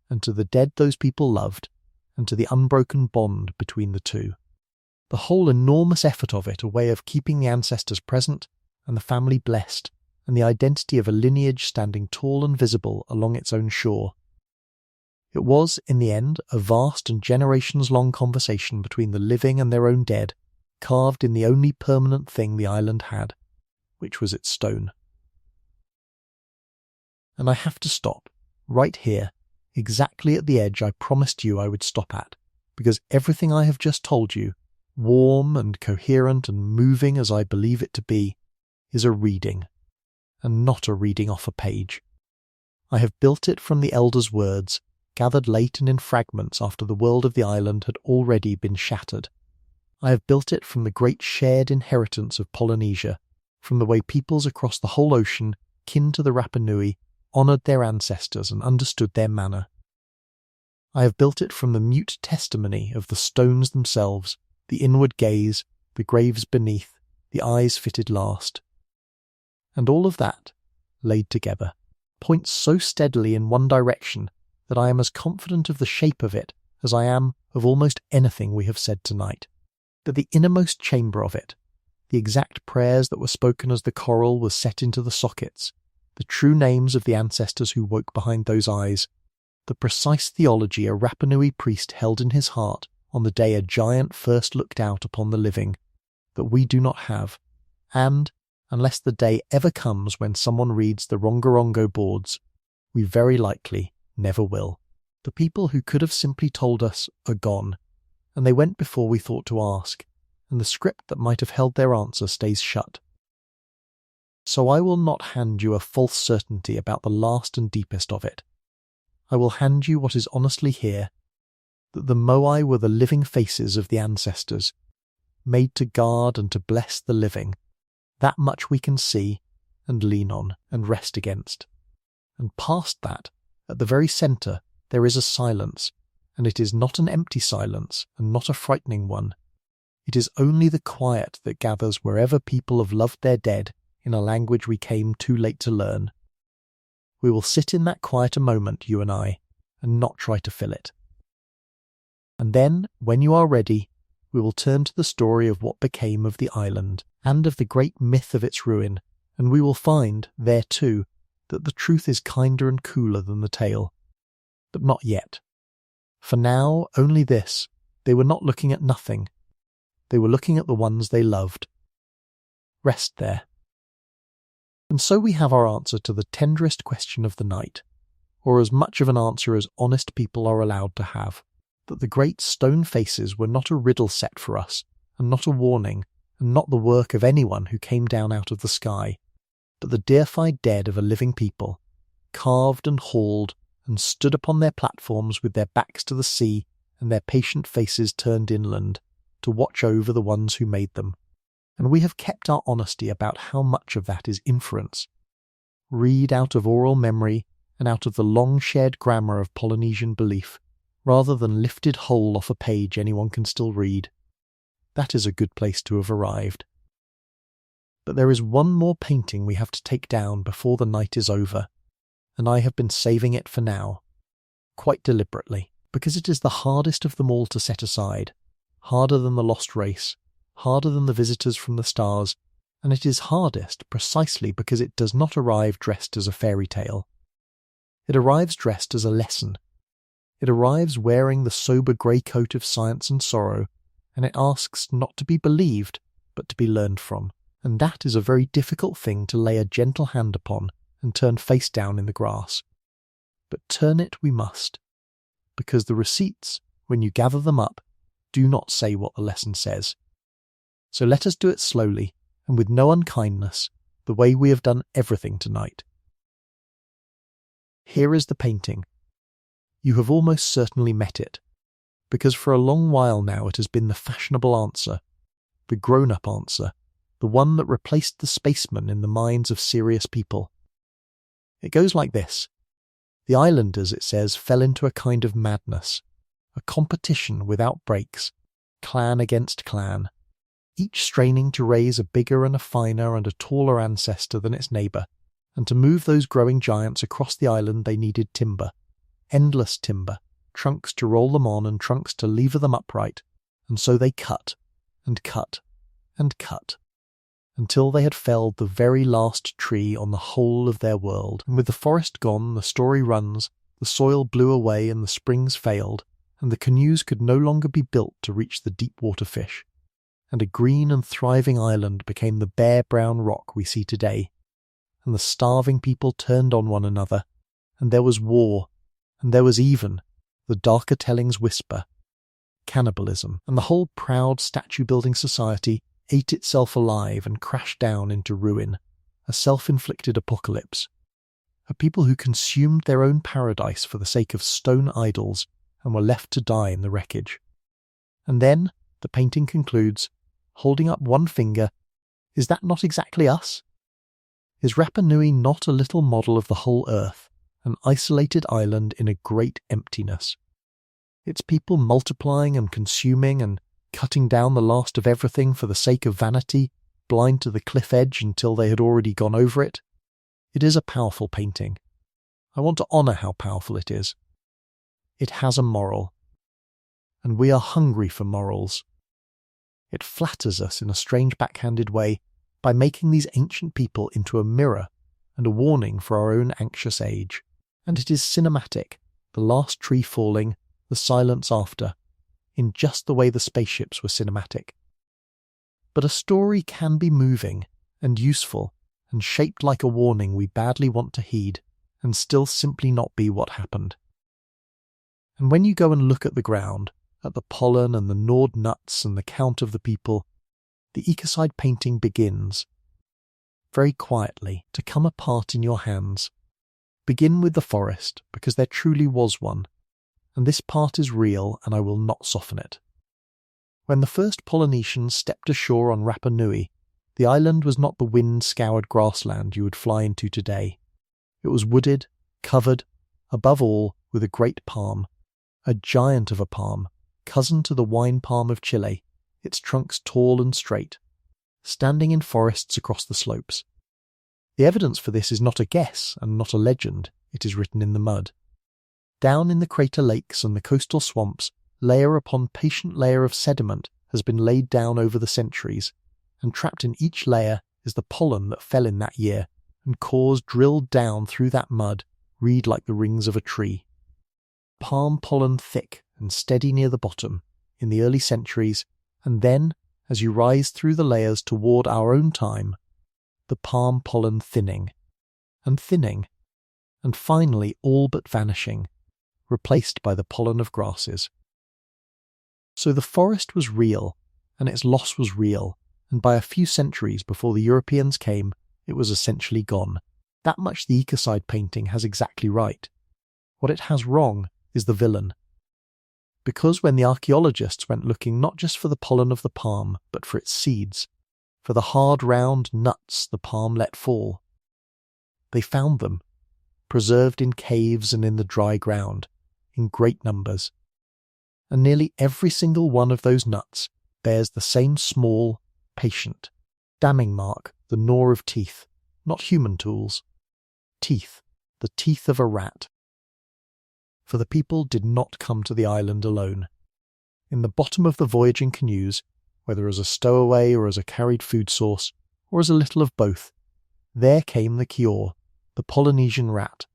and to the dead those people loved, and to the unbroken bond between the two. The whole enormous effort of it a way of keeping the ancestors present, and the family blessed, and the identity of a lineage standing tall and visible along its own shore. It was, in the end, a vast and generations-long conversation between the living and their own dead, carved in the only permanent thing the island had, which was its stone. And I have to stop, right here, exactly at the edge I promised you I would stop at, because everything I have just told you, warm and coherent and moving as I believe it to be, is a reading, and not a reading off a page. I have built it from the elders' words, gathered late and in fragments after the world of the island had already been shattered. I have built it from the great shared inheritance of Polynesia, from the way peoples across the whole ocean, kin to the Rapa Nui, honoured their ancestors and understood their manner. I have built it from the mute testimony of the stones themselves, the inward gaze, the graves beneath, the eyes fitted last. And all of that, laid together, points so steadily in one direction that I am as confident of the shape of it as I am of almost anything we have said tonight, that the innermost chamber of it, the exact prayers that were spoken as the coral was set into the sockets, the true names of the ancestors who woke behind those eyes, the precise theology a Rapa Nui priest held in his heart on the day a giant first looked out upon the living, that we do not have, and, unless the day ever comes when someone reads the Rongorongo boards, we very likely never will. The people who could have simply told us are gone, and they went before we thought to ask, and the script that might have held their answer stays shut. So I will not hand you a false certainty about the last and deepest of it. I will hand you what is honestly here, that the Moai were the living faces of the ancestors, made to guard and to bless the living. That much we can see, and lean on, and rest against. And past that, at the very centre, there is a silence, and it is not an empty silence, and not a frightening one. It is only the quiet that gathers wherever people have loved their dead in a language we came too late to learn. We will sit in that quiet a moment, you and I, and not try to fill it. And then, when you are ready, we will turn to the story of what became of the island, and of the great myth of its ruin, and we will find, there too, that the truth is kinder and cooler than the tale. But not yet. For now, only this: they were not looking at nothing. They were looking at the ones they loved. Rest there. And so we have our answer to the tenderest question of the night, or as much of an answer as honest people are allowed to have, that the great stone faces were not a riddle set for us, and not a warning, and not the work of anyone who came down out of the sky, but the deified dead of a living people, carved and hauled, and stood upon their platforms with their backs to the sea and their patient faces turned inland, to watch over the ones who made them. And we have kept our honesty about how much of that is inference. Read out of oral memory and out of the long-shared grammar of Polynesian belief, rather than lifted whole off a page anyone can still read. That is a good place to have arrived. But there is one more painting we have to take down before the night is over, and I have been saving it for now, quite deliberately, because it is the hardest of them all to set aside, harder than the lost race, harder than the visitors from the stars, and it is hardest precisely because it does not arrive dressed as a fairy tale. It arrives dressed as a lesson. It arrives wearing the sober grey coat of science and sorrow, and it asks not to be believed, but to be learned from. And that is a very difficult thing to lay a gentle hand upon and turn face down in the grass. But turn it we must, because the receipts, when you gather them up, do not say what the lesson says. So let us do it slowly, and with no unkindness, the way we have done everything tonight. Here is the painting. You have almost certainly met it, because for a long while now it has been the fashionable answer, the grown-up answer, the one that replaced the spaceman in the minds of serious people. It goes like this. The islanders, it says, fell into a kind of madness, a competition without breaks, clan against clan, each straining to raise a bigger and a finer and a taller ancestor than its neighbour, and to move those growing giants across the island they needed timber, endless timber, trunks to roll them on and trunks to lever them upright, and so they cut, and cut, and cut, until they had felled the very last tree on the whole of their world. And with the forest gone, the story runs, the soil blew away and the springs failed, and the canoes could no longer be built to reach the deep water fish, and a green and thriving island became the bare brown rock we see today, and the starving people turned on one another, and there was war, and there was even, the darker tellings whisper, cannibalism, and the whole proud statue-building society ate itself alive and crashed down into ruin, a self-inflicted apocalypse, a people who consumed their own paradise for the sake of stone idols and were left to die in the wreckage. And then, the painting concludes, holding up one finger, is that not exactly us? Is Rapa Nui not a little model of the whole earth, an isolated island in a great emptiness? Its people multiplying and consuming and cutting down the last of everything for the sake of vanity, blind to the cliff edge until they had already gone over it. It is a powerful painting. I want to honour how powerful it is. It has a moral. and we are hungry for morals. It flatters us in a strange backhanded way by making these ancient people into a mirror and a warning for our own anxious age. And it is cinematic, the last tree falling, the silence after, in just the way the spaceships were cinematic. But a story can be moving and useful and shaped like a warning we badly want to heed and still simply not be what happened. And when you go and look at the ground, at the pollen and the gnawed nuts and the count of the people, the ecocide painting begins, very quietly, to come apart in your hands. Begin with the forest, because there truly was one, and this part is real and I will not soften it. When the first Polynesians stepped ashore on Rapa Nui, the island was not the wind-scoured grassland you would fly into today. It was wooded, covered, above all, with a great palm, a giant of a palm, cousin to the wine palm of Chile, its trunks tall and straight, standing in forests across the slopes. The evidence for this is not a guess and not a legend, it is written in the mud. Down in the crater lakes and the coastal swamps, layer upon patient layer of sediment has been laid down over the centuries, and trapped in each layer is the pollen that fell in that year, and cores drilled down through that mud read like the rings of a tree. Palm pollen thick and steady near the bottom, in the early centuries, and then, as you rise through the layers toward our own time, the palm pollen thinning, and finally all but vanishing, replaced by the pollen of grasses. So the forest was real, and its loss was real, and by a few centuries before the Europeans came, it was essentially gone. That much the ecocide painting has exactly right. What it has wrong is the villain. Because when the archaeologists went looking not just for the pollen of the palm, but for its seeds, for the hard round nuts the palm let fall, they found them, preserved in caves and in the dry ground, in great numbers. And nearly every single one of those nuts bears the same small, patient, damning mark, the gnaw of teeth, not human tools. Teeth, the teeth of a rat. For the people did not come to the island alone. In the bottom of the voyaging canoes, whether as a stowaway or as a carried food source, or as a little of both, there came the Kior, the Polynesian rat,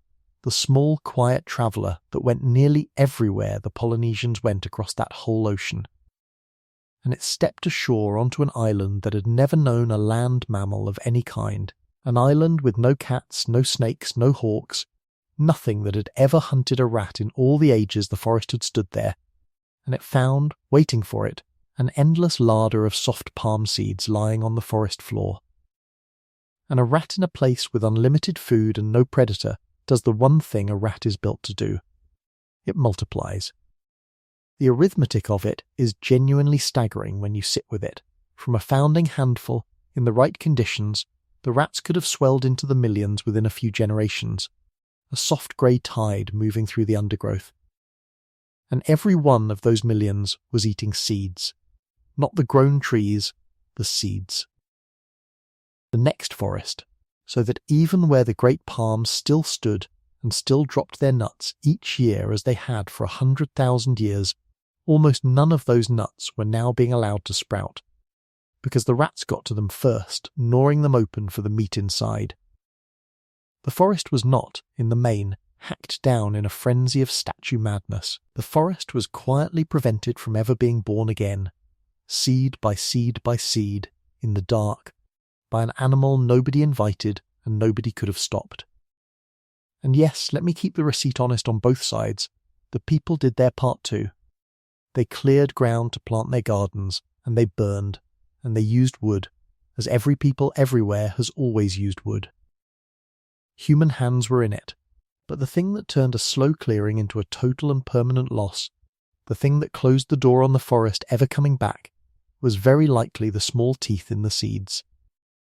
the small quiet traveller that went nearly everywhere the Polynesians went across that whole ocean. And it stepped ashore onto an island that had never known a land mammal of any kind, an island with no cats, no snakes, no hawks, nothing that had ever hunted a rat in all the ages the forest had stood there, and it found, waiting for it, an endless larder of soft palm seeds lying on the forest floor. And a rat in a place with unlimited food and no predator does the one thing a rat is built to do. It multiplies. The arithmetic of it is genuinely staggering when you sit with it. From a founding handful, in the right conditions, the rats could have swelled into the millions within a few generations, a soft grey tide moving through the undergrowth. And every one of those millions was eating seeds. Not the grown trees, the seeds. The next forest, so that even where the great palms still stood and still dropped their nuts each year as they had for 100,000 years, almost none of those nuts were now being allowed to sprout, because the rats got to them first, gnawing them open for the meat inside. The forest was not, in the main, hacked down in a frenzy of statue madness. The forest was quietly prevented from ever being born again, seed by seed by seed, in the dark, by an animal nobody invited and nobody could have stopped. And yes, let me keep the receipt honest on both sides, the people did their part too. They cleared ground to plant their gardens, and they burned, and they used wood, as every people everywhere has always used wood. Human hands were in it, but the thing that turned a slow clearing into a total and permanent loss, the thing that closed the door on the forest ever coming back, was very likely the small teeth in the seeds.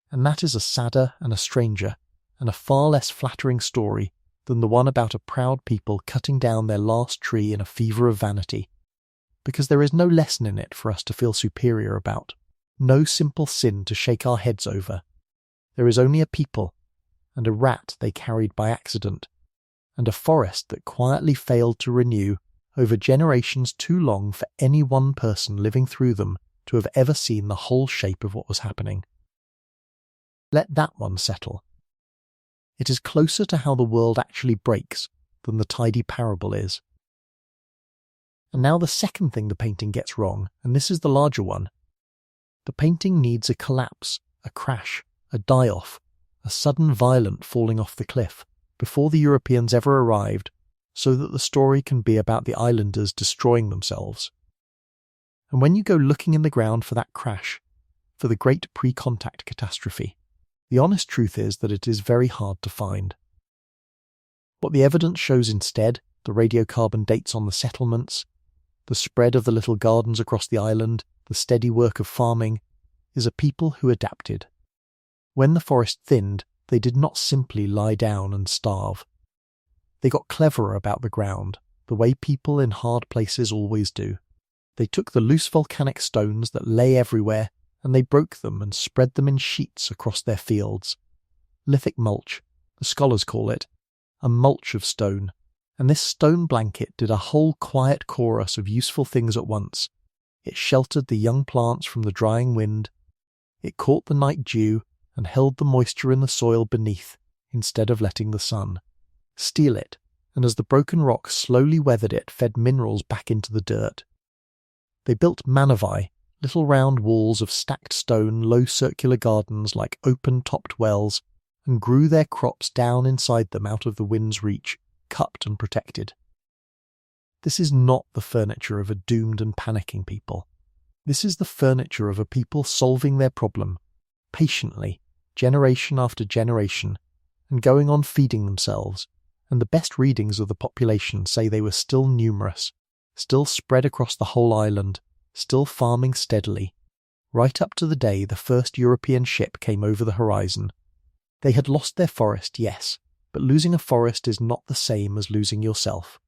And that is a sadder and a stranger, and a far less flattering story than the one about a proud people cutting down their last tree in a fever of vanity, because there is no lesson in it for us to feel superior about, no simple sin to shake our heads over. There is only a people, and a rat they carried by accident, and a forest that quietly failed to renew over generations too long for any one person living through them to have ever seen the whole shape of what was happening. Let that one settle. It is closer to how the world actually breaks than the tidy parable is. And now the second thing the painting gets wrong, and this is the larger one. The painting needs a collapse, a crash, a die-off, a sudden violent falling off the cliff, before the Europeans ever arrived, so that the story can be about the islanders destroying themselves. And when you go looking in the ground for that crash, for the great pre-contact catastrophe, the honest truth is that it is very hard to find. What the evidence shows instead, the radiocarbon dates on the settlements, the spread of the little gardens across the island, the steady work of farming, is a people who adapted. When the forest thinned, they did not simply lie down and starve. They got cleverer about the ground, the way people in hard places always do. They took the loose volcanic stones that lay everywhere, and they broke them and spread them in sheets across their fields. Lithic mulch, the scholars call it, a mulch of stone, and this stone blanket did a whole quiet chorus of useful things at once. It sheltered the young plants from the drying wind, it caught the night dew and held the moisture in the soil beneath instead of letting the sun steal it, and as the broken rock slowly weathered it, fed minerals back into the dirt. They built manavai, little round walls of stacked stone, low circular gardens like open-topped wells, and grew their crops down inside them out of the wind's reach, cupped and protected. This is not the furniture of a doomed and panicking people. This is the furniture of a people solving their problem, patiently, generation after generation, and going on feeding themselves, and the best readings of the population say they were still numerous, still spread across the whole island, still farming steadily, right up to the day the first European ship came over the horizon. They had lost their forest, yes, but losing a forest is not the same as losing yourself.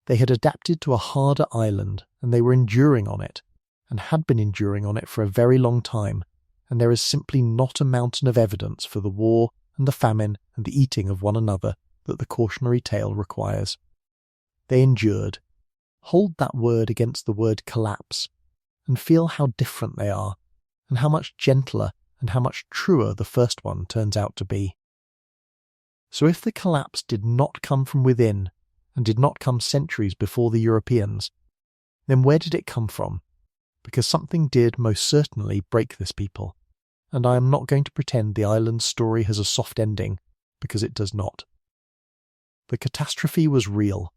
They had adapted to a harder island, and they were enduring on it, and had been enduring on it for a very long time, and there is simply not a mountain of evidence for the war and the famine and the eating of one another that the cautionary tale requires. They endured. Hold that word against the word collapse, and feel how different they are, and how much gentler and how much truer the first one turns out to be. So if the collapse did not come from within, and did not come centuries before the Europeans, then where did it come from? Because something did most certainly break this people, and I am not going to pretend the island's story has a soft ending, because it does not. The catastrophe was real.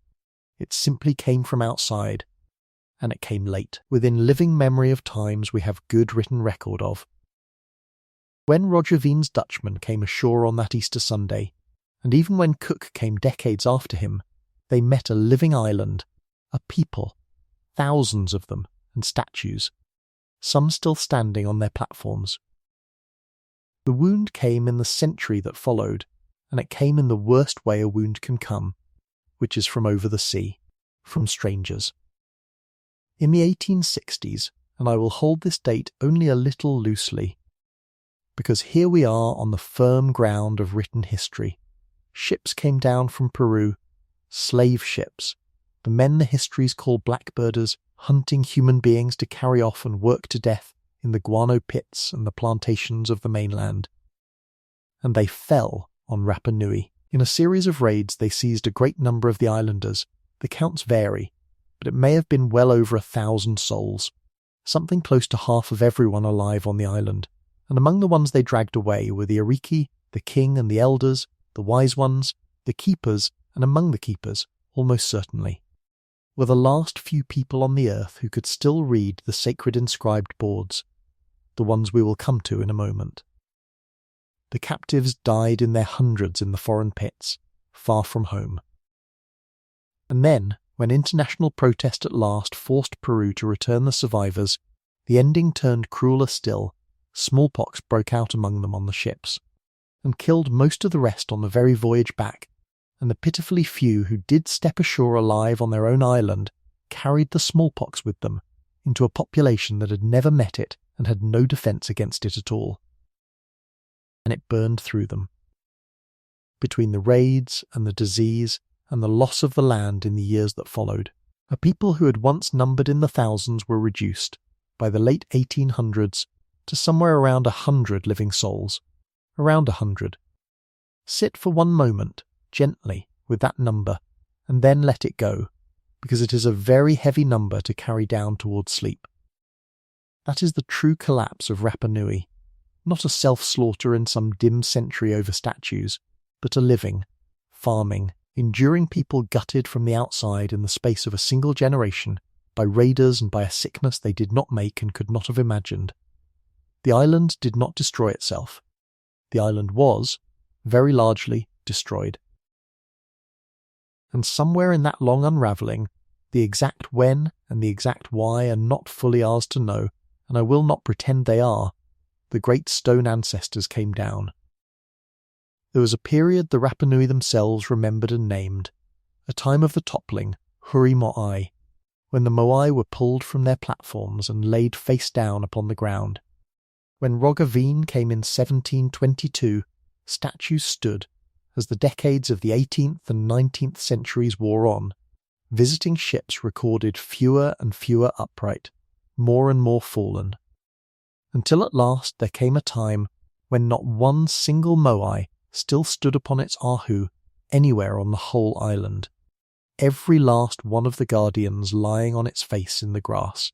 It simply came from outside, and it came late, within living memory of times we have good written record of. When Roger Wien's Dutchman came ashore on that Easter Sunday, and even when Cook came decades after him, they met a living island, a people, thousands of them, and statues, some still standing on their platforms. The wound came in the century that followed, and it came in the worst way a wound can come, which is from over the sea, from strangers. In the 1860s, and I will hold this date only a little loosely, because here we are on the firm ground of written history. Ships came down from Peru, slave ships, the men the histories call blackbirders, hunting human beings to carry off and work to death in the guano pits and the plantations of the mainland. And they fell on Rapa Nui. In a series of raids they seized a great number of the islanders. The counts vary, but it may have been well over 1,000 souls, something close to half of everyone alive on the island, and among the ones they dragged away were the Ariki, the king and the elders, the wise ones, the keepers, and among the keepers, almost certainly, were the last few people on the earth who could still read the sacred inscribed boards, the ones we will come to in a moment. The captives died in their hundreds in the foreign pits, far from home. And then, when international protest at last forced Peru to return the survivors, the ending turned crueler still. Smallpox broke out among them on the ships, and killed most of the rest on the very voyage back, and the pitifully few who did step ashore alive on their own island carried the smallpox with them into a population that had never met it and had no defence against it at all. And it burned through them. Between the raids and the disease and the loss of the land in the years that followed, A people who had once numbered in the thousands were reduced, by the late 1800s, to somewhere around 100 living souls. Around 100. Sit for one moment, gently, with that number, and then let it go, because it is a very heavy number to carry down towards sleep. That is the true collapse of Rapa Nui, not a self-slaughter in some dim century over statues, but a living, farming, enduring people gutted from the outside in the space of a single generation by raiders and by a sickness they did not make and could not have imagined. The island did not destroy itself. The island was, very largely, destroyed. And somewhere in that long unravelling, the exact when and the exact why are not fully ours to know, and I will not pretend they are, the great stone ancestors came down. There was a period the Rapa Nui themselves remembered and named, a time of the toppling, Huri Moai, when the Moai were pulled from their platforms and laid face down upon the ground. When Roggeveen came in 1722, statues stood, as the decades of the 18th and 19th centuries wore on. Visiting ships recorded fewer and fewer upright, more and more fallen, until at last there came a time when not one single Moai still stood upon its ahu anywhere on the whole island, every last one of the guardians lying on its face in the grass.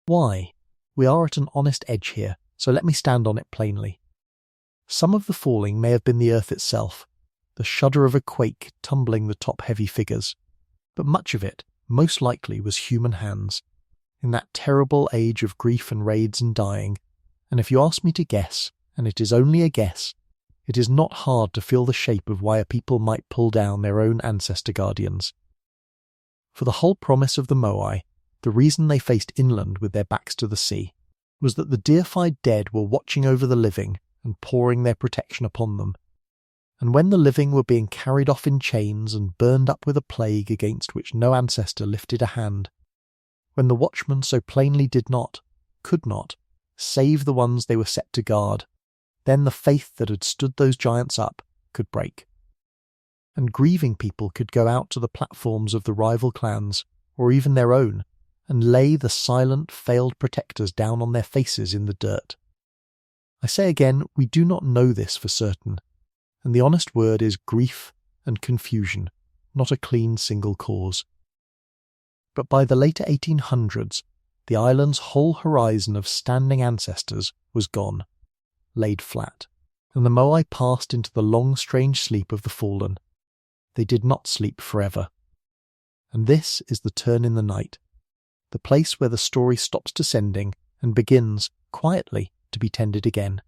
Why? We are at an honest edge here, so let me stand on it plainly. Some of the falling may have been the earth itself, the shudder of a quake tumbling the top-heavy figures, but much of it, most likely, was human hands, in that terrible age of grief and raids and dying, and if you ask me to guess, and it is only a guess, it is not hard to feel the shape of why a people might pull down their own ancestor guardians. For the whole promise of the Moai, the reason they faced inland with their backs to the sea, was that the deified dead were watching over the living and pouring their protection upon them. And when the living were being carried off in chains and burned up with a plague against which no ancestor lifted a hand, when the watchmen so plainly did not, could not, save the ones they were set to guard, then the faith that had stood those giants up could break. And grieving people could go out to the platforms of the rival clans, or even their own, and lay the silent, failed protectors down on their faces in the dirt. I say again, we do not know this for certain, and the honest word is grief and confusion, not a clean single cause. But by the later 1800s, the island's whole horizon of standing ancestors was gone, laid flat, and the Moai passed into the long strange sleep of the fallen. They did not sleep forever. And this is the turn in the night, the place where the story stops descending and begins, quietly, to be tended again.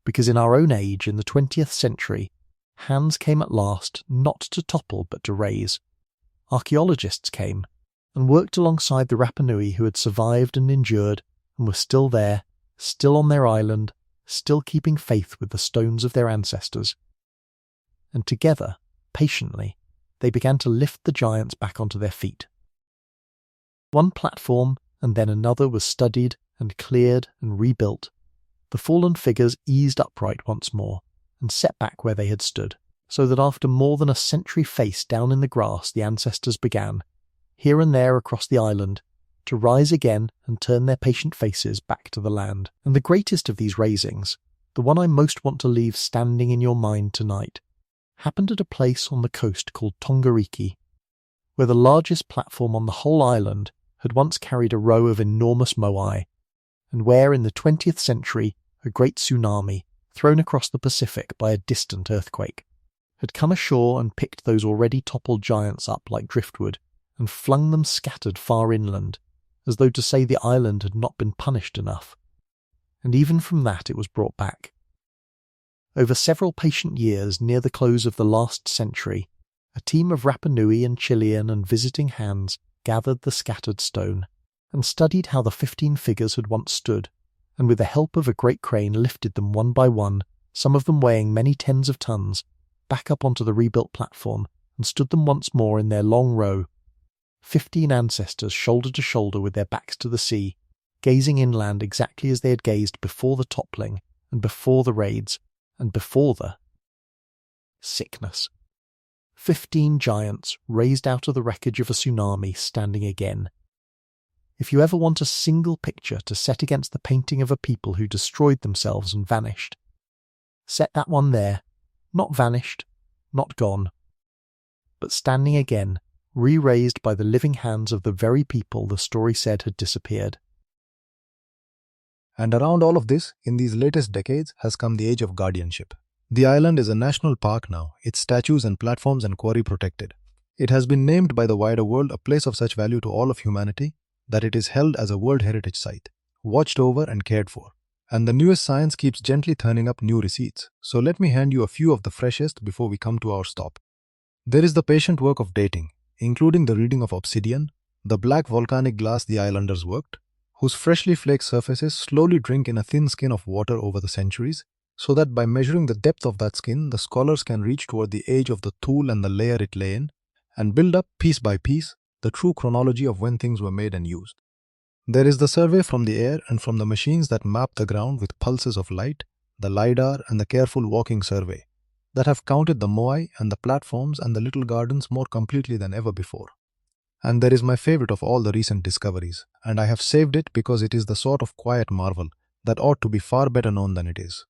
Because in our own age, in the 20th century, hands came at last not to topple but to raise. Archaeologists came, and worked alongside the Rapa Nui who had survived and endured, and were still there, still on their island, still keeping faith with the stones of their ancestors. And together, patiently, they began to lift the giants back onto their feet. One platform and then another was studied and cleared and rebuilt. The fallen figures eased upright once more and set back where they had stood, so that after more than a century face down in the grass the ancestors began, here and there across the island, to rise again and turn their patient faces back to the land. And the greatest of these raisings, the one I most want to leave standing in your mind tonight, happened at a place on the coast called Tongariki, where the largest platform on the whole island had once carried a row of enormous Moai, and where in the 20th century a great tsunami, thrown across the Pacific by a distant earthquake, had come ashore and picked those already toppled giants up like driftwood, and flung them scattered far inland, as though to say the island had not been punished enough. And even from that it was brought back. Over several patient years near the close of the last century, a team of Rapa Nui and Chilean and visiting hands gathered the scattered stone, and studied how the 15 figures had once stood, and with the help of a great crane lifted them one by one, some of them weighing many tens of tons, back up onto the rebuilt platform, and stood them once more in their long row, 15 ancestors shoulder to shoulder with their backs to the sea, gazing inland exactly as they had gazed before the toppling, and before the raids, and before the sickness. 15 giants raised out of the wreckage of a tsunami standing again. If you ever want a single picture to set against the painting of a people who destroyed themselves and vanished, set that one there, not vanished, not gone, but standing again, re-raised by the living hands of the very people the story said had disappeared. And around all of this, in these latest decades, has come the age of guardianship. The island is a national park now, its statues and platforms and quarry protected. It has been named by the wider world a place of such value to all of humanity that it is held as a World Heritage Site, watched over and cared for. And the newest science keeps gently turning up new receipts. So let me hand you a few of the freshest before we come to our stop. There is the patient work of dating, including the reading of obsidian, the black volcanic glass the islanders worked, whose freshly flaked surfaces slowly drink in a thin skin of water over the centuries, so that by measuring the depth of that skin, the scholars can reach toward the age of the tool and the layer it lay in, and build up, piece by piece, the true chronology of when things were made and used. There is the survey from the air and from the machines that map the ground with pulses of light, the LiDAR and the careful walking survey, that have counted the Moai and the platforms and the little gardens more completely than ever before. And there is my favorite of all the recent discoveries, and I have saved it because it is the sort of quiet marvel that ought to be far better known than it is.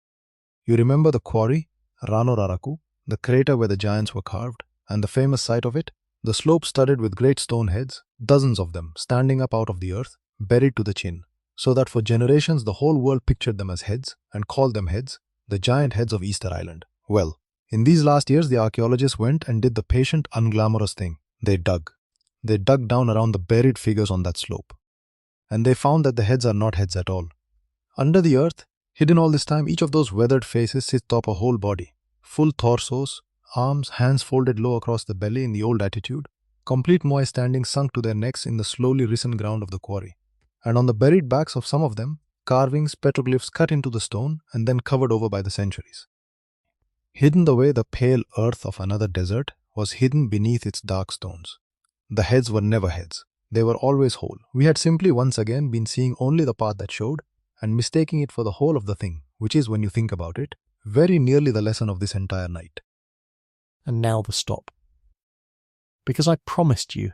You remember the quarry, Ranoraraku, the crater where the giants were carved, and the famous site of it, the slope studded with great stone heads, dozens of them standing up out of the earth, buried to the chin, so that for generations the whole world pictured them as heads and called them heads, the giant heads of Easter Island. Well, in these last years the archaeologists went and did the patient, unglamorous thing. They dug. They dug down around the buried figures on that slope. And they found that the heads are not heads at all. Under the earth, hidden all this time, each of those weathered faces sits atop a whole body. Full torsos, arms, hands folded low across the belly in the old attitude, complete Moai standing sunk to their necks in the slowly risen ground of the quarry. And on the buried backs of some of them, carvings, petroglyphs cut into the stone and then covered over by the centuries. Hidden the way the pale earth of another desert was hidden beneath its dark stones. The heads were never heads. They were always whole. We had simply once again been seeing only the part that showed and mistaking it for the whole of the thing, which is, when you think about it, very nearly the lesson of this entire night. And now the stop. Because I promised you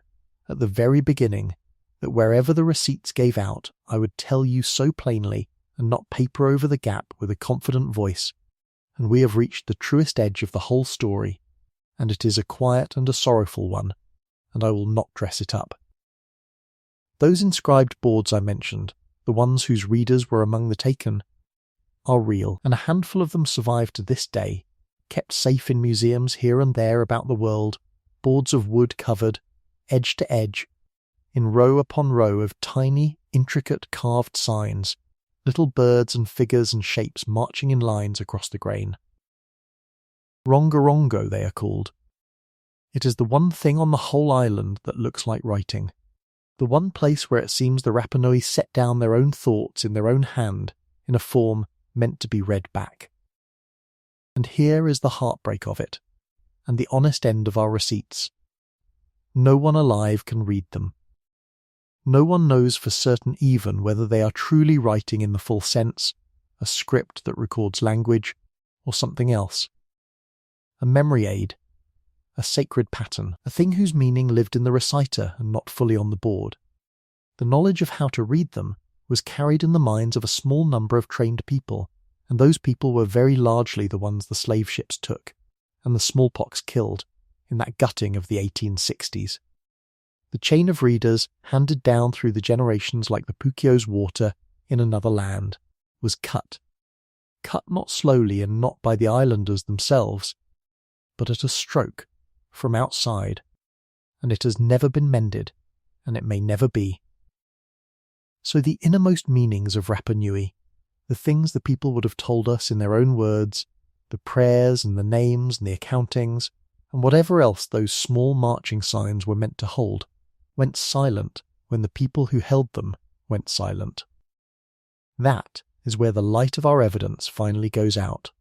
at the very beginning that wherever the receipts gave out, I would tell you so plainly and not paper over the gap with a confident voice, and we have reached the truest edge of the whole story, and it is a quiet and a sorrowful one, and I will not dress it up. Those inscribed boards I mentioned, the ones whose readers were among the taken, are real, and a handful of them survive to this day, kept safe in museums here and there about the world, boards of wood covered, edge to edge, in row upon row of tiny, intricate carved signs, little birds and figures and shapes marching in lines across the grain. Rongorongo they are called. It is the one thing on the whole island that looks like writing, the one place where it seems the Rapa Nui set down their own thoughts in their own hand in a form meant to be read back. And here is the heartbreak of it, and the honest end of our receipts. No one alive can read them. No one knows for certain even whether they are truly writing in the full sense, a script that records language, or something else. A memory aid, a sacred pattern, a thing whose meaning lived in the reciter and not fully on the board. The knowledge of how to read them was carried in the minds of a small number of trained people, and those people were very largely the ones the slave ships took, and the smallpox killed, in that gutting of the 1860s. The chain of readers, handed down through the generations like the Pukio's water in another land, was cut. Cut not slowly and not by the islanders themselves, but at a stroke, from outside, and it has never been mended, and it may never be. So the innermost meanings of Rapa Nui, the things the people would have told us in their own words, the prayers and the names and the accountings, and whatever else those small marching signs were meant to hold, went silent when the people who held them went silent. That is where the light of our evidence finally goes out.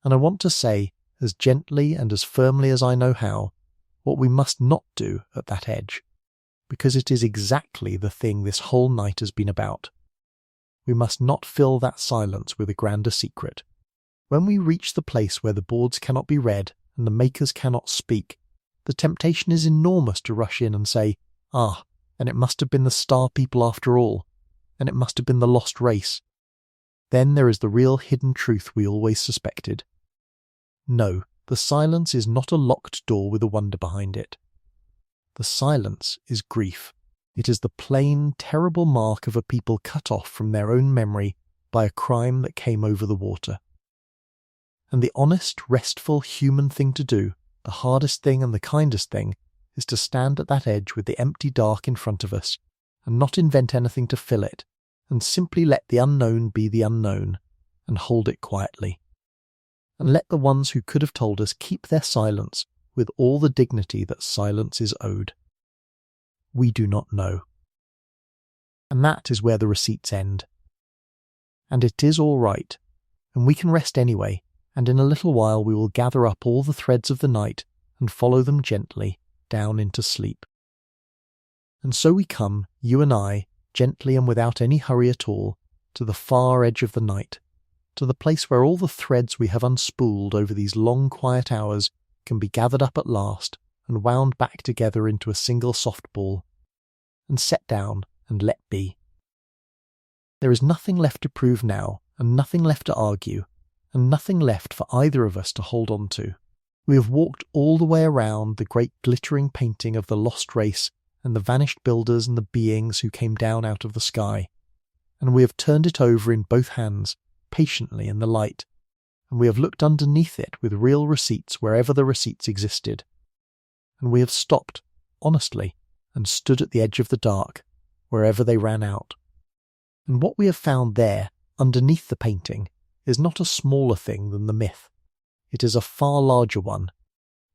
And I want to say, as gently and as firmly as I know how, what we must not do at that edge, because it is exactly the thing this whole night has been about. We must not fill that silence with a grander secret. When we reach the place where the boards cannot be read and the makers cannot speak, the temptation is enormous to rush in and say, "Ah, and it must have been the star people after all, and it must have been the lost race." Then there is the real hidden truth we always suspected. No, the silence is not a locked door with a wonder behind it. The silence is grief. It is the plain, terrible mark of a people cut off from their own memory by a crime that came over the water. And the honest, restful, human thing to do, the hardest thing and the kindest thing, is to stand at that edge with the empty dark in front of us, and not invent anything to fill it, and simply let the unknown be the unknown, and hold it quietly. And let the ones who could have told us keep their silence with all the dignity that silence is owed. We do not know. And that is where the receipts end. And it is all right, and we can rest anyway, and in a little while we will gather up all the threads of the night and follow them gently down into sleep. And so we come, you and I, gently and without any hurry at all, to the far edge of the night, to the place where all the threads we have unspooled over these long quiet hours can be gathered up at last and wound back together into a single soft ball, and set down and let be. There is nothing left to prove now, and nothing left to argue, and nothing left for either of us to hold on to. We have walked all the way around the great glittering painting of the lost race and the vanished builders and the beings who came down out of the sky, and we have turned it over in both hands, patiently in the light, and we have looked underneath it with real receipts wherever the receipts existed, and we have stopped, honestly, and stood at the edge of the dark, wherever they ran out. And what we have found there, underneath the painting, is not a smaller thing than the myth. It is a far larger one.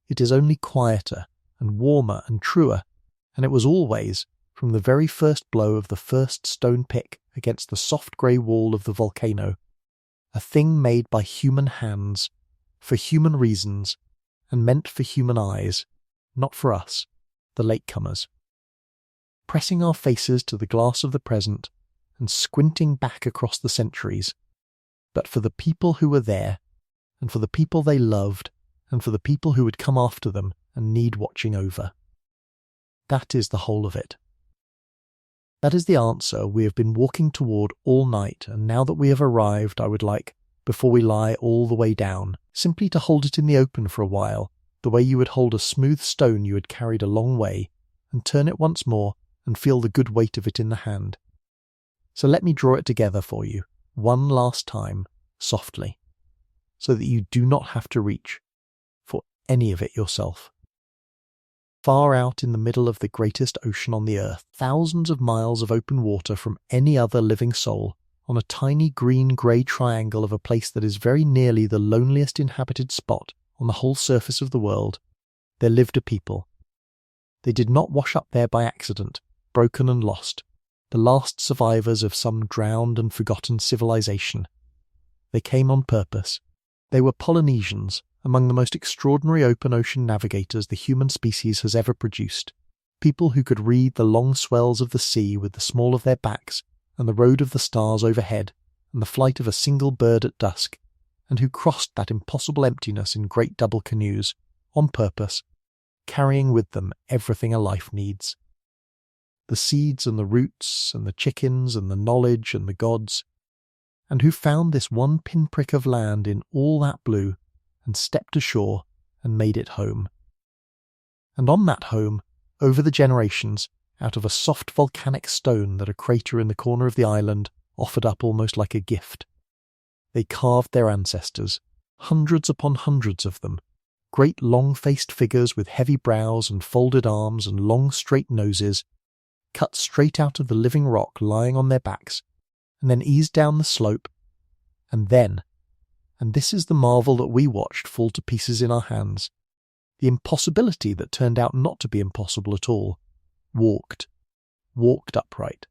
It is only quieter, and warmer and truer, and it was always, from the very first blow of the first stone pick against the soft grey wall of the volcano, a thing made by human hands, for human reasons, and meant for human eyes, not for us, the latecomers. Pressing our faces to the glass of the present, and squinting back across the centuries, but for the people who were there, and for the people they loved, and for the people who would come after them and need watching over. That is the whole of it. That is the answer we have been walking toward all night, and now that we have arrived, I would like, before we lie all the way down, simply to hold it in the open for a while, the way you would hold a smooth stone you had carried a long way, and turn it once more and feel the good weight of it in the hand. So let me draw it together for you, one last time, softly, so that you do not have to reach for any of it yourself. Far out in the middle of the greatest ocean on the earth, thousands of miles of open water from any other living soul, on a tiny green-grey triangle of a place that is very nearly the loneliest inhabited spot on the whole surface of the world, there lived a people. They did not wash up there by accident, broken and lost, the last survivors of some drowned and forgotten civilization. They came on purpose. They were Polynesians, among the most extraordinary open ocean navigators the human species has ever produced, people who could read the long swells of the sea with the small of their backs, and the road of the stars overhead, and the flight of a single bird at dusk, and who crossed that impossible emptiness in great double canoes, on purpose, carrying with them everything a life needs. The seeds and the roots, and the chickens and the knowledge and the gods, and who found this one pinprick of land in all that blue, and stepped ashore and made it home. And on that home, over the generations, out of a soft volcanic stone that a crater in the corner of the island offered up almost like a gift, they carved their ancestors, hundreds upon hundreds of them, great long-faced figures with heavy brows and folded arms and long straight noses, cut straight out of the living rock lying on their backs, and then eased down the slope, and then, and this is the marvel that we watched fall to pieces in our hands, the impossibility that turned out not to be impossible at all, walked upright,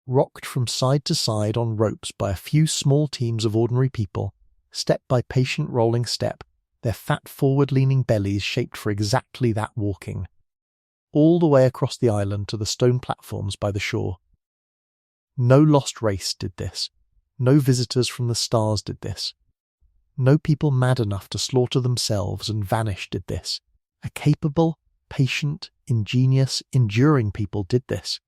rocked from side to side on ropes by a few small teams of ordinary people, step by patient rolling step, their fat forward-leaning bellies shaped for exactly that walking, all the way across the island to the stone platforms by the shore. No lost race did this. No visitors from the stars did this. No people mad enough to slaughter themselves and vanish did this. A capable, patient, ingenious, enduring people did this.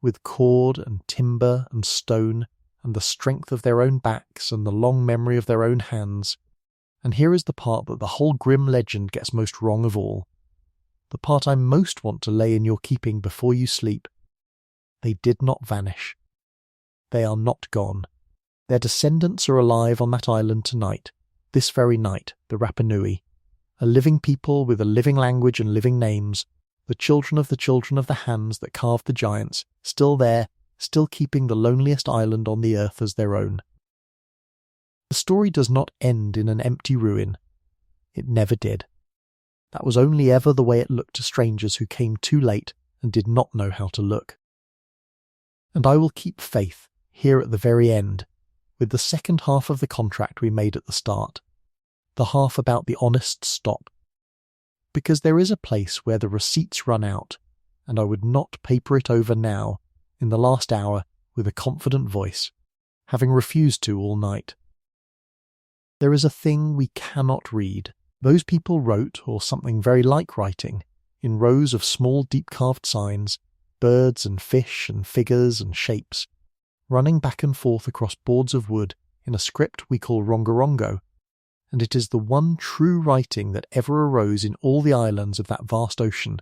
With cord and timber and stone and the strength of their own backs and the long memory of their own hands. And here is the part that the whole grim legend gets most wrong of all. The part I most want to lay in your keeping before you sleep. They did not vanish. They are not gone. Their descendants are alive on that island tonight, this very night, the Rapa Nui, a living people with a living language and living names, the children of the hands that carved the giants, still there, still keeping the loneliest island on the earth as their own. The story does not end in an empty ruin. It never did. That was only ever the way it looked to strangers who came too late and did not know how to look. And I will keep faith, here at the very end, with the second half of the contract we made at the start, the half about the honest stop. Because there is a place where the receipts run out, and I would not paper it over now, in the last hour, with a confident voice, having refused to all night. There is a thing we cannot read. Those people wrote, or something very like writing, in rows of small deep-carved signs, birds and fish and figures and shapes, running back and forth across boards of wood in a script we call Rongorongo, and it is the one true writing that ever arose in all the islands of that vast ocean,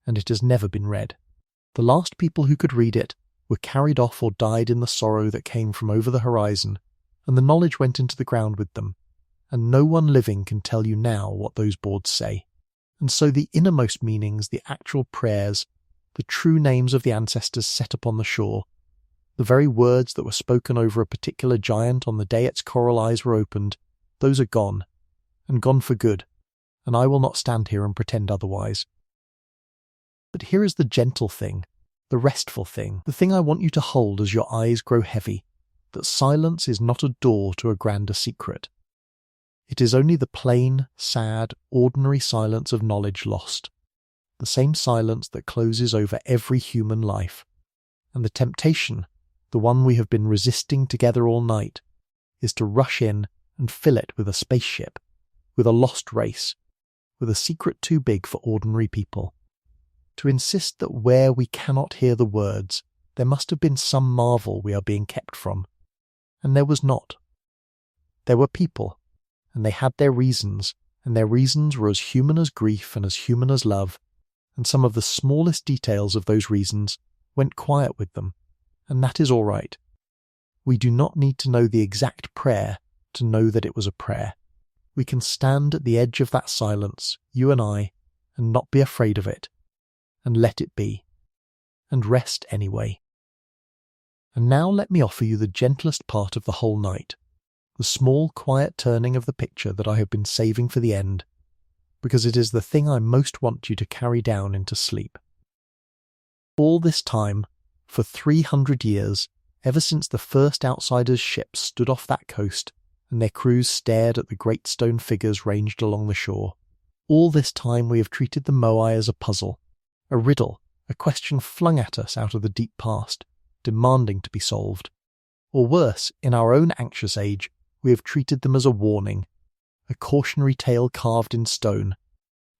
and it has never been read. The last people who could read it were carried off or died in the sorrow that came from over the horizon, and the knowledge went into the ground with them, and no one living can tell you now what those boards say. And so the innermost meanings, the actual prayers, the true names of the ancestors set upon the shore, the very words that were spoken over a particular giant on the day its coral eyes were opened, those are gone, and gone for good, and I will not stand here and pretend otherwise. But here is the gentle thing, the restful thing, the thing I want you to hold as your eyes grow heavy, that silence is not a door to a grander secret. It is only the plain, sad, ordinary silence of knowledge lost, the same silence that closes over every human life, and the temptation, the one we have been resisting together all night, is to rush in and fill it with a spaceship, with a lost race, with a secret too big for ordinary people. To insist that where we cannot hear the words, there must have been some marvel we are being kept from. And there was not. There were people, and they had their reasons, and their reasons were as human as grief and as human as love, and some of the smallest details of those reasons went quiet with them, and that is all right. We do not need to know the exact prayer to know that it was a prayer. We can stand at the edge of that silence, you and I, and not be afraid of it, and let it be, and rest anyway. And now let me offer you the gentlest part of the whole night, the small, quiet turning of the picture that I have been saving for the end, because it is the thing I most want you to carry down into sleep. All this time, for 300 years, ever since the first outsiders' ships stood off that coast and their crews stared at the great stone figures ranged along the shore, all this time we have treated the Moai as a puzzle, a riddle, a question flung at us out of the deep past, demanding to be solved. Or worse, in our own anxious age, we have treated them as a warning, a cautionary tale carved in stone,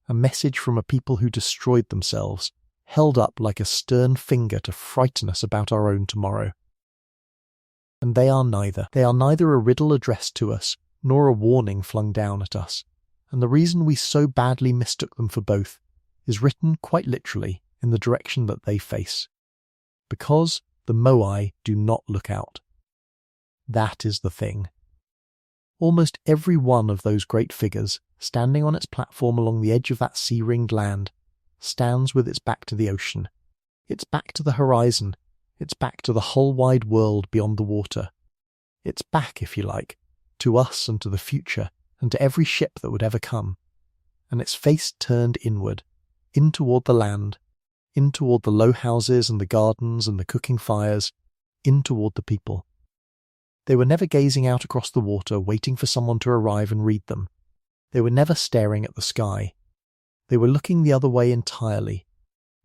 a message from a people who destroyed themselves, held up like a stern finger to frighten us about our own tomorrow. And they are neither. They are neither a riddle addressed to us, nor a warning flung down at us, and the reason we so badly mistook them for both is written quite literally in the direction that they face. Because the Moai do not look out. That is the thing. Almost every one of those great figures, standing on its platform along the edge of that sea-ringed land, stands with its back to the ocean, its back to the horizon, its back to the whole wide world beyond the water, its back, if you like, to us and to the future and to every ship that would ever come, and its face turned inward, in toward the land, in toward the low houses and the gardens and the cooking fires, in toward the people. They were never gazing out across the water waiting for someone to arrive and read them. They were never staring at the sky. They were looking the other way entirely,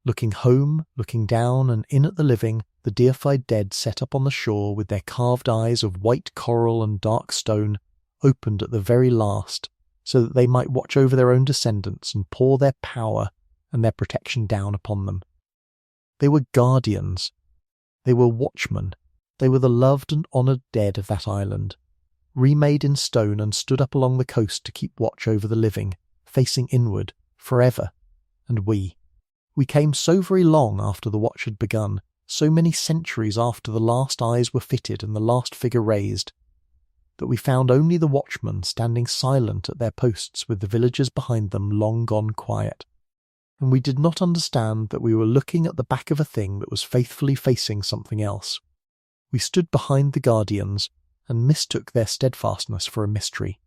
looking home, looking down and in at the living, the deified dead set up on the shore with their carved eyes of white coral and dark stone, opened at the very last, so that they might watch over their own descendants and pour their power and their protection down upon them. They were guardians. They were watchmen. They were the loved and honoured dead of that island, remade in stone and stood up along the coast to keep watch over the living, facing inward, forever. And we came so very long after the watch had begun, so many centuries after the last eyes were fitted and the last figure raised, that we found only the watchmen standing silent at their posts with the villagers behind them long gone quiet. And we did not understand that we were looking at the back of a thing that was faithfully facing something else. We stood behind the guardians and mistook their steadfastness for a mystery.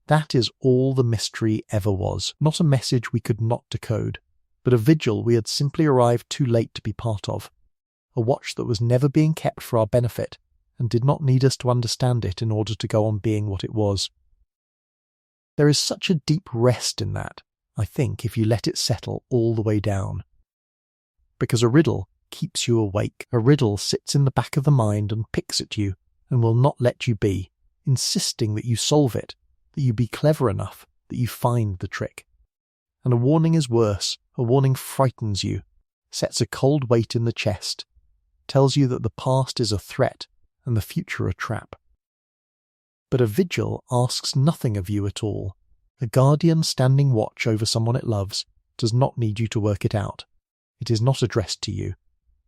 That is all the mystery ever was, not a message we could not decode, but a vigil we had simply arrived too late to be part of, a watch that was never being kept for our benefit and did not need us to understand it in order to go on being what it was. There is such a deep rest in that, I think, if you let it settle all the way down. Because a riddle keeps you awake. A riddle sits in the back of the mind and picks at you and will not let you be, insisting that you solve it, that you be clever enough, that you find the trick. And a warning is worse. A warning frightens you, sets a cold weight in the chest, tells you that the past is a threat and the future a trap. But a vigil asks nothing of you at all. A guardian standing watch over someone it loves does not need you to work it out. It is not addressed to you.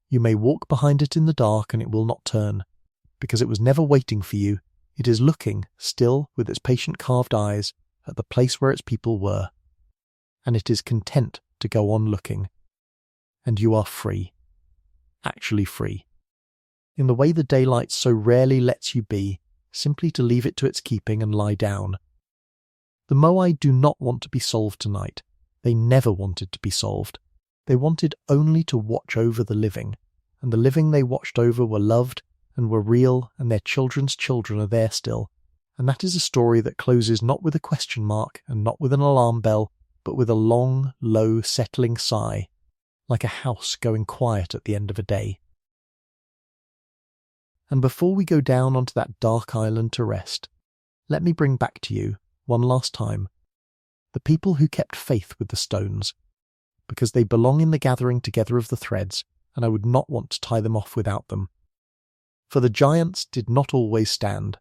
You may walk behind it in the dark and it will not turn, because it was never waiting for you. It is looking, still with its patient carved eyes, at the place where its people were. And it is content to go on looking. And you are free. Actually free. In the way the daylight so rarely lets you be, simply to leave it to its keeping and lie down. The Moai do not want to be solved tonight. They never wanted to be solved. They wanted only to watch over the living, and the living they watched over were loved and were real, and their children's children are there still. And that is a story that closes not with a question mark and not with an alarm bell, but with a long, low, settling sigh, like a house going quiet at the end of a day. And before we go down onto that dark island to rest, let me bring back to you, one last time, the people who kept faith with the stones, because they belong in the gathering together of the threads, and I would not want to tie them off without them. For the giants did not always stand.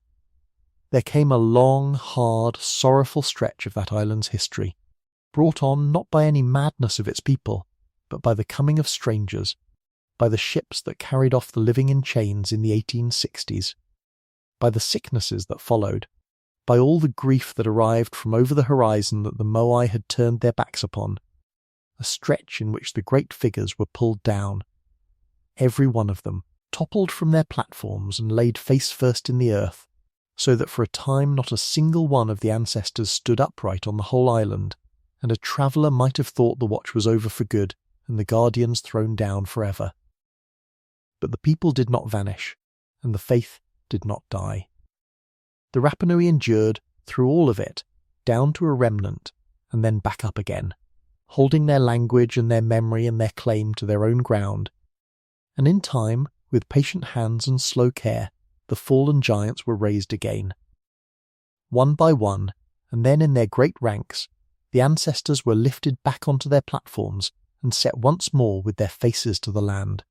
There came a long, hard, sorrowful stretch of that island's history, brought on not by any madness of its people, but by the coming of strangers, by the ships that carried off the living in chains in the 1860s, by the sicknesses that followed, by all the grief that arrived from over the horizon that the Moai had turned their backs upon, a stretch in which the great figures were pulled down, every one of them, toppled from their platforms and laid face first in the earth, so that for a time not a single one of the ancestors stood upright on the whole island, and a traveller might have thought the watch was over for good and the guardians thrown down forever. But the people did not vanish, and the faith did not die. The Rapa Nui endured through all of it, down to a remnant, and then back up again, holding their language and their memory and their claim to their own ground. And in time, with patient hands and slow care, the fallen giants were raised again. One by one, and then in their great ranks, the ancestors were lifted back onto their platforms and set once more with their faces to the land.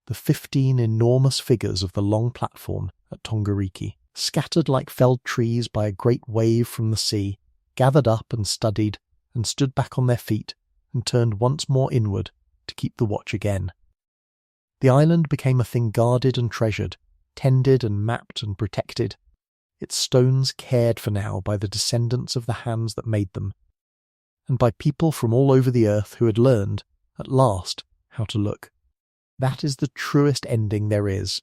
The 15 enormous figures of the long platform at Tongariki, scattered like felled trees by a great wave from the sea, gathered up and studied, and stood back on their feet, and turned once more inward to keep the watch again. The island became a thing guarded and treasured, tended and mapped and protected, its stones cared for now by the descendants of the hands that made them, and by people from all over the earth who had learned, at last, how to look. That is the truest ending there is,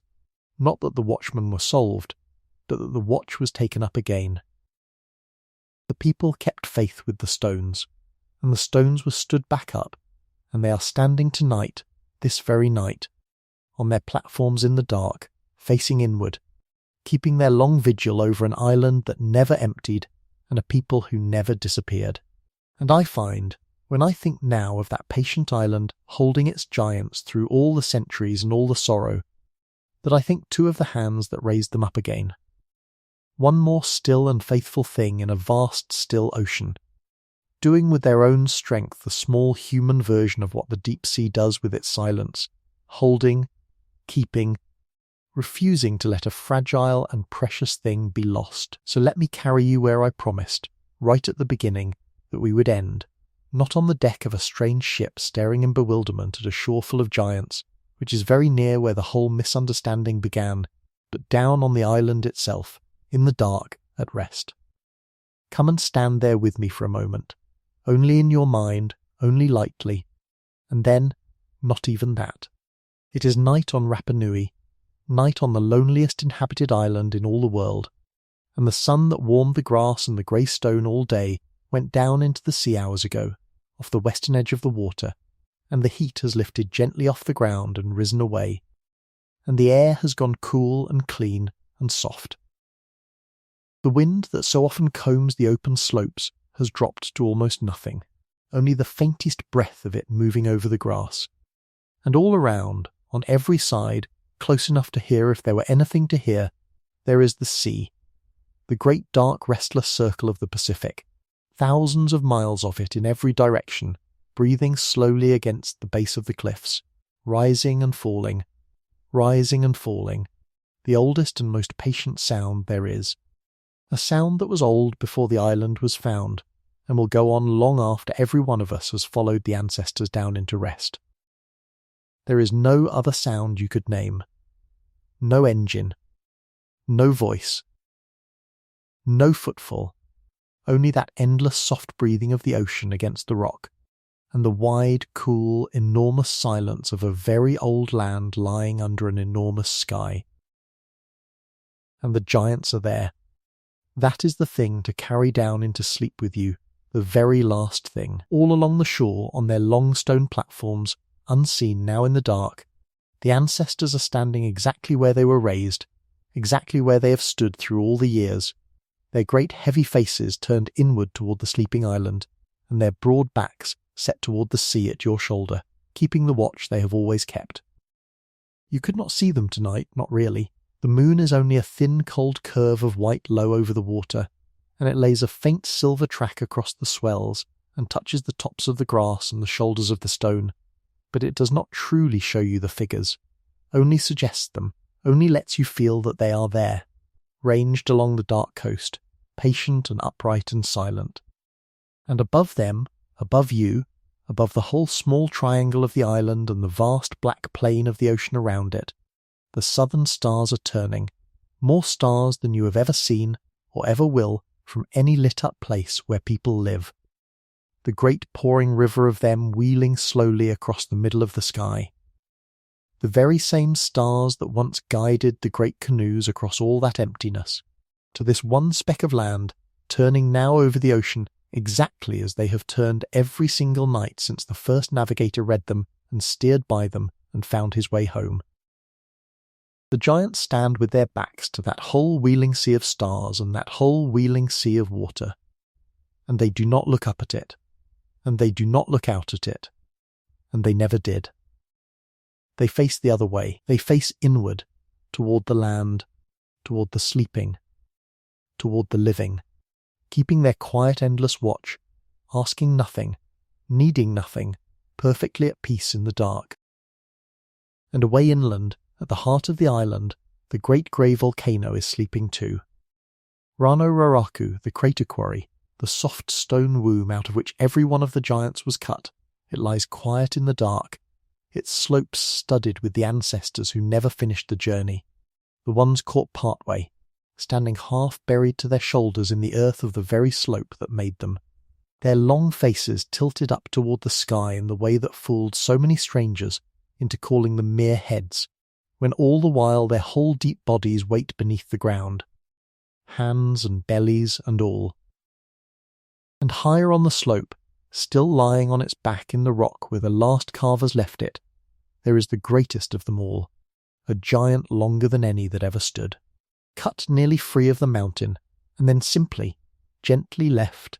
not that the watchmen were solved, but that the watch was taken up again. The people kept faith with the stones, and the stones were stood back up, and they are standing tonight, this very night, on their platforms in the dark, facing inward, keeping their long vigil over an island that never emptied and a people who never disappeared. And I find, when I think now of that patient island holding its giants through all the centuries and all the sorrow, that I think 2 of the hands that raised them up again. one more still and faithful thing in a vast still ocean, doing with their own strength the small human version of what the deep sea does with its silence, holding, keeping, refusing to let a fragile and precious thing be lost. So let me carry you where I promised, right at the beginning, that we would end, not on the deck of a strange ship staring in bewilderment at a shore full of giants, which is very near where the whole misunderstanding began, but down on the island itself, in the dark, at rest. Come and stand there with me for a moment, only in your mind, only lightly, and then not even that. It is night on Rapa Nui, night on the loneliest inhabited island in all the world, and the sun that warmed the grass and the grey stone all day went down into the sea hours ago, off the western edge of the water, and the heat has lifted gently off the ground and risen away, and the air has gone cool and clean and soft. The wind that so often combs the open slopes has dropped to almost nothing, only the faintest breath of it moving over the grass. And all around, on every side, close enough to hear if there were anything to hear, there is the sea, the great dark restless circle of the Pacific, thousands of miles of it in every direction, breathing slowly against the base of the cliffs, rising and falling, the oldest and most patient sound there is. A sound that was old before the island was found, and will go on long after every one of us has followed the ancestors down into rest. There is no other sound you could name. No engine. No voice. No footfall. Only that endless soft breathing of the ocean against the rock, and the wide, cool, enormous silence of a very old land lying under an enormous sky. And the giants are there. That is the thing to carry down into sleep with you, the very last thing. All along the shore, on their long stone platforms, unseen now in the dark, the ancestors are standing exactly where they were raised, exactly where they have stood through all the years, their great heavy faces turned inward toward the sleeping island, and their broad backs set toward the sea at your shoulder, keeping the watch they have always kept. You could not see them tonight, not really. The moon is only a thin cold curve of white low over the water, and it lays a faint silver track across the swells and touches the tops of the grass and the shoulders of the stone, but it does not truly show you the figures, only suggests them, only lets you feel that they are there, ranged along the dark coast, patient and upright and silent. And above them, above you, above the whole small triangle of the island and the vast black plain of the ocean around it, the southern stars are turning, more stars than you have ever seen or ever will from any lit-up place where people live. The great pouring river of them wheeling slowly across the middle of the sky. The very same stars that once guided the great canoes across all that emptiness, to this one speck of land, turning now over the ocean exactly as they have turned every single night since the first navigator read them and steered by them and found his way home. The giants stand with their backs to that whole wheeling sea of stars and that whole wheeling sea of water, and they do not look up at it, and they do not look out at it, and they never did. They face the other way, they face inward, toward the land, toward the sleeping, toward the living, keeping their quiet endless watch, asking nothing, needing nothing, perfectly at peace in the dark. And away inland, at the heart of the island, the great grey volcano is sleeping too. Rano Raraku, the crater quarry, the soft stone womb out of which every one of the giants was cut, it lies quiet in the dark, its slopes studded with the ancestors who never finished the journey, the ones caught partway, standing half buried to their shoulders in the earth of the very slope that made them, their long faces tilted up toward the sky in the way that fooled so many strangers into calling them mere heads, when all the while their whole deep bodies wait beneath the ground, hands and bellies and all. And higher on the slope, still lying on its back in the rock where the last carvers left it, there is the greatest of them all, a giant longer than any that ever stood, cut nearly free of the mountain, and then simply, gently left,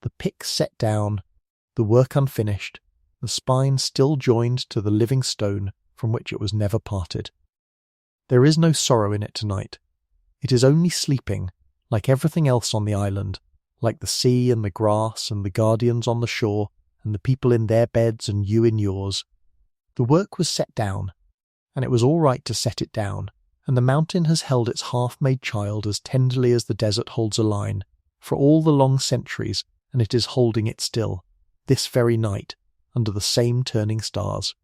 the pick set down, the work unfinished, the spine still joined to the living stone from which it was never parted. There is no sorrow in it tonight. It is only sleeping, like everything else on the island, like the sea and the grass and the guardians on the shore and the people in their beds and you in yours. The work was set down, and it was all right to set it down, and the mountain has held its half-made child as tenderly as the desert holds a line, for all the long centuries, and it is holding it still, this very night, under the same turning stars.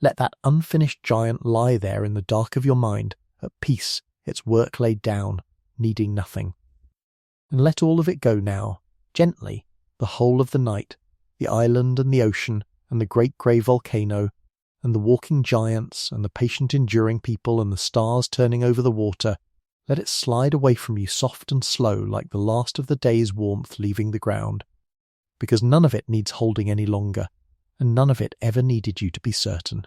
Let that unfinished giant lie there in the dark of your mind, at peace, its work laid down, needing nothing. And let all of it go now, gently, the whole of the night, the island and the ocean and the great grey volcano, and the walking giants and the patient enduring people and the stars turning over the water. Let it slide away from you soft and slow like the last of the day's warmth leaving the ground, because none of it needs holding any longer, and none of it ever needed you to be certain.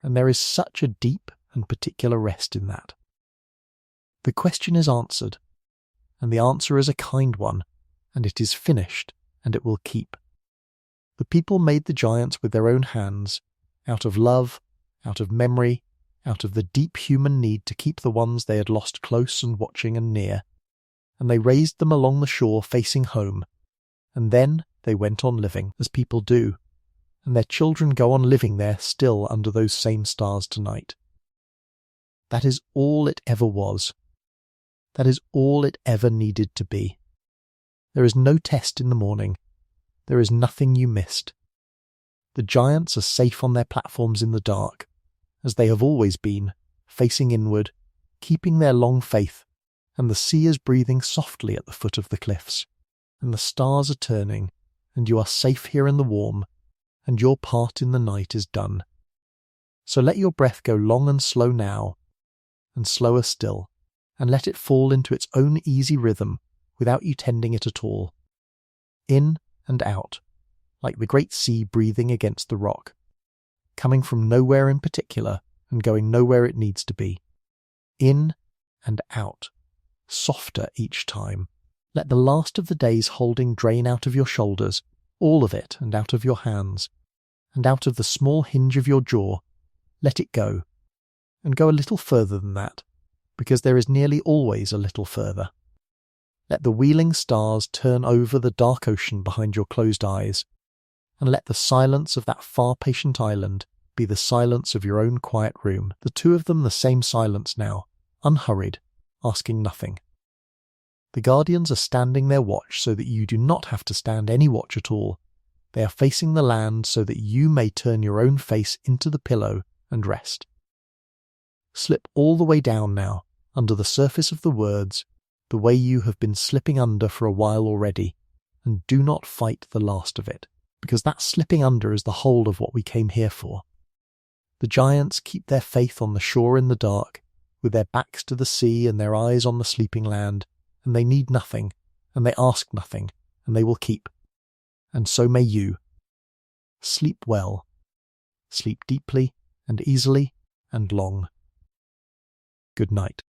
And there is such a deep and particular rest in that. The question is answered, and the answer is a kind one, and it is finished, and it will keep. The people made the giants with their own hands, out of love, out of memory, out of the deep human need to keep the ones they had lost close and watching and near, and they raised them along the shore facing home, and then they went on living, as people do, and their children go on living there still under those same stars tonight. That is all it ever was. That is all it ever needed to be. There is no test in the morning. There is nothing you missed. The giants are safe on their platforms in the dark, as they have always been, facing inward, keeping their long faith, and the sea is breathing softly at the foot of the cliffs, and the stars are turning, and you are safe here in the warm, and your part in the night is done. So let your breath go long and slow now, and slower still, and let it fall into its own easy rhythm without you tending it at all. In and out, like the great sea breathing against the rock, coming from nowhere in particular and going nowhere it needs to be. In and out, softer each time. Let the last of the day's holding drain out of your shoulders, all of it, and out of your hands, and out of the small hinge of your jaw. Let it go, and go a little further than that, because there is nearly always a little further. Let the wheeling stars turn over the dark ocean behind your closed eyes, and let the silence of that far patient island be the silence of your own quiet room, the two of them the same silence now, unhurried, asking nothing. The guardians are standing their watch so that you do not have to stand any watch at all. They are facing the land so that you may turn your own face into the pillow and rest. Slip all the way down now, under the surface of the words, the way you have been slipping under for a while already, and do not fight the last of it, because that slipping under is the whole of what we came here for. The giants keep their faith on the shore in the dark, with their backs to the sea and their eyes on the sleeping land, and they need nothing, and they ask nothing, and they will keep. And so may you. Sleep well. Sleep deeply and easily and long. Good night.